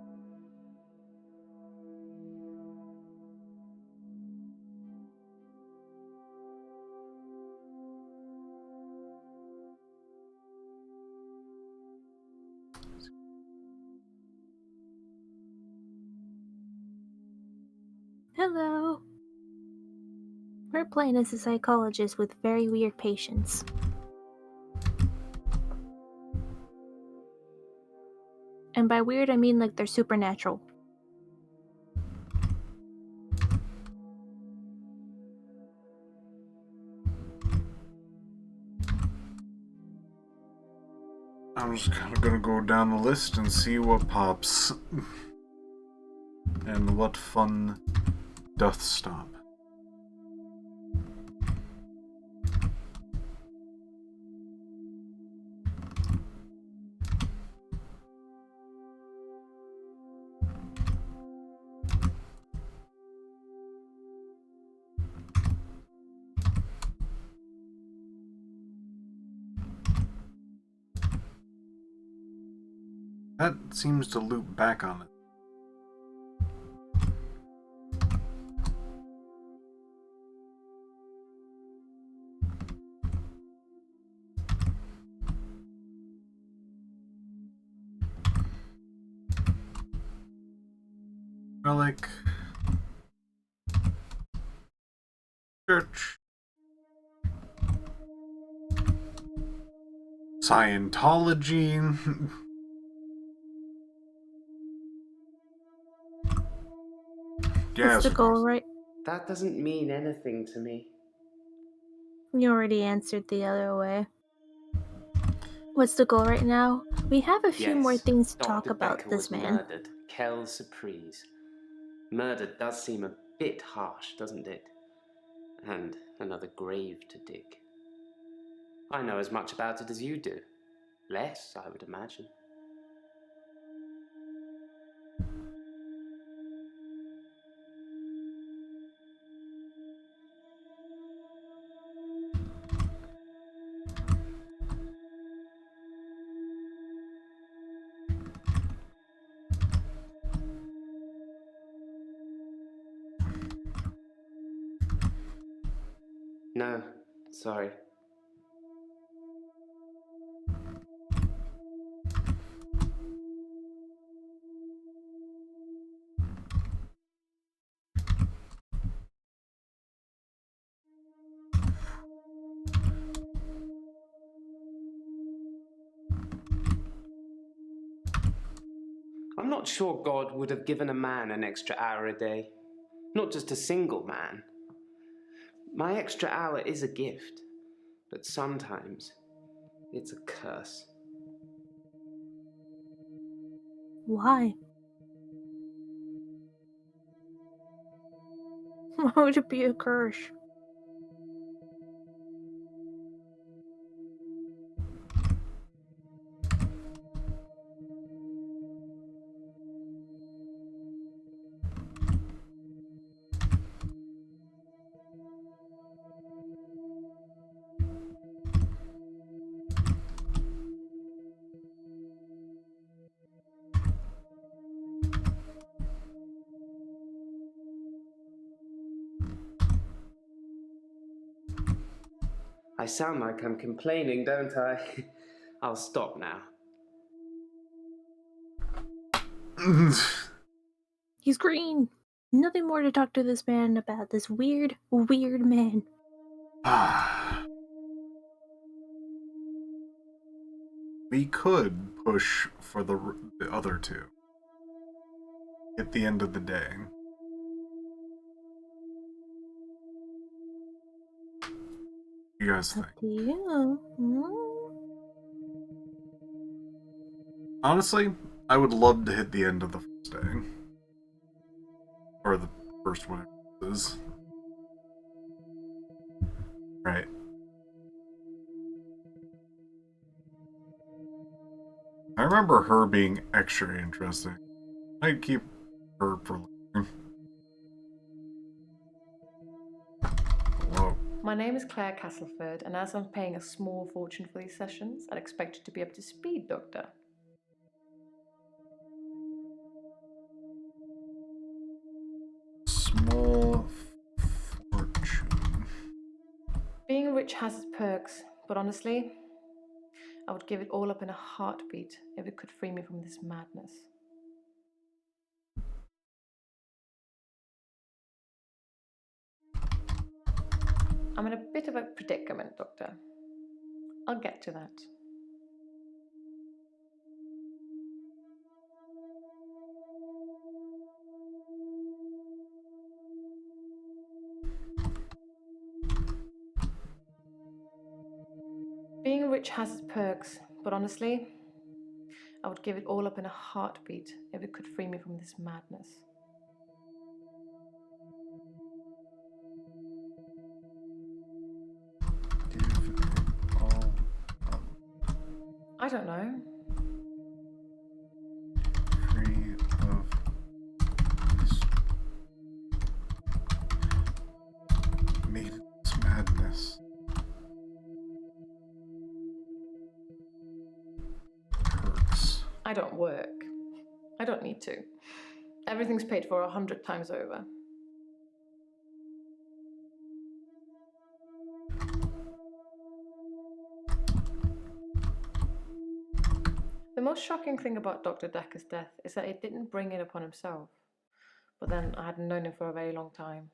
Hello. We're playing as a psychologist with very weird patients. And by weird, I mean like they're supernatural. I'm just kind of gonna go down the list and see what pops. And what fun doth stop. That seems to loop back on it. Relic. Church. Scientology. What's the goal, right? That doesn't mean anything to me. You already answered the other way. What's the goal right now? We have a few more things to talk Dr. about Dekker this was man. murdered. Quelle surprise. Murder does seem a bit harsh, doesn't it? And another grave to dig. I know as much about it as you do. Less, I would imagine. No, sorry. I'm not sure God would have given a man an extra hour a day. Not just a single man. My extra hour is a gift, but sometimes it's a curse. Why? Why would it be a curse? I sound like I'm complaining, don't I? I'll stop now. He's green. Nothing more to talk to this man about. This weird man. We could push for the other two at the end of the day. You guys think? Up to you. Honestly, I would love to hit the end of the first day. Or the first one it is. Right. I remember her being extra interesting. I'd keep her for later. Whoa. My name is Claire Castleford, and as I'm paying a small fortune for these sessions, I'd expect you to be up to speed, Doctor. Small fortune. Being rich has its perks, but honestly, I would give it all up in a heartbeat if it could free me from this madness. I'm in a bit of a predicament, Doctor. I'll get to that. Being rich has its perks, but honestly, I would give it all up in a heartbeat if it could free me from this madness. I don't know. Free of this madness. Perks. I don't work. I don't need to. Everything's paid for 100 times over. The most shocking thing about Dr. Dekker's death is that he didn't bring it upon himself. But then I hadn't known him for a very long time.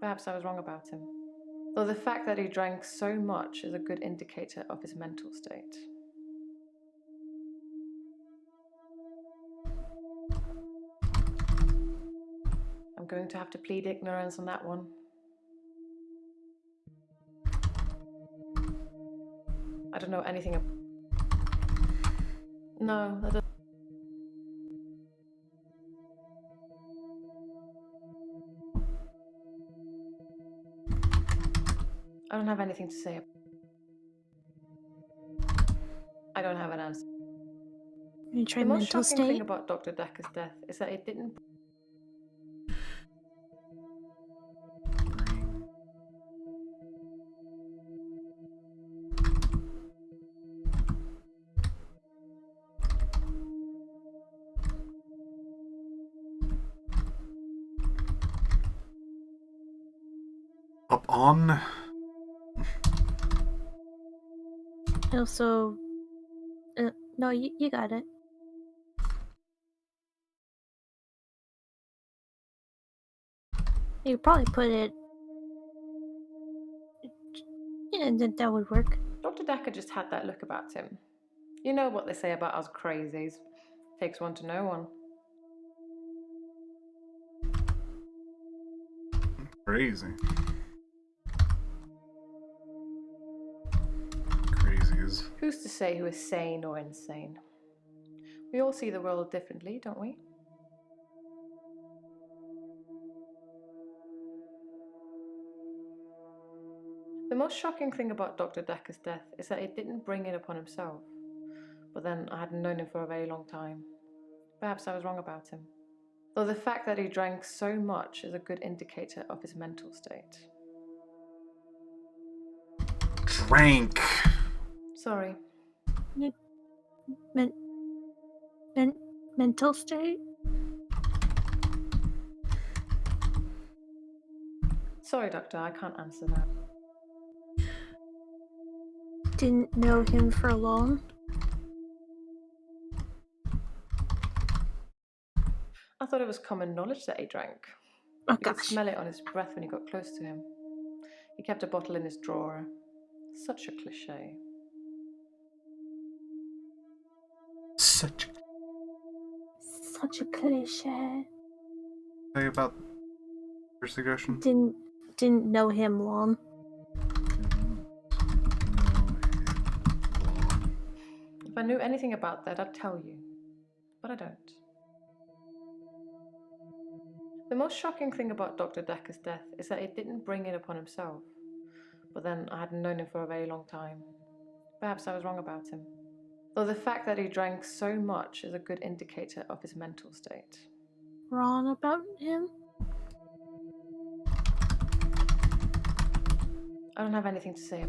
Perhaps I was wrong about him. Though the fact that he drank so much is a good indicator of his mental state. I'm going to have to plead ignorance on that one. I don't know anything about... No, that doesn't... I don't have anything to say. I don't have an answer. You try The most mental shocking thing state? about Dr. Dekker's death is that it didn't... Up on. Also, no, you got it. You could probably put it. Yeah, that would work. Dr. Dekker just had that look about him. You know what they say about us crazies. Takes one to know one. Crazy. Crazies. Who's to say who is sane or insane? We all see the world differently, don't we? The most shocking thing about Dr. Dekker's death is that he didn't bring it upon himself. But then I hadn't known him for a very long time. Perhaps I was wrong about him. Though the fact that he drank so much is a good indicator of his mental state. Drank. Sorry. Mental state? Sorry, Doctor, I can't answer that. Didn't know him for long. I thought it was common knowledge that he drank. Oh, You could gosh. smell it on his breath when you got close to him. He kept a bottle in his drawer. Such a cliche. Such a cliche. say about your suggestion? Didn't know him long. If I knew anything about that, I'd tell you. But I don't. The most shocking thing about Dr. Dekker's death is that he didn't bring it upon himself. But then I hadn't known him for a very long time. Perhaps I was wrong about him. Though the fact that he drank so much is a good indicator of his mental state. Wrong about him? I don't have anything to say.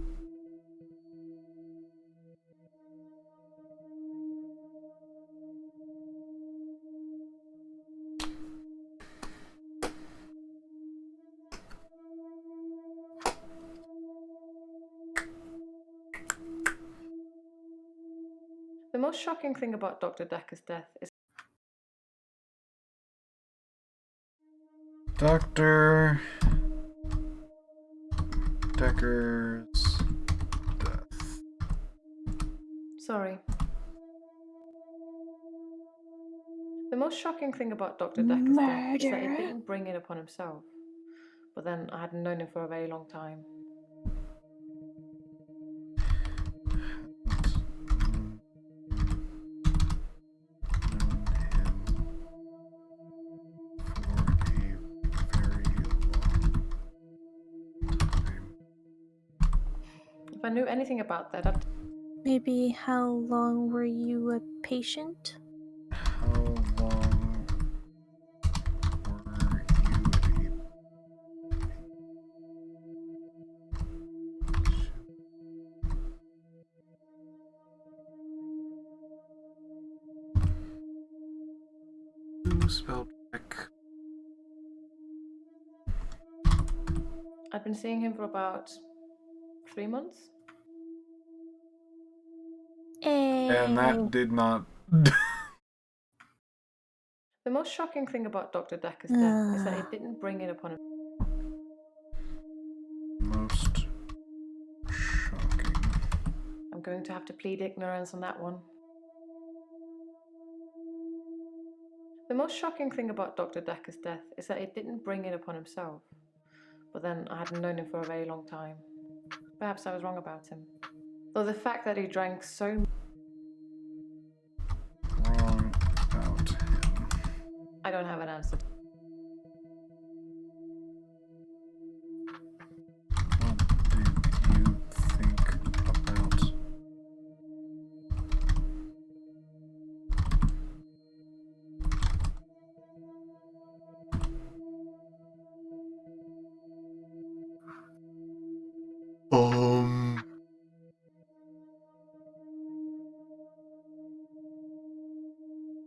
The most shocking thing about Dr. Dekker's death is Dr. Dekker's death. Sorry. The most shocking thing about Dr. Dekker's death is that he didn't bring it upon himself. But then I hadn't known him for a very long time. If I knew anything about that, I'd... Maybe how long were you a patient? How long were you Who spelled check? I'd been seeing him for about 3 months. And that did not... The most shocking thing about Dr. Dekker's death is that he didn't bring it upon him. Most shocking. I'm going to have to plead ignorance on that one. The most shocking thing about Dr. Dekker's death is that he didn't bring it upon himself. But then I hadn't known him for a very long time. Perhaps I was wrong about him. Though the fact that he drank so... Wrong about him. I don't have an answer. What did you think about...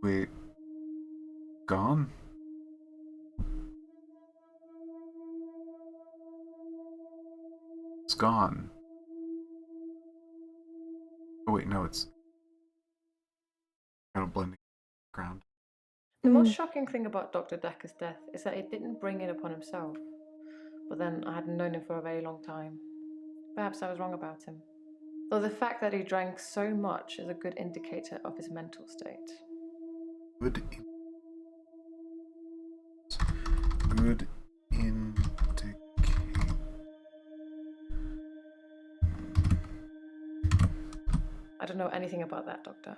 Wait. Gone? It's gone. Oh wait, no, it's kind of blending ground. The most shocking thing about Dr. Dekker's death is that he didn't bring it upon himself. But then I hadn't known him for a very long time. Perhaps I was wrong about him. Though the fact that he drank so much is a good indicator of his mental state. Good indicator. I don't know anything about that, Doctor.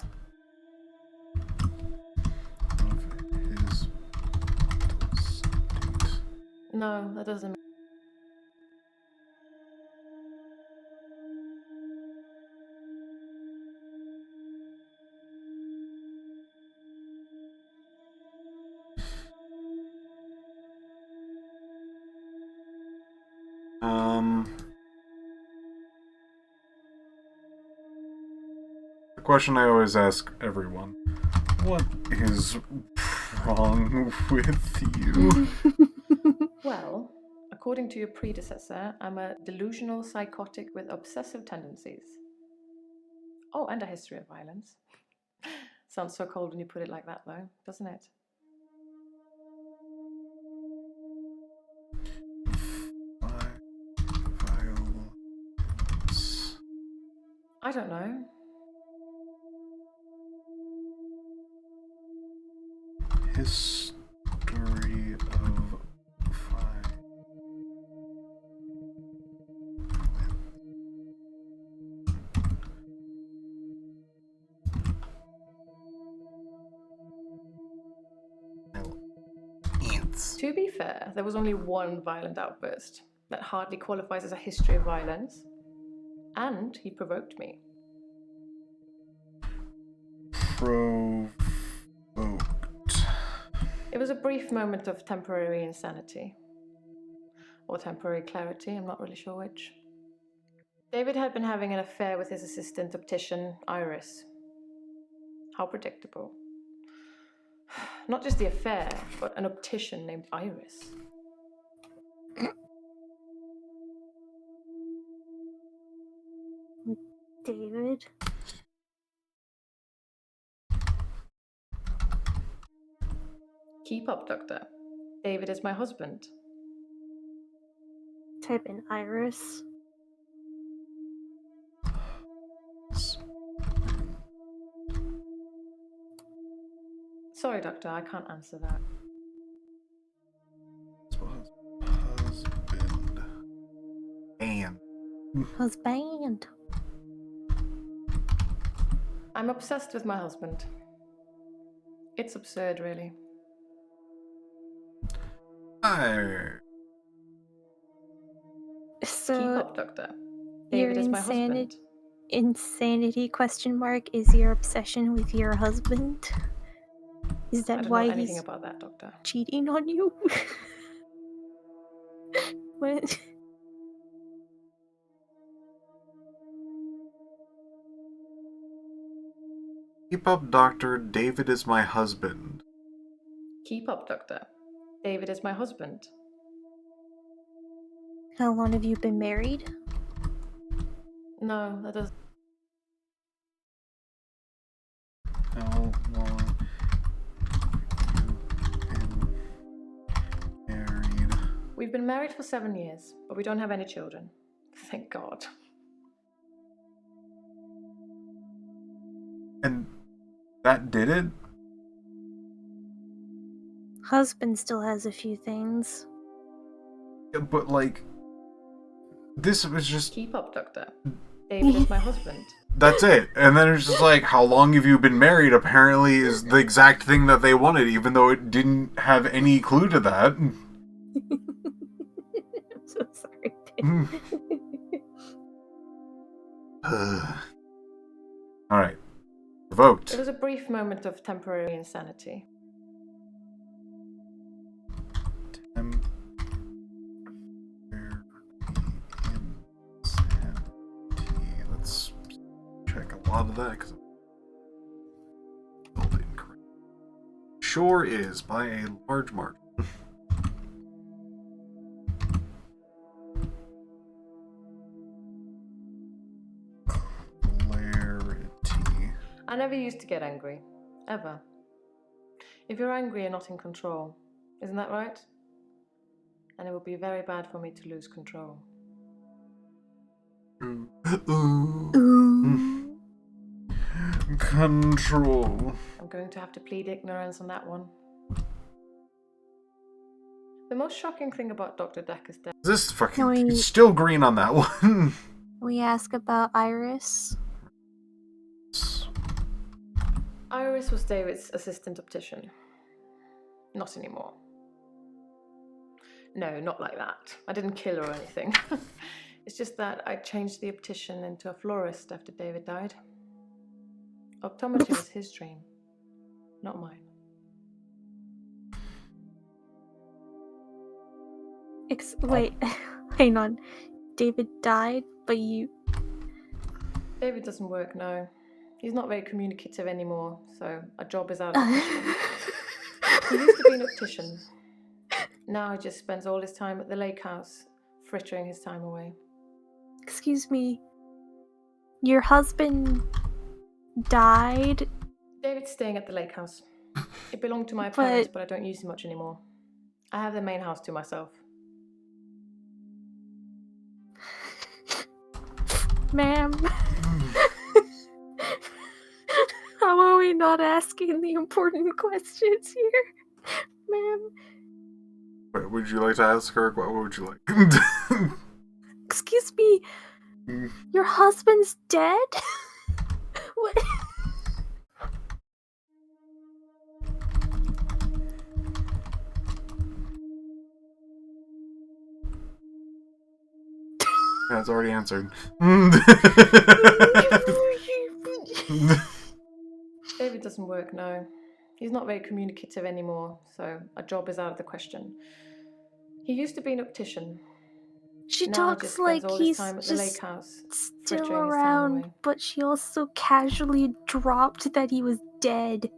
Of his state. No, that doesn't. The question I always ask everyone: what is wrong with you? Well, according to your predecessor, I'm a delusional psychotic with obsessive tendencies. Oh, and a history of violence. Sounds so cold when you put it like that, though, doesn't it? I don't know. History of 5. Ants. To be fair, there was only one violent outburst. That hardly qualifies as a history of violence. And he provoked me. Provoked. It was a brief moment of temporary insanity. Or temporary clarity, I'm not really sure which. David had been having an affair with his assistant optician, Iris. How predictable. Not just the affair, but an optician named Iris. David? Keep up, Doctor. David is my husband. Type in Iris. Sorry, Doctor, I can't answer that. Husband. And. Husband. I'm obsessed with my husband. It's absurd, really. So keep up, Doctor. Your David is my husband. insanity question mark is your obsession with your husband? Is I that don't why know anything he's about that, Doctor. cheating on you? What? Keep up, Doctor. David is my husband. Keep up, Doctor. David is my husband. How long have you been married? No, that doesn't. How long have you been married? We've been married for 7 years, but we don't have any children. Thank God. And that did it? Husband still has a few things. Yeah, but like, this was just... Keep up, Doctor. David is my husband. That's it. And then it's just like, how long have you been married? Apparently is the exact thing that they wanted, even though it didn't have any clue to that. I'm so sorry. Alright. Provoked. It was a brief moment of temporary insanity. Let's check a lot of that because I'm spelled incorrect. Sure is by a large margin. Clarity. I never used to get angry. Ever. If you're angry, you're not in control. Isn't that right? And it would be very bad for me to lose control. Control. I'm going to have to plead ignorance on that one. The most shocking thing about Dr. Dekker's death... This fucking... He's still green on that one. We ask about Iris. Iris was David's assistant optician. Not anymore. No, not like that. I didn't kill her or anything. It's just that I changed the optician into a florist after David died. Optometry was his dream, not mine. Wait, hang on. David died, but you... David doesn't work, no. He's not very communicative anymore, so a job is out of the question. He used to be an optician. Now he just spends all his time at the lake house, frittering his time away. Excuse me. Your husband died. David's staying at the lake house. It belonged to my parents, but I don't use it much anymore. I have the main house to myself. Ma'am. How are we not asking the important questions here? Ma'am. Wait, would you like to ask her? What would you like? Excuse me. Your husband's dead? What? Yeah, it's already answered. David doesn't work, no. He's not very communicative anymore, so a job is out of the question. He used to be an optician. She Now talks just like spends all he's his time at the lake just house, still frittering his time around, away. but she also casually dropped that he was dead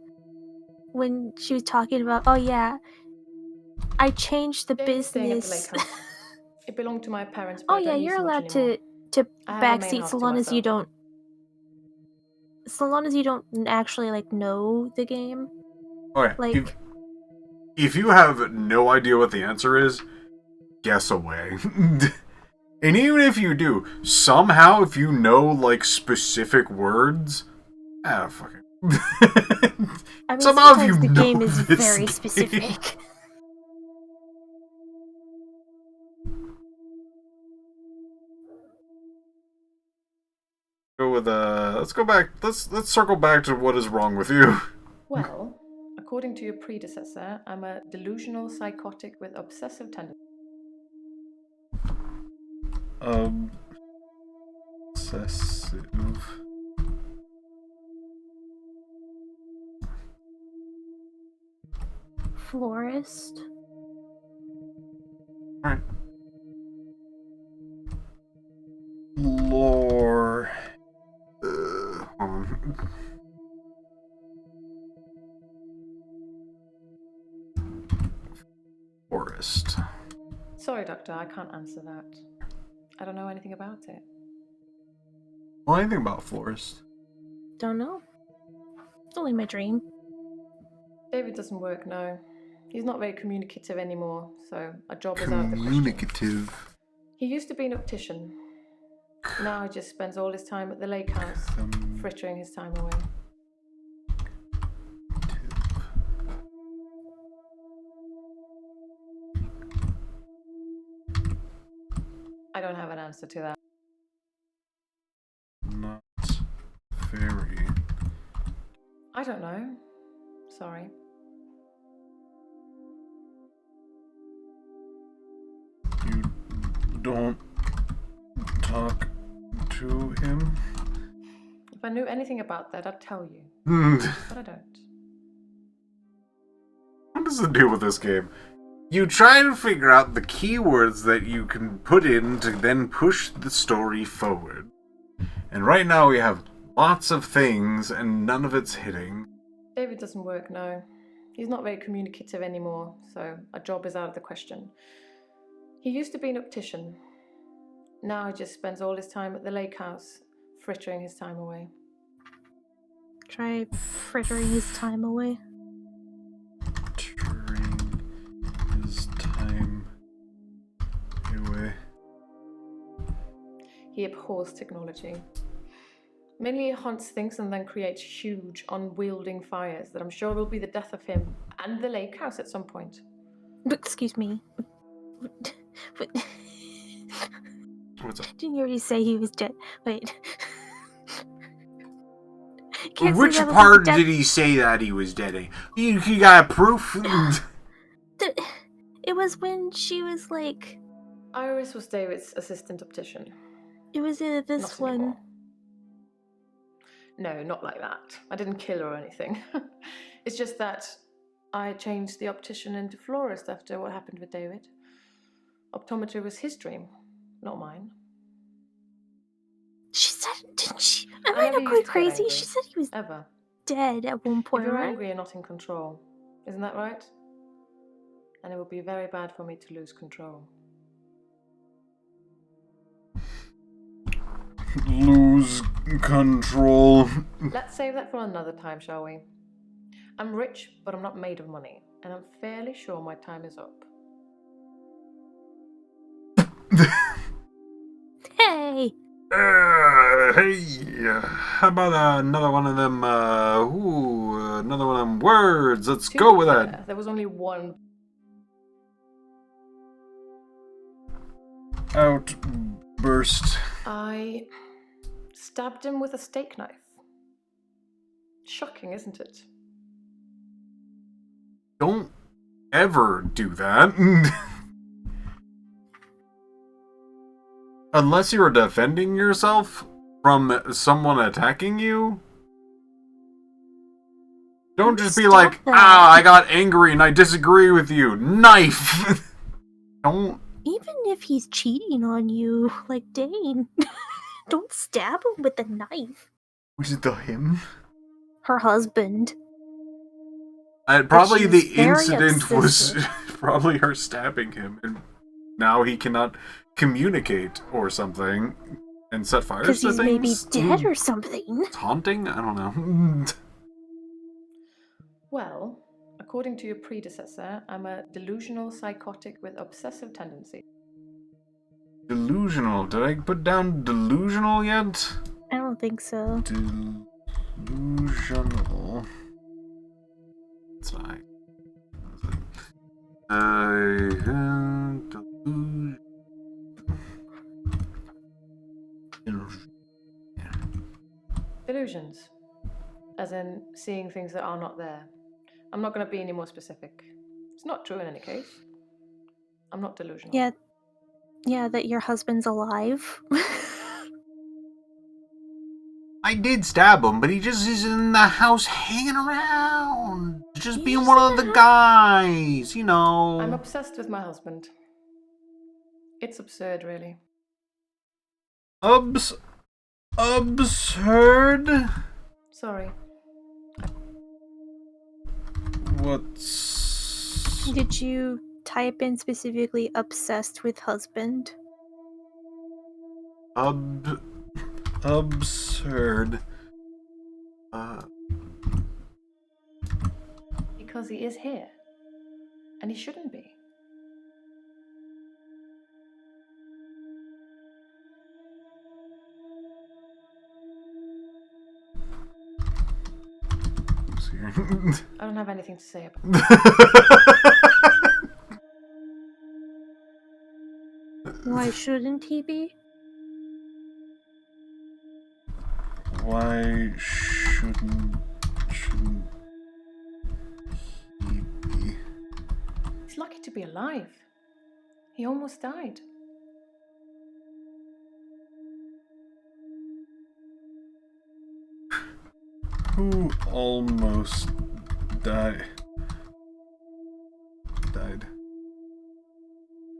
when she was talking about, oh yeah, I changed the David's staying at the business. lake house. It belonged to my parents, but Oh I yeah, don't use you're it much allowed anymore. to I have the main backseat house so to long as you myself. don't. So long as you don't actually like know the game. Okay, Like, if you have no idea what the answer is, guess away. And even if you do, somehow if you know like specific words, fuck it. I mean, Somehow if you sometimes the know game is this very game- specific. Go with let's go back. Let's circle back to what is wrong with you. Well, according to your predecessor, I'm a delusional psychotic with obsessive tendencies. Obsessive. Florist. Alright. Lore. Hold on. Forest. Sorry, Doctor, I can't answer that. I don't know anything about it. Well, anything about florist? Don't know. It's only my dream. David doesn't work, no. He's not very communicative anymore, so a job is out of the question. Communicative. He used to be an optician. Now he just spends all his time at the lake house, frittering his time away. I don't have an answer to that. Not very. I don't know. Sorry. You don't talk to him? If I knew anything about that, I'd tell you. But I don't. What does it do with this game? You try to figure out the keywords that you can put in to then push the story forward. And right now we have lots of things and none of it's hitting. David doesn't work, no. He's not very communicative anymore, so a job is out of the question. He used to be an optician. Now he just spends all his time at the lake house, frittering his time away. Try frittering his time away. Frittering his time away. He abhors technology. Mainly he hunts things and then creates huge, unwielding fires that I'm sure will be the death of him and the lake house at some point. Excuse me. What's up? Didn't you already say he was dead? Wait. Which part did he say that he was dead? You got proof? It was when she was like... Iris was David's assistant optician. It was this Not one. anymore. No, not like that. I didn't kill her or anything. It's just that I changed the optician into florist after what happened with David. Optometry was his dream, not mine. She said, didn't she? Am I not going crazy? She said he was dead at one point, If you're right? angry, you're not in control. Isn't that right? And it would be very bad for me to lose control. lose control. Let's save that for another time, shall we? I'm rich, but I'm not made of money, and I'm fairly sure my time is up. Hey! Hey, how about another one of them, another one of them words. Let's To go be with fair, that. there was only one. Outburst. I stabbed him with a steak knife. Shocking, isn't it? Don't ever do that. Unless you're defending yourself from someone attacking you. Don't just be like, I got angry and I disagree with you. Knife! Don't. Even if he's cheating on you, like Dane, don't stab him with a knife. Was it him? Her husband. Probably the she's very incident was obsessive. probably her stabbing him, and now he cannot communicate or something and set fires Because to he's things. maybe dead or something. It's haunting? I don't know. Well, according to your predecessor, I'm a delusional psychotic with obsessive tendencies. Delusional. Did I put down delusional yet? I don't think so. Delusional. It's not. Delusions. As in seeing things that are not there. I'm not going to be any more specific. It's not true in any case. I'm not delusional. Yeah, that your husband's alive. I did stab him, but he just is in the house hanging around. Just being one of the guys, you know. I'm obsessed with my husband. It's absurd, really. Absurd? Sorry. What's... Did you type in specifically obsessed with husband? Absurd. Because he is here. And he shouldn't be. I don't have anything to say about it. Why shouldn't he be? Why shouldn't he be? He's lucky to be alive. He almost died. Who almost died?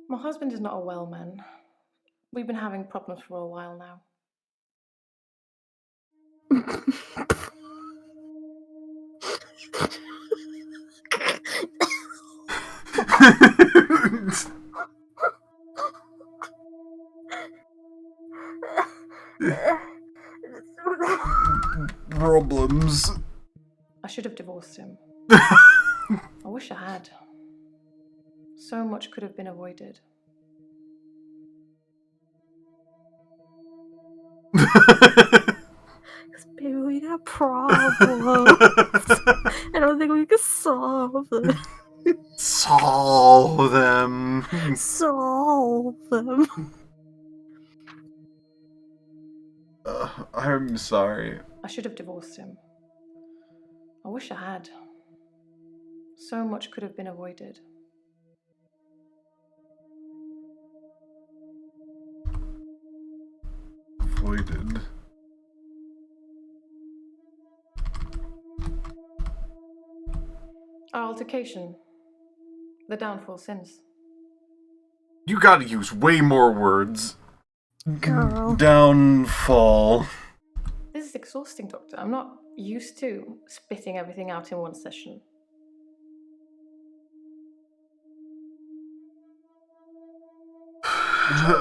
My husband is not a well man. We've been having problems for a while now. Problems. I should have divorced him. I wish I had. So much could have been avoided. Because baby, we got problems. I don't think we can solve them. Solve them. Solve them. I'm sorry. I should have divorced him. I wish I had. So much could have been avoided. Avoided. Our altercation. The downfall since. You gotta use way more words. Girl. Downfall. This is exhausting, Doctor. I'm not used to spitting everything out in one session.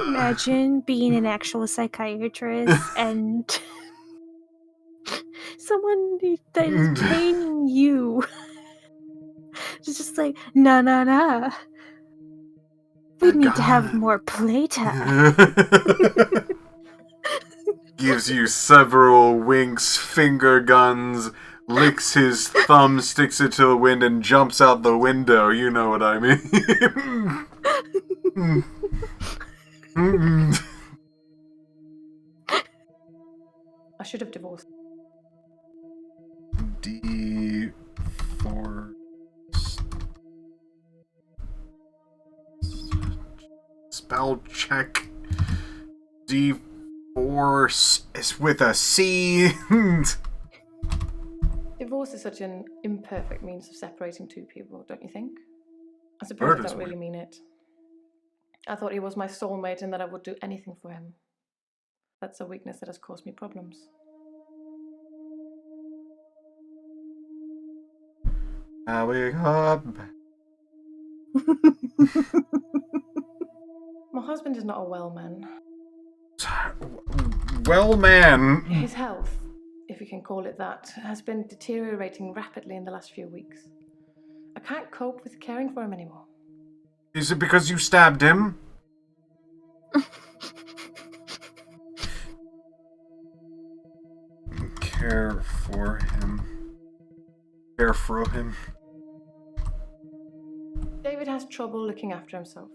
Imagine being an actual psychiatrist and someone that is paying you. It's just like, nah. We need to have more playtime. Gives you several winks, finger guns, licks his thumb, sticks it to the wind, and jumps out the window. You know what I mean. I should have divorced. D4 spell check. D4 is with a C. Divorce is such an imperfect means of separating two people, don't you think? I suppose I don't really mean it. I thought he was my soulmate and that I would do anything for him. That's a weakness that has caused me problems. I wake up. My husband is not a well man. Well, man. His health, if you can call it that, has been deteriorating rapidly in the last few weeks. I can't cope with caring for him anymore. Is it because you stabbed him? Care for him. David has trouble looking after himself.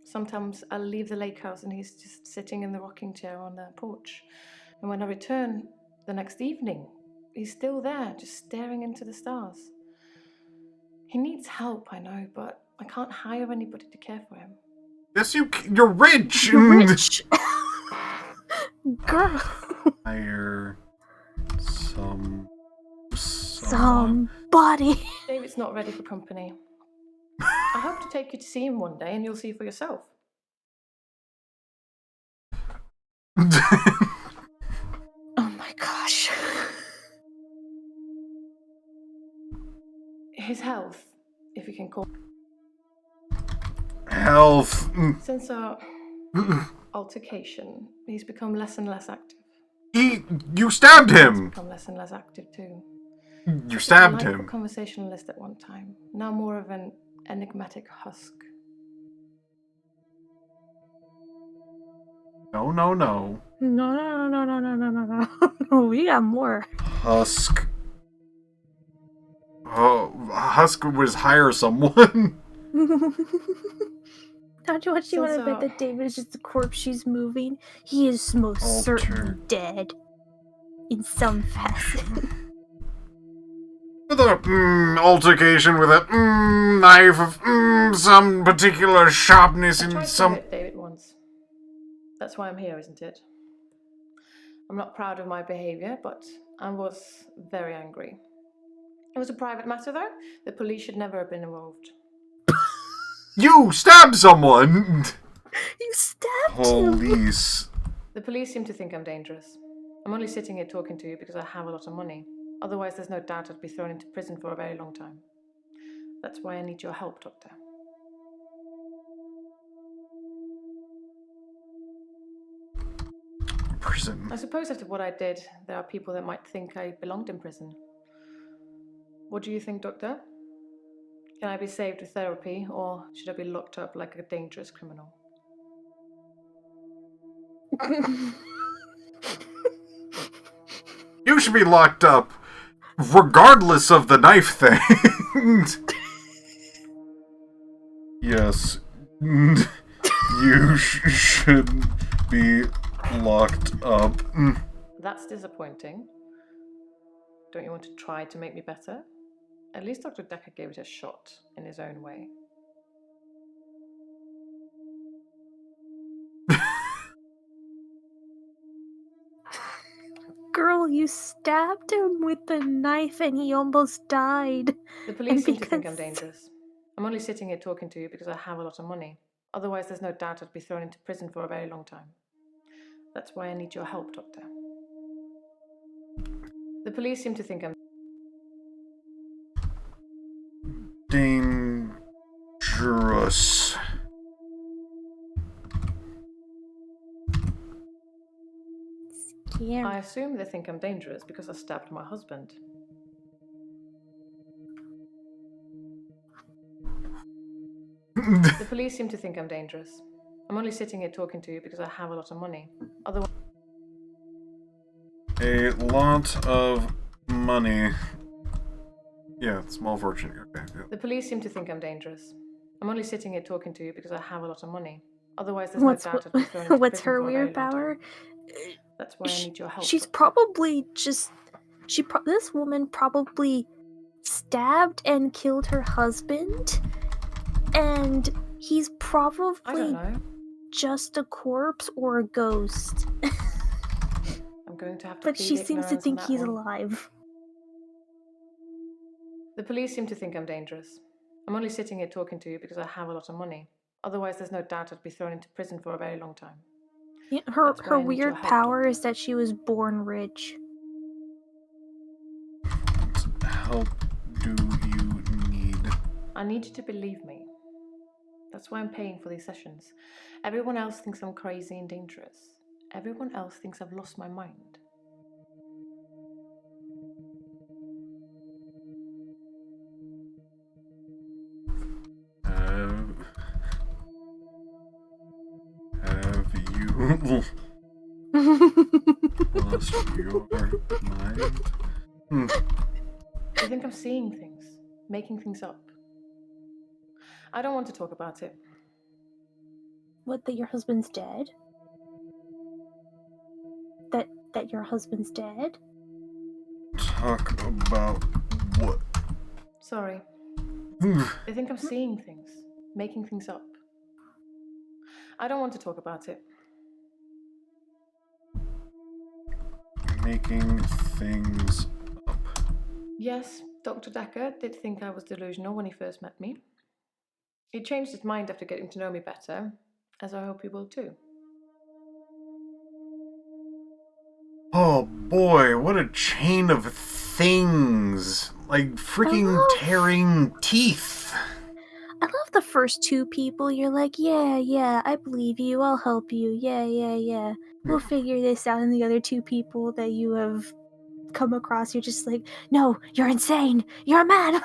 Sometimes I'll leave the lake house and he's just sitting in the rocking chair on the porch. And when I return the next evening, he's still there, just staring into the stars. He needs help, I know, but I can't hire anybody to care for him. Yes, you're rich. You're rich. Girl. Hire somebody. David's not ready for company. I hope to take you to see him one day and you'll see for yourself. Oh my gosh. His health, if you can call health. Since our altercation, he's become less and less active. You stabbed him. He's become less and less active too. You stabbed him. A conversationalist at one time, now more of an enigmatic husk. No. No. We got more. Husk. Oh, Husk was hire someone. Don't you want to bet that David is just the corpse she's moving? He is most certainly dead. In some fashion. With a altercation with a knife of some particular sharpness in some. I tried to hurt David once. That's why I'm here, isn't it? I'm not proud of my behavior, but I was very angry. It was a private matter, though. The police should never have been involved. You stabbed someone! You stabbed Police. The police seem to think I'm dangerous. I'm only sitting here talking to you because I have a lot of money. Otherwise, there's no doubt I'd be thrown into prison for a very long time. That's why I need your help, Doctor. Prison. I suppose after what I did, there are people that might think I belonged in prison. What do you think, Doctor? Can I be saved with therapy, or should I be locked up like a dangerous criminal? You should be locked up, regardless of the knife thing. Yes. You should be locked up. That's disappointing. Don't you want to try to make me better? At least Dr. Dekker gave it a shot in his own way. Girl, you stabbed him with the knife and he almost died. The police seem to think I'm dangerous. I'm only sitting here talking to you because I have a lot of money. Otherwise, there's no doubt I'd be thrown into prison for a very long time. That's why I need your help, Doctor. The police seem to think I'm dangerous. Yeah. I assume they think I'm dangerous because I stabbed my husband. The police seem to think I'm dangerous. I'm only sitting here talking to you because I have a lot of money. Otherwise... A lot of money. Yeah, small fortune. Okay. Yeah. The police seem to think I'm dangerous. I'm only sitting here talking to you because I have a lot of money. Otherwise, there's What's no doubt I'd be thrown into what's prison her for a very weird long power? time. That's why I need your help. She's probably just this woman probably stabbed and killed her husband, and he's I don't probably know. just a corpse or a ghost. I'm going to have to But plead she seems to ignorance on think that he's one. alive. The police seem to think I'm dangerous. I'm only sitting here talking to you because I have a lot of money. Otherwise, there's no doubt I'd be thrown into prison for a very long time. Yeah, her That's why I need your weird help, power Doctor. is that she was born rich. What help do you need? I need you to believe me. That's why I'm paying for these sessions. Everyone else thinks I'm crazy and dangerous. Everyone else thinks I've lost my mind. Have you lost your mind? You think I'm seeing things, making things up. I don't want to talk about it. What, that your husband's dead? That your husband's dead? Talk about what? Sorry. They think I'm seeing things, making things up. I don't want to talk about it. Making things up. Yes, Dr. Dekker did think I was delusional when he first met me. He changed his mind after getting to know me better, as I hope he will too. Oh boy, what a chain of things! Like freaking tearing teeth! I love the first two people. You're like, yeah, I believe you. I'll help you. Yeah. We'll figure this out. And the other two people that you have come across, you're just like, no, you're insane. You're a man.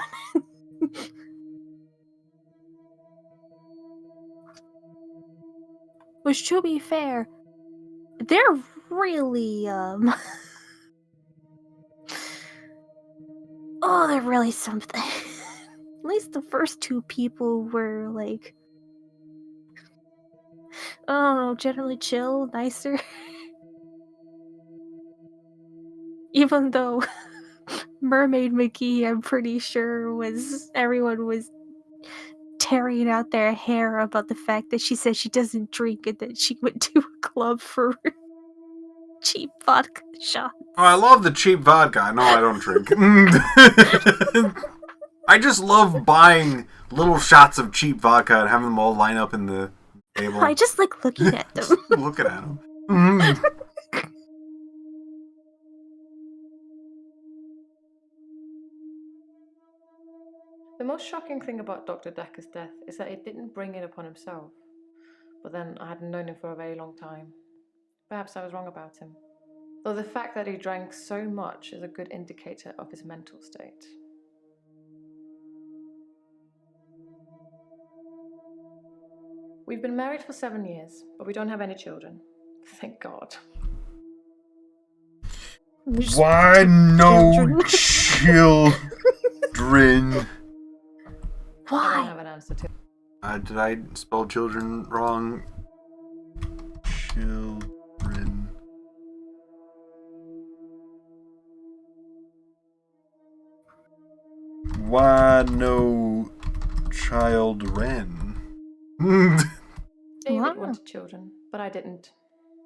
Which, to be fair, they're really, oh, they're really something. At least the first two people were, like, I don't know, generally chill, nicer. Even though Mermaid McGee, I'm pretty sure, everyone was tearing out their hair about the fact that she said she doesn't drink and that she went to a club for cheap vodka shots. Oh, I love the cheap vodka. No, I don't drink. I just love buying little shots of cheap vodka and having them all line up in the table. I just like looking at them. Looking at them. The most shocking thing about Dr. Dekker's death is that he didn't bring it upon himself. But then I hadn't known him for a very long time. Perhaps I was wrong about him. Though the fact that he drank so much is a good indicator of his mental state. We've been married for 7 years, but we don't have any children. Thank God. Why no children? Why? I don't have an answer to. Did I spell children wrong? Children. Why no children? David wanted children, but I didn't.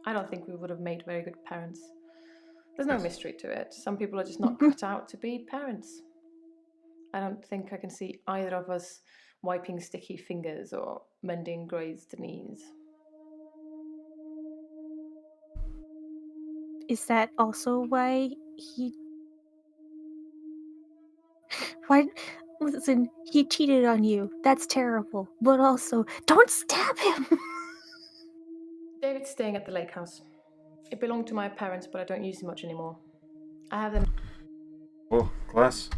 I don't think we would have made very good parents. There's no mystery to it. Some people are just not cut out to be parents. I don't think I can see either of us wiping sticky fingers or mending grazed knees. Is that also why he... Why... Listen, he cheated on you. That's terrible. But also, don't stab him! David's staying at the lake house. It belonged to my parents, but I don't use it much anymore. I have them. Oh, class.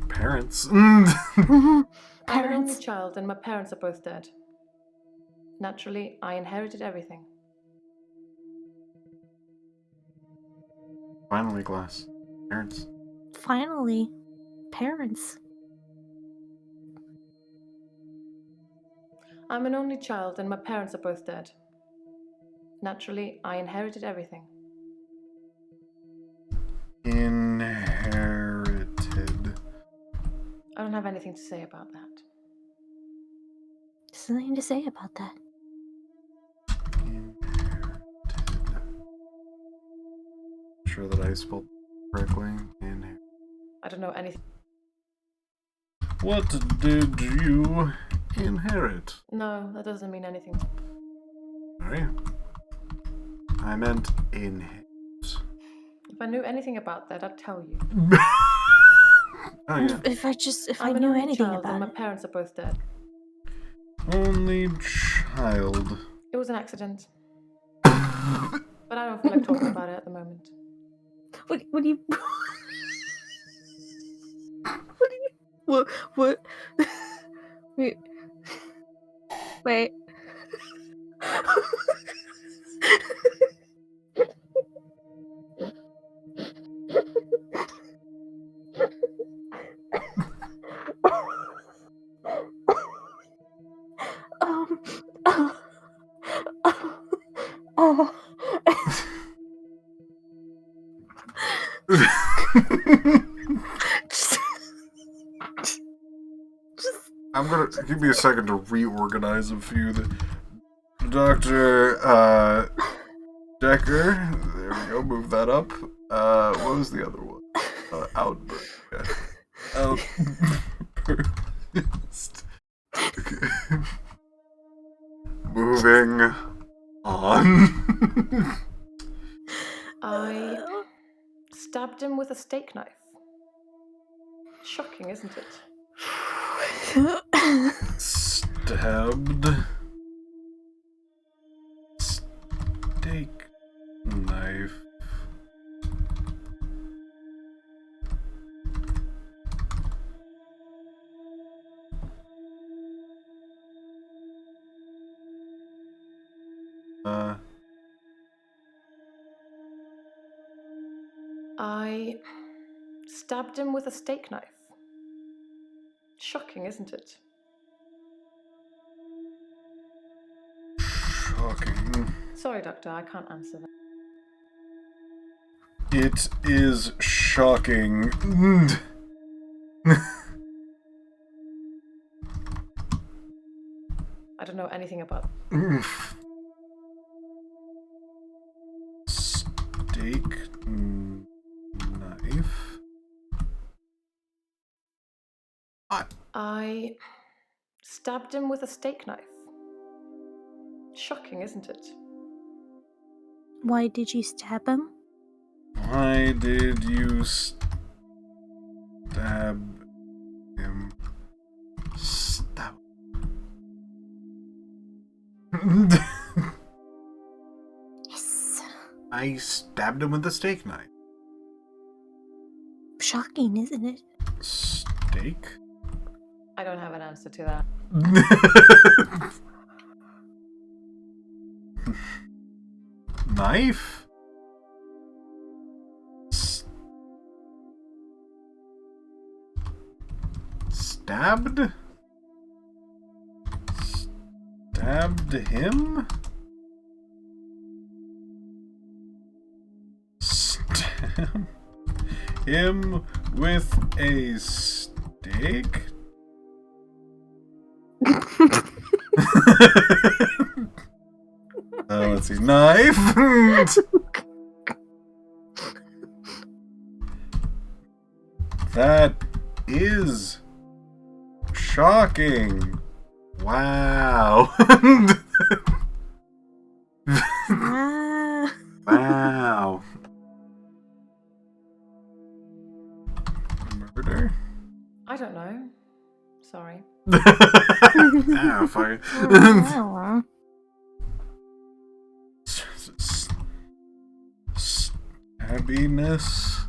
Parents. I'm an only Parents. child, and my parents are both dead. Naturally, I inherited everything. Finally, class. Parents. Finally. Parents. I'm an only child, and my parents are both dead. Naturally, I inherited everything. Inherited. I don't have anything to say about that. There's nothing to say about that. Sure that I spelled correctly. I don't know anything. What did you inherit? No, that doesn't mean anything. Sorry. I meant inherit. If I knew anything about that, I'd tell you. Oh yeah. If I I'm an knew only anything child, about and my it. parents are both dead. Only child. It was an accident. But I don't feel like talking about it at the moment. What do you... What? Wait. Wait. Oh. I'm gonna give me a second to reorganize a few. Dr. Dekker. There we go. Move that up. What was the other one? Outburst. Yeah. Outburst. Okay. Moving on. I stabbed him with a steak knife. Shocking, isn't it? Stabbed. Steak knife. I stabbed him with a steak knife. Shocking, isn't it? Shocking. Sorry, Doctor, I can't answer that. It is shocking. I don't know anything about Steak knife. I stabbed him with a steak knife. Shocking, isn't it? Why did you stab him? Why did you stab him? Stab. Yes. I stabbed him with a steak knife. Shocking, isn't it? Steak? I don't have an answer to that. Knife? Stabbed? Stabbed him? Stab him with a steak? Let's see. Knife? That is shocking. Wow. Wow. Murder? I don't know. Sorry. Ah, fine. Stabiness.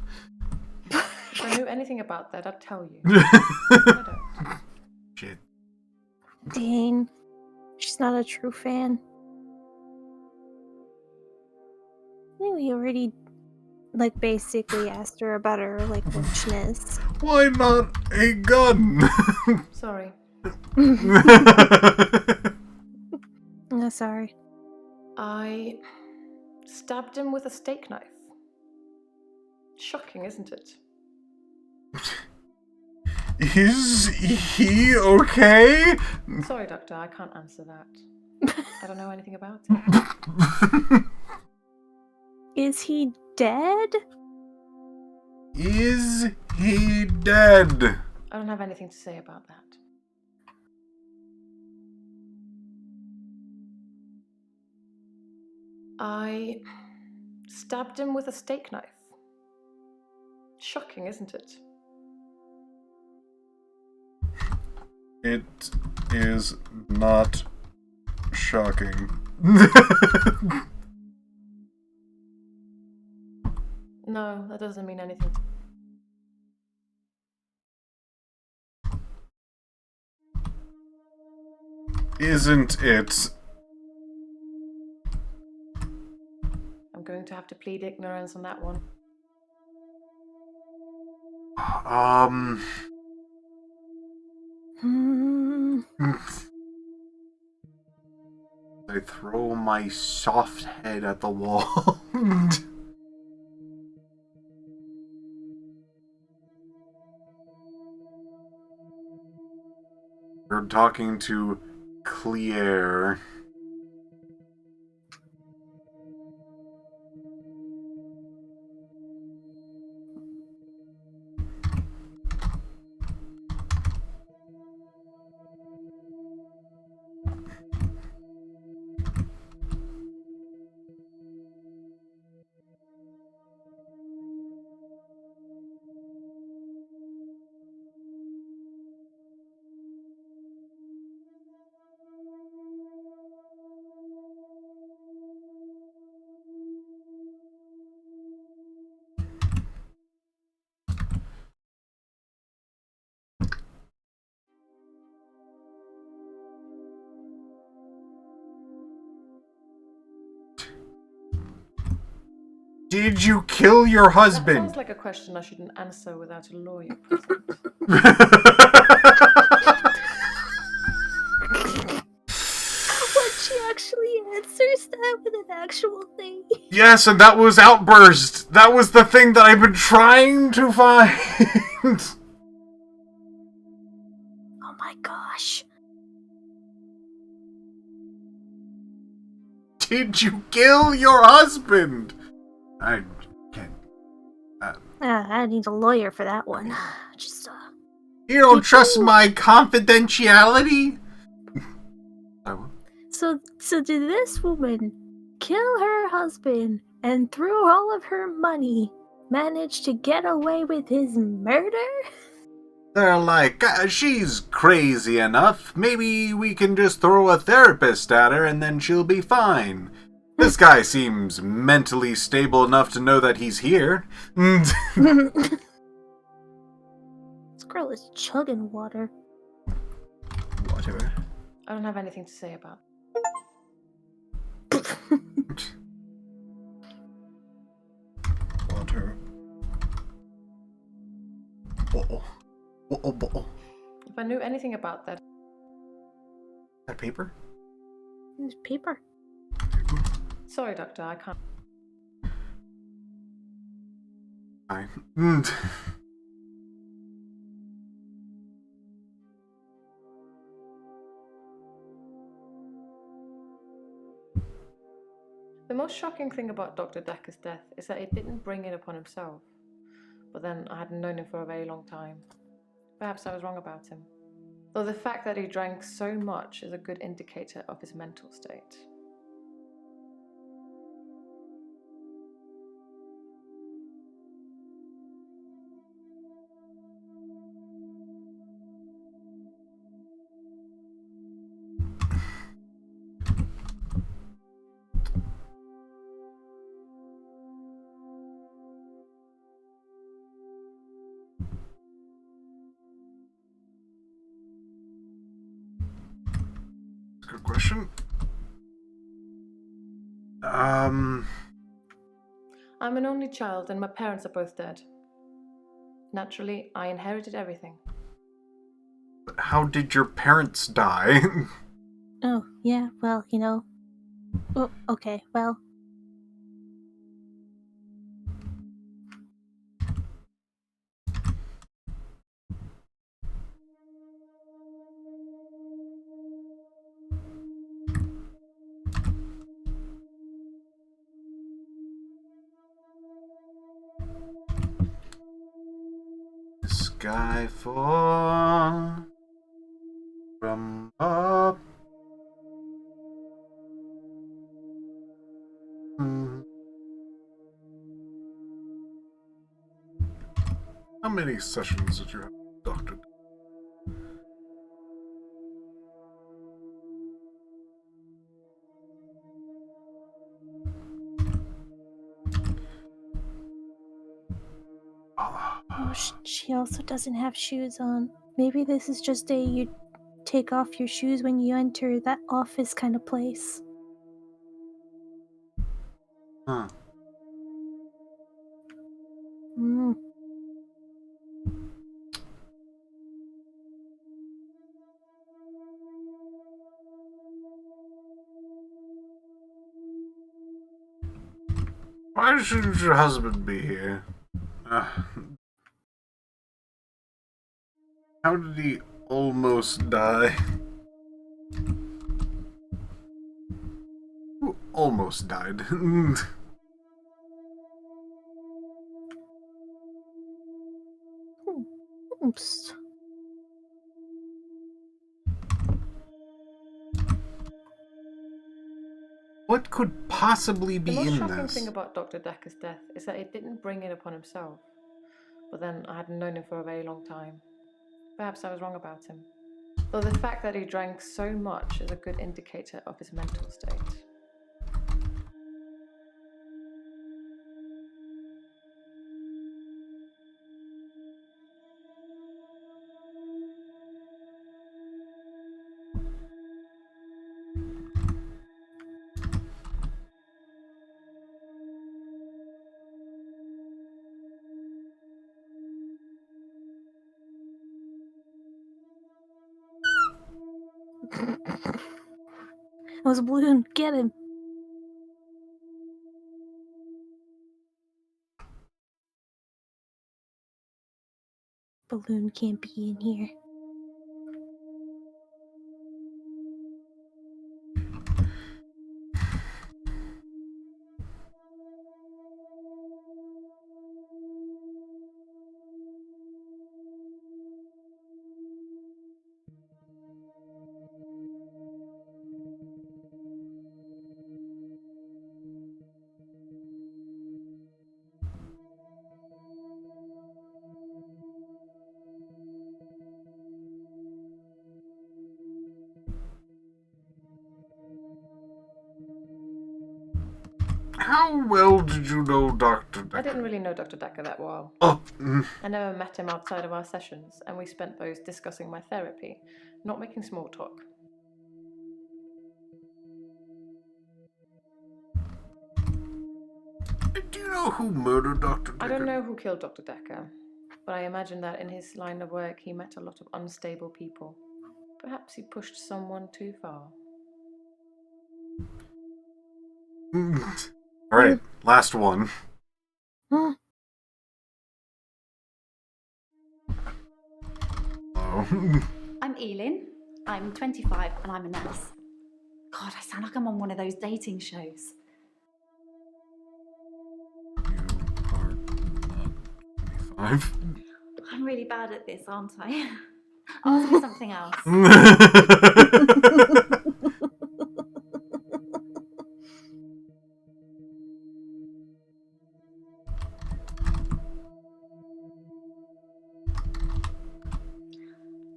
If I knew anything about that, I'd tell you. I don't. Shit. Dang. She's not a true fan. I think we already, like, basically asked her about her, like, richness. Why not a gun? Sorry. No, sorry. I stabbed him with a steak knife. Shocking, isn't it? Is he okay? Sorry, Doctor, I can't answer that. I don't know anything about it. Is he dead? Is he dead? I don't have anything to say about that. I stabbed him with a steak knife. Shocking, isn't it? It is not shocking. No, that doesn't mean anything. Isn't it? I'm going to have to plead ignorance on that one. I throw my soft head at the wall. We're talking to Claire. Did you kill your That husband? sounds like a question I shouldn't answer without a lawyer present. What, she actually answers that with an actual thing? Yes, and that was Outburst. That was the thing that I've been trying to find. Oh my gosh. Did you kill your husband? I can't. I need a lawyer for that one. Just, You don't trust my confidentiality? So did this woman kill her husband and through all of her money manage to get away with his murder? They're like, she's crazy enough. Maybe we can just throw a therapist at her and then she'll be fine. This guy seems mentally stable enough to know that he's here. This girl is chugging water. Whatever. I don't have anything to say about it. Water. Bottle. Bottle. If I knew anything about that... That paper? There's paper. Sorry, Doctor, I can't... Fine. The most shocking thing about Dr. Dekker's death is that it didn't bring it upon himself. But then I hadn't known him for a very long time. Perhaps I was wrong about him. Though the fact that he drank so much is a good indicator of his mental state. a question. I'm an only child and my parents are both dead. Naturally, I inherited everything. How did your parents die? Oh, yeah, well, you know. Oh, okay, well. Skyfall from up. How many sessions did you have, Doctor? Oh, she also doesn't have shoes on. Maybe this is just you take off your shoes when you enter that office kind of place. Huh. Mm. Why shouldn't your husband be here? How did he almost die? Who almost died? Oops. What could possibly be The most in shocking this? thing about Dr. Dekker's death is that he didn't bring it upon himself. But then I hadn't known him for a very long time. Perhaps I was wrong about him. Though the fact that he drank so much is a good indicator of his mental state. That was a balloon. Get him. Balloon can't be in here. How well did you know Dr. Dekker? I didn't really know Dr. Dekker that well. Oh. I never met him outside of our sessions, and we spent those discussing my therapy, not making small talk. Do you know who murdered Dr. Dekker? I don't know who killed Dr. Dekker, but I imagine that in his line of work he met a lot of unstable people. Perhaps he pushed someone too far. Alright, last one. Huh? Oh. I'm Elin. I'm 25 and I'm a nurse. God, I sound like I'm on one of those dating shows. You are not 25. I'm really bad at this, aren't I? Ask me something else.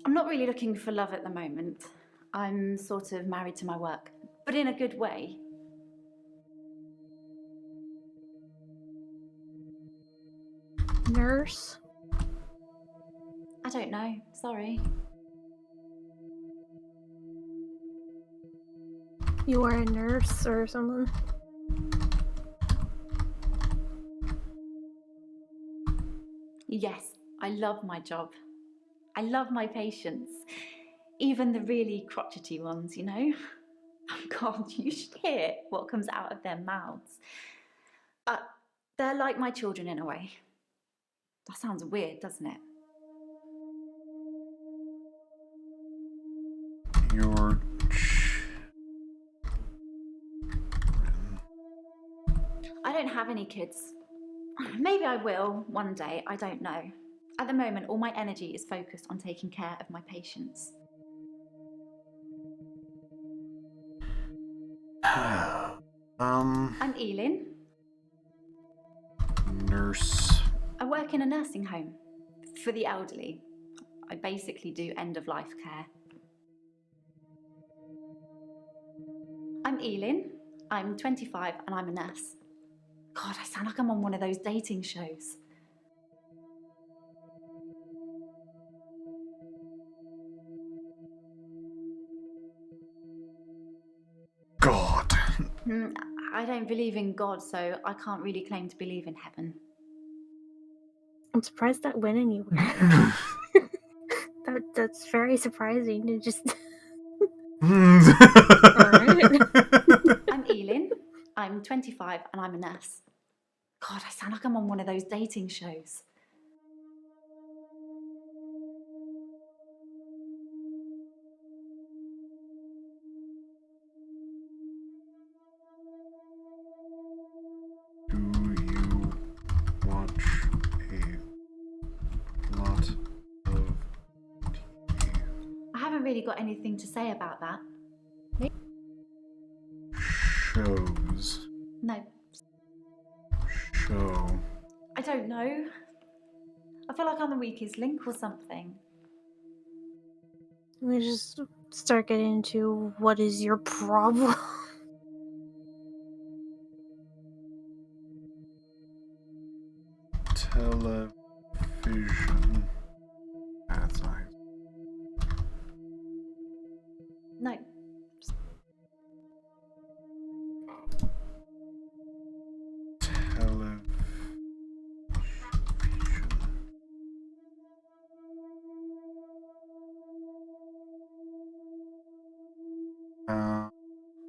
I'm not really looking for love at the moment. I'm sort of married to my work, but in a good way. Nurse? I don't know, sorry. You are a nurse or someone? Yes, I love my job. I love my patients. Even the really crotchety ones, you know? Oh God, you should hear what comes out of their mouths. They're like my children in a way. That sounds weird, doesn't it? Your I don't have any kids. Maybe I will one day, I don't know. At the moment, all my energy is focused on taking care of my patients. I'm Elin. Nurse. I work in a nursing home for the elderly. I basically do end-of-life care. I'm Elin. I'm 25 and I'm a nurse. God, I sound like I'm on one of those dating shows. God. I don't believe in God, so I can't really claim to believe in heaven. I'm surprised that went anywhere. That's very surprising to just. Alright. I'm Elin. I'm 25 and I'm a nurse. God, I sound like I'm on one of those dating shows. Do you watch a lot of TV? I haven't really got anything to say about that. Shows. No, Show. I don't know. I feel like I'm the weakest link or something. We just start getting into what is your problem. Television. That's nice. No. Television.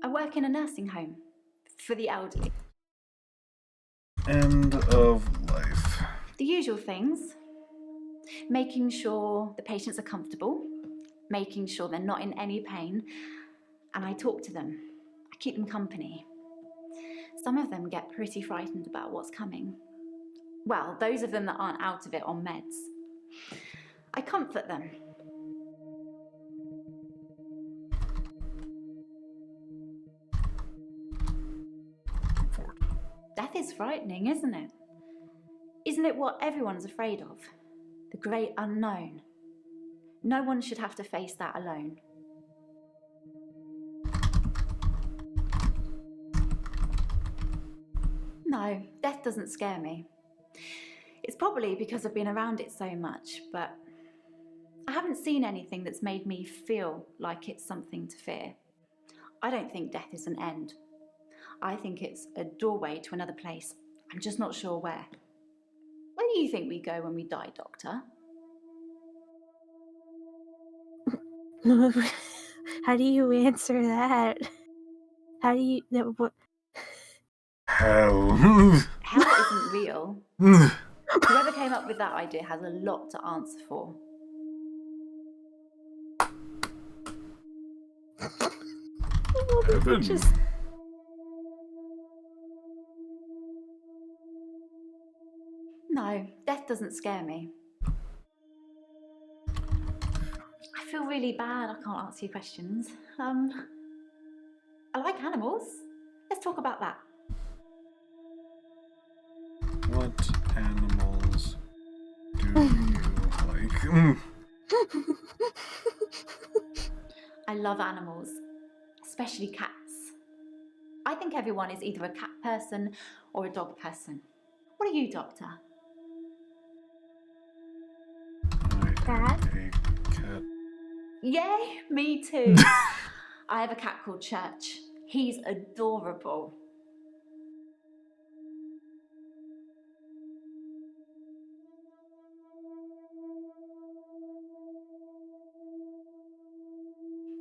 I work in a nursing home for the elderly. End of life. The usual things. Making sure the patients are comfortable, making sure they're not in any pain, and I talk to them. I keep them company. Some of them get pretty frightened about what's coming. Well, those of them that aren't out of it on meds. I comfort them. Death is frightening, isn't it? Isn't it what everyone's afraid of? The great unknown. No one should have to face that alone. No, death doesn't scare me. It's probably because I've been around it so much, but I haven't seen anything that's made me feel like it's something to fear. I don't think death is an end. I think it's a doorway to another place. I'm just not sure where. Where do you think we go when we die, Doctor? How do you answer that? How do you. What? Hell. Hell isn't real. Whoever came up with that idea has a lot to answer for. Heaven. No, death doesn't scare me. I feel really bad I can't answer your questions. I like animals. Let's talk about that. What animals do you like? I love animals, especially cats. I think everyone is either a cat person or a dog person. What are you, Doctor? Cat? A cat. Yay, me too. I have a cat called Church. He's adorable.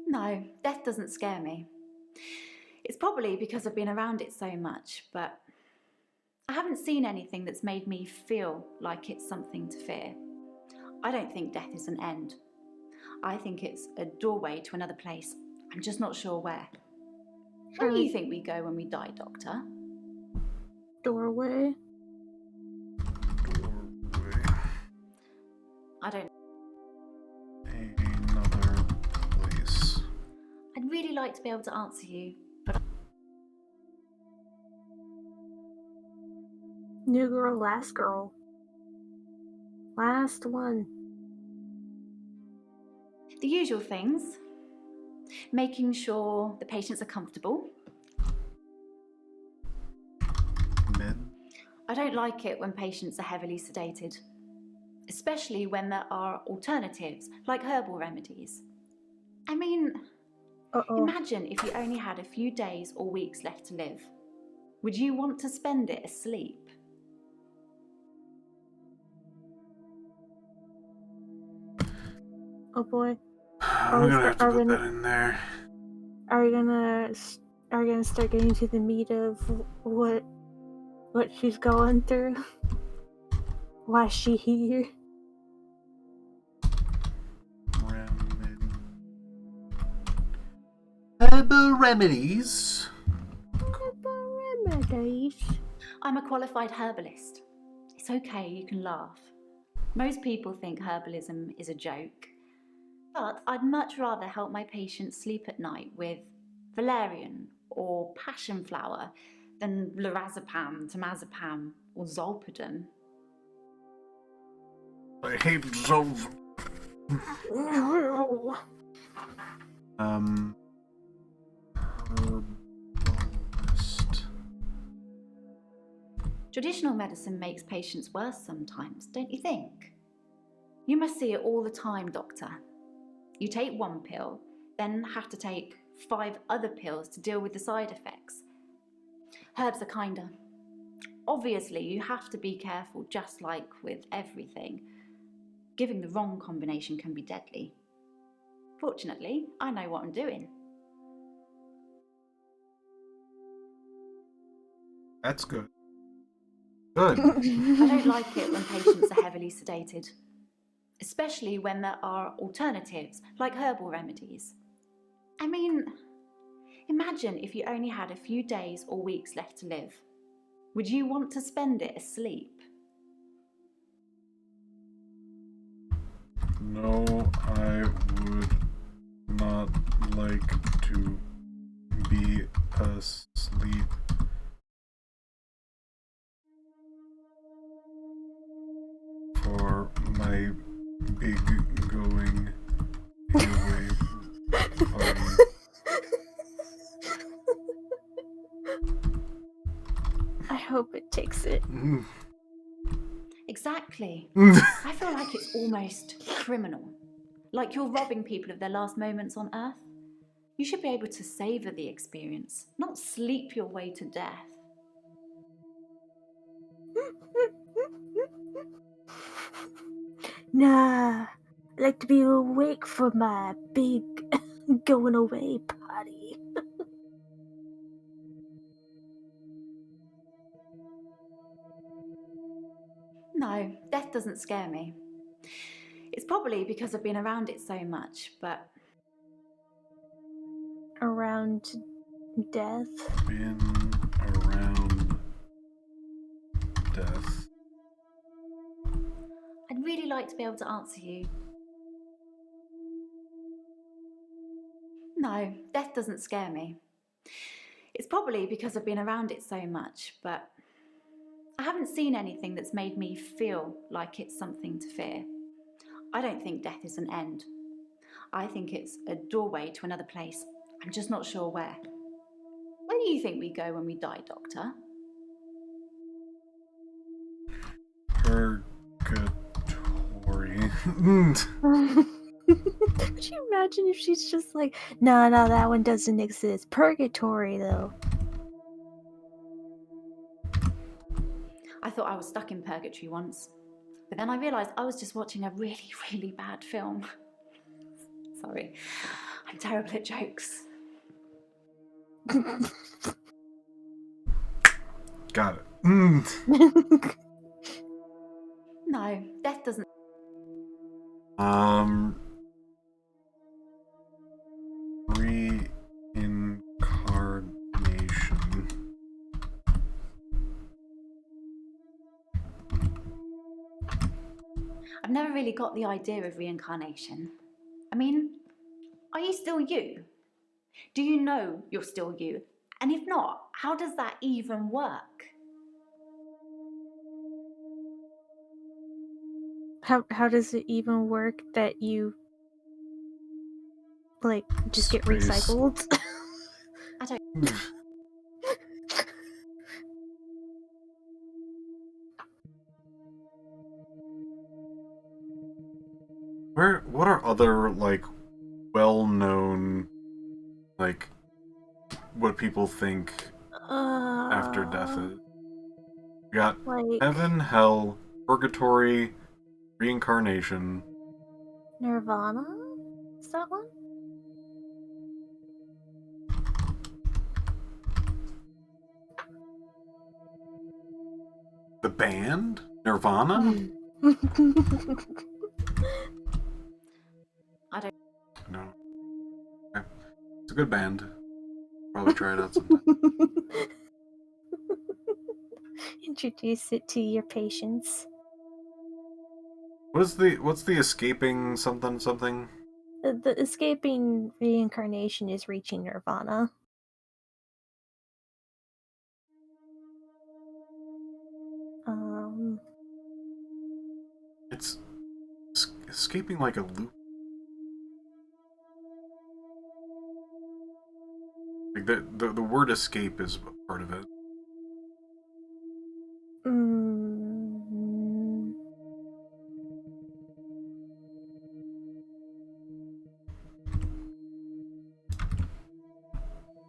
No, death doesn't scare me. It's probably because I've been around it so much, but I haven't seen anything that's made me feel like it's something to fear. I don't think death is an end. I think it's a doorway to another place. I'm just not sure where. Where do you think we go when we die, Doctor? Doorway. I don't. Another place. I'd really like to be able to answer you, but New girl, last girl. Last one. the usual things. Making sure the patients are comfortable. Med. I don't like it when patients are heavily sedated, especially when there are alternatives like herbal remedies. I mean, imagine if you only had a few days or weeks left to live. Would you want to spend it asleep? Oh boy. I'm gonna have to put that in there. Are you gonna start getting to the meat of what she's going through? Why is she here? Herbal remedies. I'm a qualified herbalist. It's okay, you can laugh. Most people think herbalism is a joke. But I'd much rather help my patients sleep at night with valerian or passion flower than lorazepam, temazepam, or zolpidem. I hate Zolv. Herbalist. Traditional medicine makes patients worse sometimes, don't you think? You must see it all the time, Doctor. You take one pill, then have to take 5 other pills to deal with the side effects. Herbs are kinder. Obviously, you have to be careful, just like with everything. Giving the wrong combination can be deadly. Fortunately, I know what I'm doing. That's good. Good. I don't like it when patients are heavily sedated, especially when there are alternatives like herbal remedies. I mean, imagine if you only had a few days or weeks left to live. Would you want to spend it asleep? No, I would not like to be asleep. For my big going away party. I hope it takes it. Exactly. I feel like it's almost criminal. Like you're robbing people of their last moments on Earth. You should be able to savor the experience, not sleep your way to death. Nah, I like to be awake for my big going away party. No, death doesn't scare me. It's probably because I've been around it so much, but... Around death? Been around death. I'd really like to be able to answer you. No, death doesn't scare me. It's probably because I've been around it so much, but I haven't seen anything that's made me feel like it's something to fear. I don't think death is an end. I think it's a doorway to another place. I'm just not sure where. Where do you think we go when we die, Doctor? Purgatory. She you imagine if she's just like, no, that one doesn't exist. Purgatory, though. I thought I was stuck in purgatory once, but then I realised I was just watching a really, really bad film. Sorry, I'm terrible at jokes. Got it. No, death doesn't. Reincarnation. I've never really got the idea of reincarnation. I mean, are you still you? Do you know you're still you? And if not, how does that even work? How does it even work that you like just get Space. recycled? I don't. What are other, like, well-known, like, what people think after death is? We got like heaven, hell, purgatory, reincarnation. Nirvana? Is that one? The band? Nirvana? I don't. No. Okay. It's a good band. Probably try it out sometime. Introduce it to your patients. What's the escaping something? The escaping reincarnation is reaching Nirvana. It's escaping like a loop. Like the word escape is a part of it.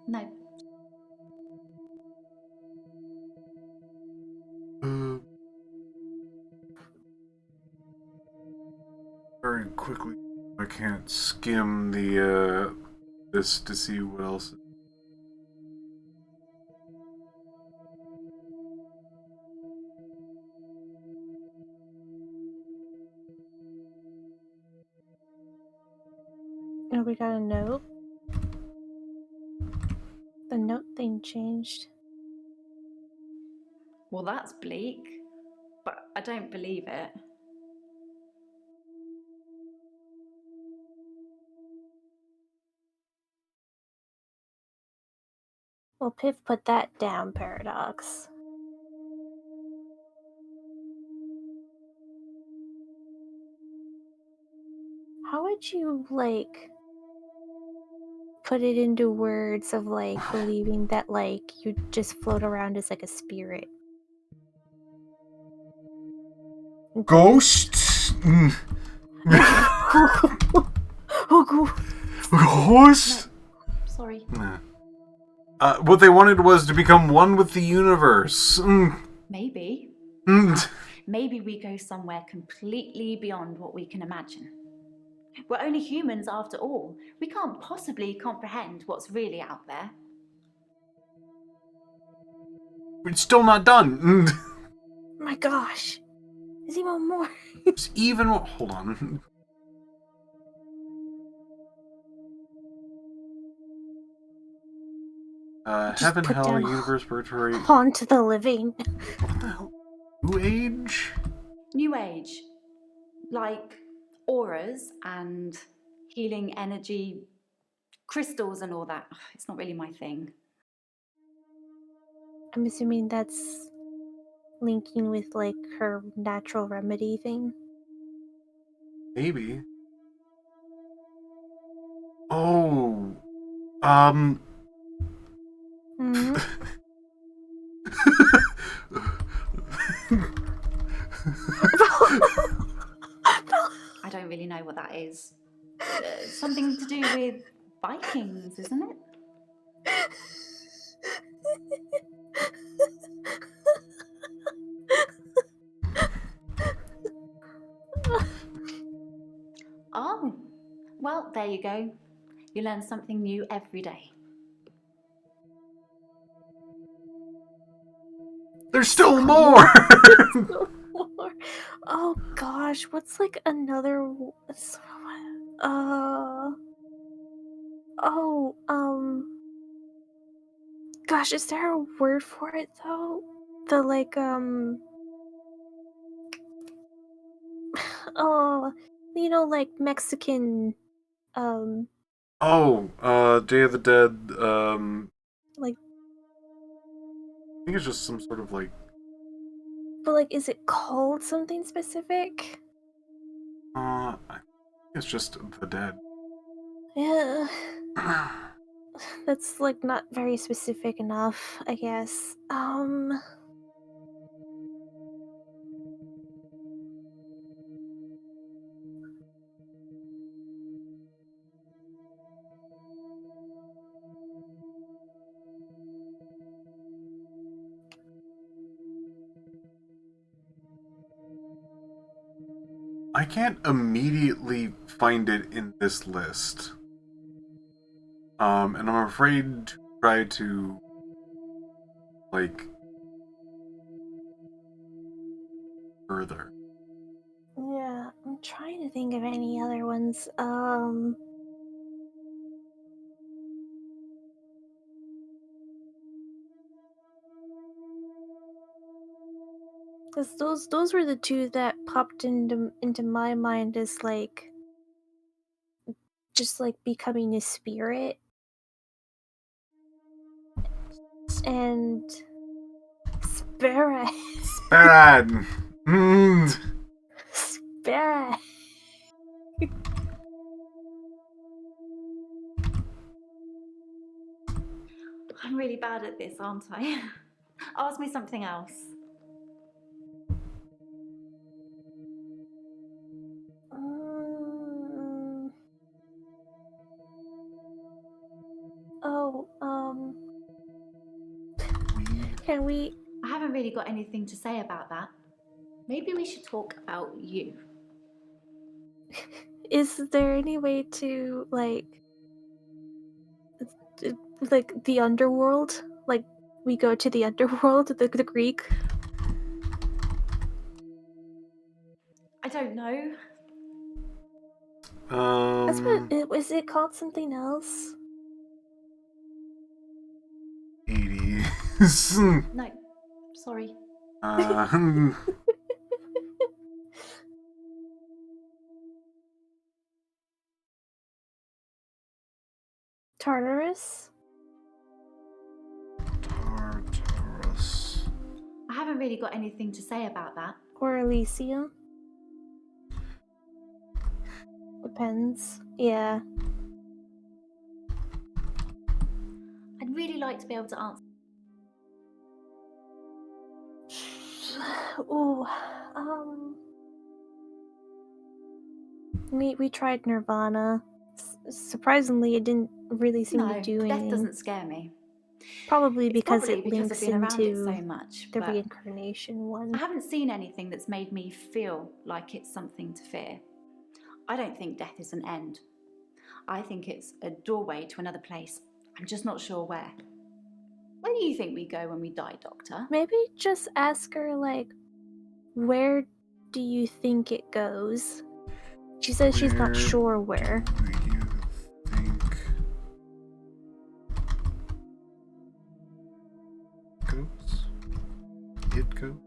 No. Very quickly, I can't skim the this to see what else. Oh, we got a note. The note thing changed. Well, that's bleak, but I don't believe it. Well, Piph put that down, Paradox. How would you, like, put it into words of, like, believing that, like, you just float around as, like, a spirit? Ghosts? Ghost? No, sorry. Nah. What they wanted was to become one with the universe. Maybe. Maybe we go somewhere completely beyond what we can imagine. We're only humans after all. We can't possibly comprehend what's really out there. It's still not done. My gosh. There's even more. There's even more. Hold on. Heaven, hell, universe, purgatory. Onto the living. What the hell? New Age? New Age. Like auras and healing energy, crystals and all that. It's not really my thing. I'm assuming that's linking with, like, her natural remedy thing. Maybe. Oh. Mm-hmm. I don't really know what that is. something to do with Vikings, isn't it? Oh, well, there you go. You learn something new every day. There's still more! Oh gosh, what's like another gosh, is there a word for it though? The like oh, you know, like Mexican Day of the Dead, like, I think it's just some sort of like... but like, is it called something specific? I think it's just the dead. Yeah. That's like not very specific enough, I guess. I can't immediately find it in this list. And I'm afraid to try to, like, further. Yeah, I'm trying to think of any other ones. Cause those were the two that popped into my mind as like just like becoming a spirit and spirit. Spirit. Spirit. I'm really bad at this, aren't I? Ask me something else. Oh, can we? I haven't really got anything to say about that. Maybe we should talk about you. Is there any way to like the underworld? Like we go to the underworld, the Greek? I don't know. That's what was it called? Something else? 80s. No, sorry. Tartarus? Tartarus. I haven't really got anything to say about that. Or Elysium? Depends. Yeah. I'd really like to be able to answer. Ooh, we tried Nirvana. Surprisingly, it didn't really seem to do anything. Death doesn't scare me. Probably because Probably it because links I've been around it into so much, the but reincarnation one. I haven't seen anything that's made me feel like it's something to fear. I don't think death is an end. I think it's a doorway to another place. I'm just not sure where. Where do you think we go when we die, Doctor? Maybe just ask her, like, where do you think it goes? She says she's not sure where. Do you think goes? It goes?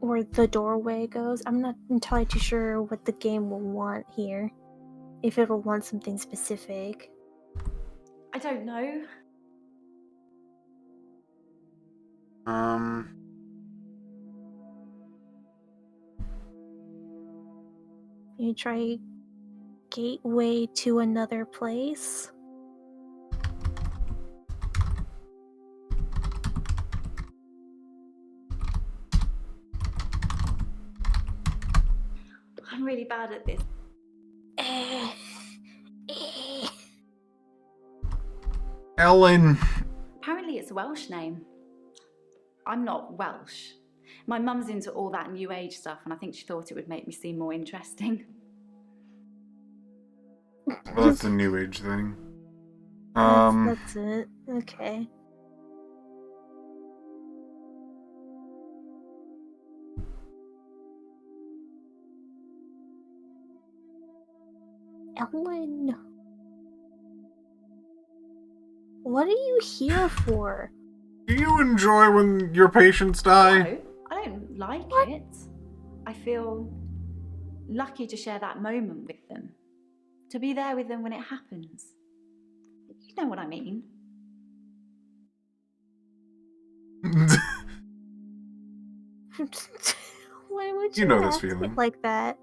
Or the doorway goes. I'm not entirely too sure what the game will want here. If it'll want something specific. I don't know. You try gateway to another place? I'm really bad at this. Ellen. Apparently it's a Welsh name. I'm not Welsh. My mum's into all that new age stuff, and I think she thought it would make me seem more interesting. Well, that's the new age thing. That's it. Okay. Ellen. What are you here for? Do you enjoy when your patients die? No, I don't like it. I feel lucky to share that moment with them. To be there with them when it happens. You know what I mean. Why would You you know this ask feeling. it like that?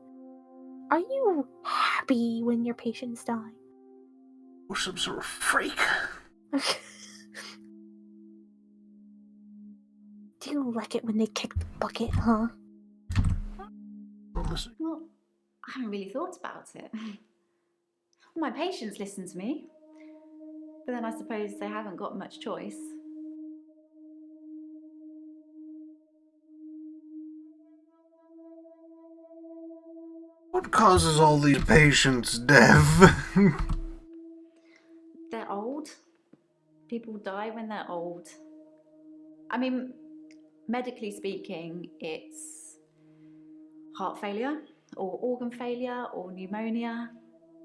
Are you happy when your patients die? Or some sort of freak. Do you like it when they kick the bucket, huh? Well, I haven't really thought about it. My patients listen to me. But then I suppose they haven't got much choice. What causes all these patients' death? They're old. People die when they're old. I mean, medically speaking, it's heart failure, or organ failure, or pneumonia.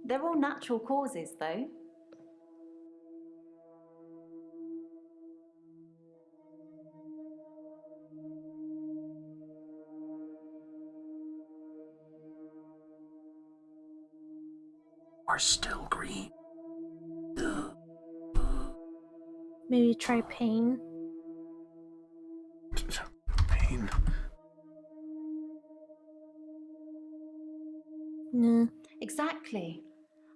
They're all natural causes, though. Are still green. Maybe try pain. Pain. Nah. Exactly.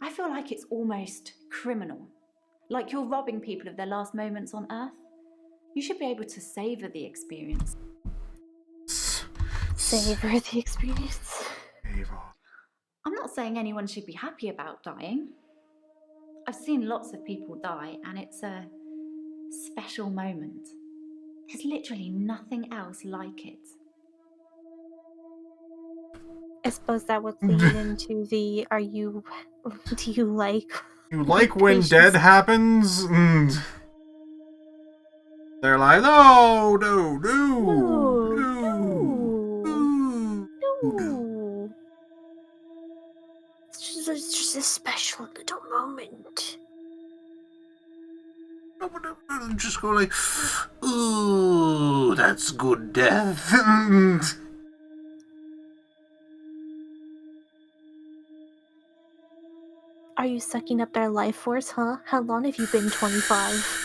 I feel like it's almost criminal. Like you're robbing people of their last moments on Earth. You should be able to savor the experience. Savor the experience. I'm not saying anyone should be happy about dying. I've seen lots of people die, and it's a special moment. There's literally nothing else like it. I suppose that would lead into the do you like... You like when dead happens? And they're like, no. It's just a special little moment. Just go like, ooh, that's good death. Are you sucking up their life force, huh? How long have you been 25?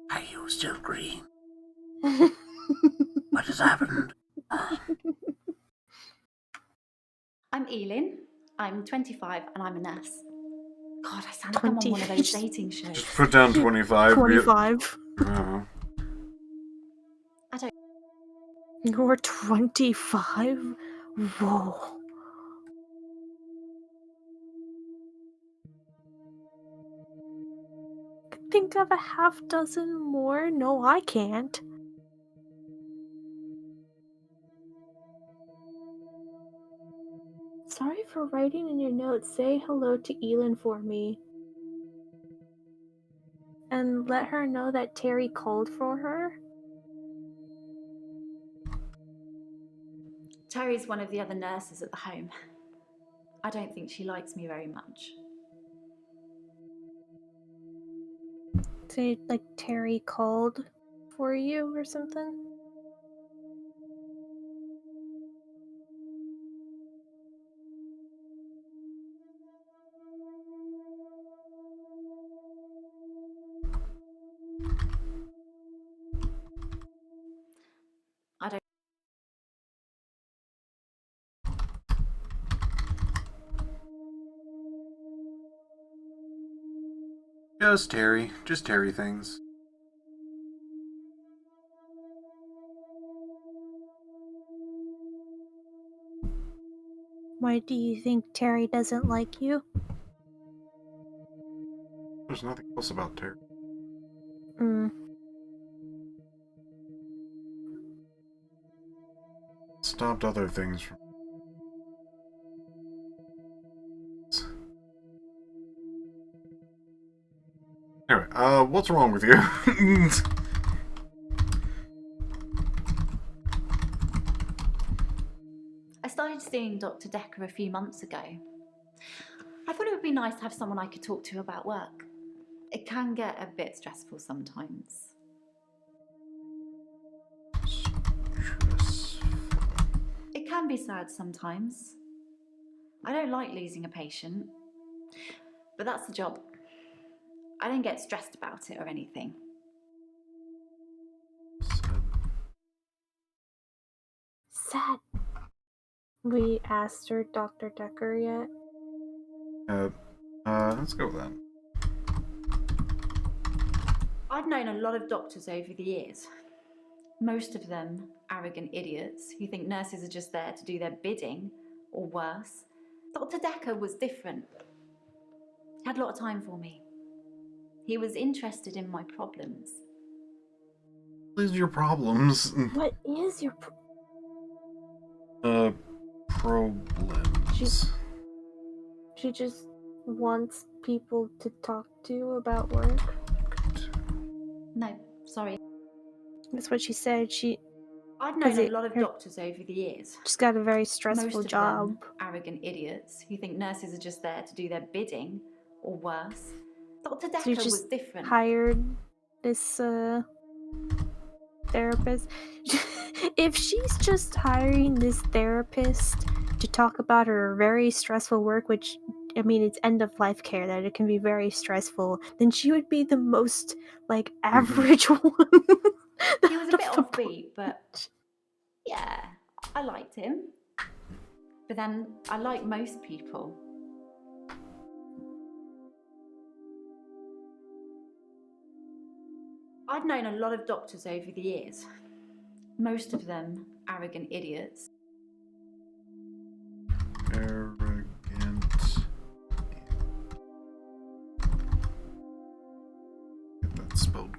Are you still green? What has happened? I'm Elin. I'm 25 and I'm a nurse. God, I sound like I'm on one of those dating shows. Just put down 25. 25. Oh. I don't. You're 25? Whoa. Think of a half dozen more? No, I can't. Sorry for writing in your notes. Say hello to Elin for me. And let her know that Terry called for her. Terry's one of the other nurses at the home. I don't think she likes me very much. Say, like, Terry called for you or something? I don't. Just Terry. Just Terry things. Why do you think Terry doesn't like you? There's nothing else about Terry. Hmm. Stopped other things from. Anyway, what's wrong with you? I started seeing Dr. Dekker a few months ago. I thought it would be nice to have someone I could talk to about work. It can get a bit stressful sometimes. It can be sad sometimes. I don't like losing a patient, but that's the job. I don't get stressed about it or anything. Sad. We asked her Dr. Dekker yet? Let's go with that. I've known a lot of doctors over the years. Most of them arrogant idiots who think nurses are just there to do their bidding, or worse. Dr. Dekker was different. He had a lot of time for me. He was interested in my problems. What is your problems? What is your problems? She just wants people to talk to about work. No, sorry. That's what she said. I've known a lot of doctors over the years. She's got a very stressful Most of job. them arrogant idiots who think nurses are just there to do their bidding, or worse. Dr. So you Dekker was just different. hired this therapist. If she's just hiring this therapist to talk about her very stressful work, which I mean it's end of life care, that it can be very stressful, then she would be the most like average one. He was a bit offbeat, but yeah, I liked him. But then I like most people. I've known a lot of doctors over the years. Most of them arrogant idiots. Arrogant. Get that spelled.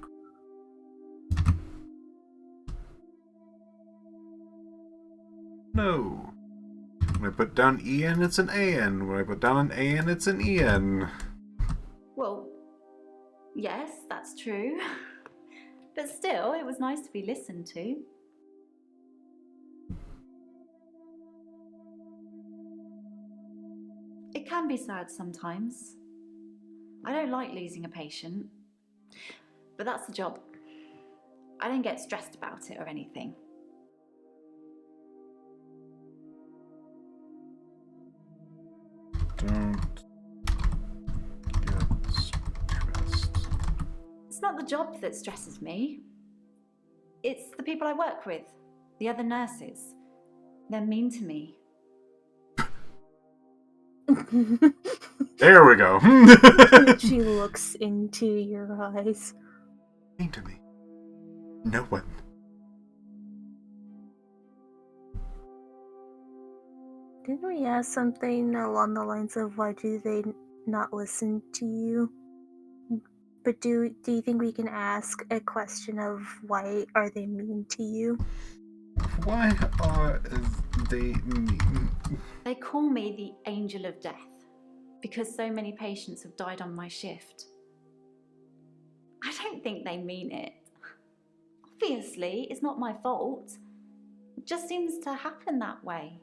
No. When I put down EN, it's an AN. When I put down an AN, it's an EN. Well, yes, that's true. But still, it was nice to be listened to. It can be sad sometimes. I don't like losing a patient, but that's the job. I don't get stressed about it or anything. Don't get stressed. It's not the job that stresses me. It's the people I work with, the other nurses. They're mean to me. There we go. She looks into your eyes. Mean to me. No one. Didn't we ask something along the lines of why do they not listen to you? But do you think we can ask a question of why are they mean to you? Why are they mean? They call me the angel of death because so many patients have died on my shift. I don't think they mean it. Obviously, it's not my fault. It just seems to happen that way.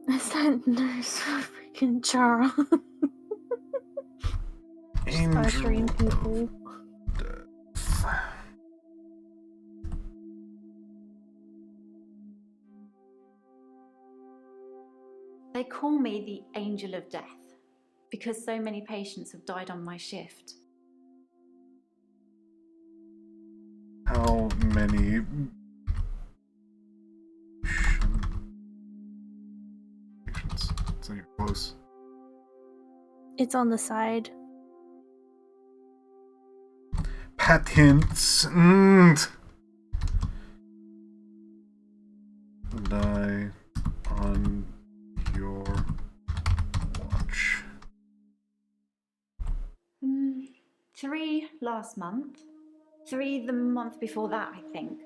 Is that nurse freaking Charles? Pressuring people. They call me the angel of death because so many patients have died on my shift. How many? then you're close. It's on the side. Patents. Die on your watch. 3 last month. 3 the month before that, I think.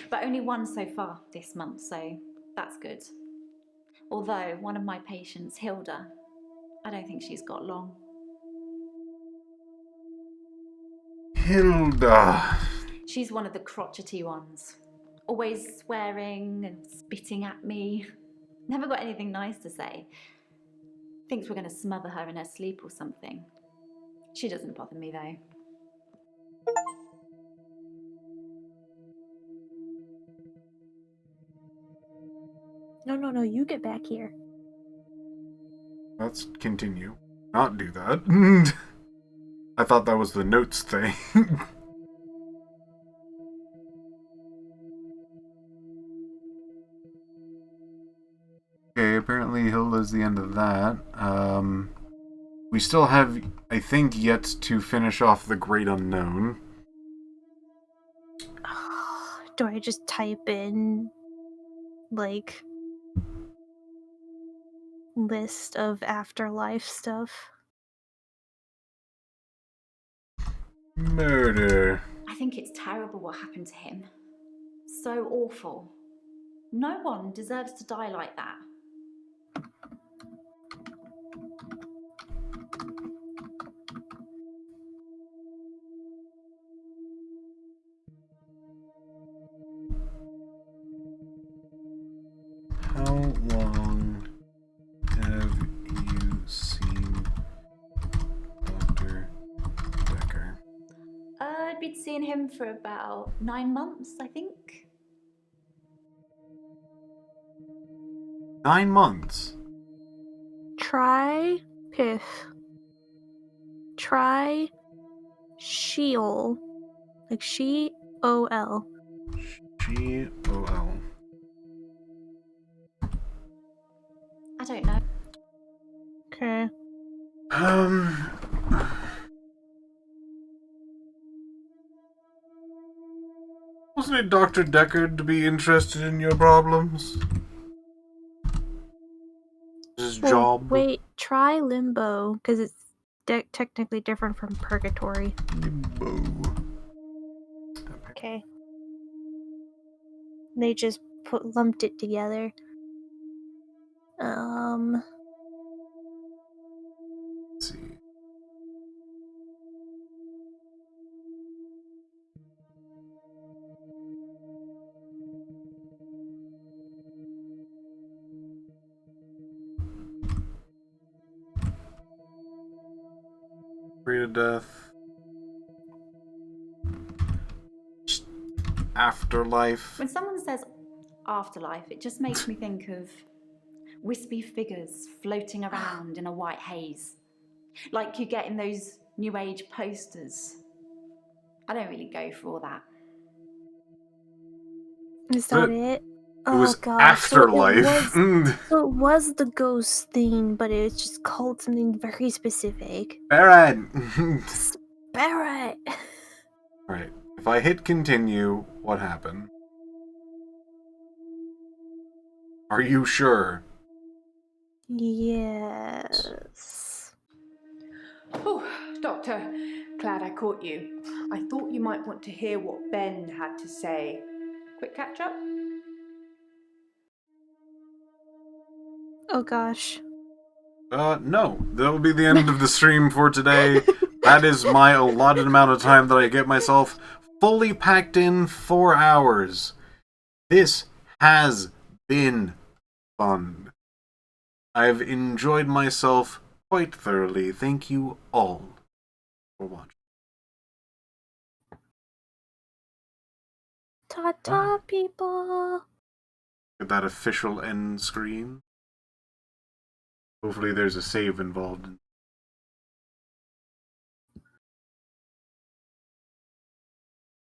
But only 1 so far this month, so that's good. Although one of my patients, Hilda, I don't think she's got long. Hilda. She's one of the crotchety ones. Always swearing and spitting at me. Never got anything nice to say. Thinks we're going to smother her in her sleep or something. She doesn't bother me though. No, you get back here. Let's continue. Not do that. I thought that was the notes thing. Okay, apparently Hilda's the end of that. We still have, I think, yet to finish off the Great Unknown. Do I just type in, like, list of afterlife stuff? Murder. I think it's terrible what happened to him. So awful. No one deserves to die like that. How long have you seen Dr. Dekker? I'd been seeing him for about 9 months, I think. 9 months. Try Piph. Try Sheol. Like Sheol. Sheol. I don't know. Okay. Wasn't it Dr. Dekker to be interested in your problems? His job. Wait, try Limbo, because it's technically different from Purgatory. Limbo. Okay. They just lumped it together. Let's see. Free to death. Just afterlife. When someone says afterlife, it just makes me think of wispy figures floating around in a white haze. Like you get in those New Age posters. I don't really go for all that. Is that it? It was God. afterlife. So it was the ghost thing, but it's just called something very specific. Barrett. Barrett. Alright. If I hit continue, what happened? Are you sure? Yes. Oh, Doctor, glad I caught you. I thought you might want to hear what Ben had to say. Quick catch up? Oh gosh. No. That'll be the end of the stream for today. That is my allotted amount of time that I get myself fully packed in 4 hours. This has been fun. I've enjoyed myself quite thoroughly. Thank you all for watching. Ta-ta, people. Get that official end screen. Hopefully there's a save involved.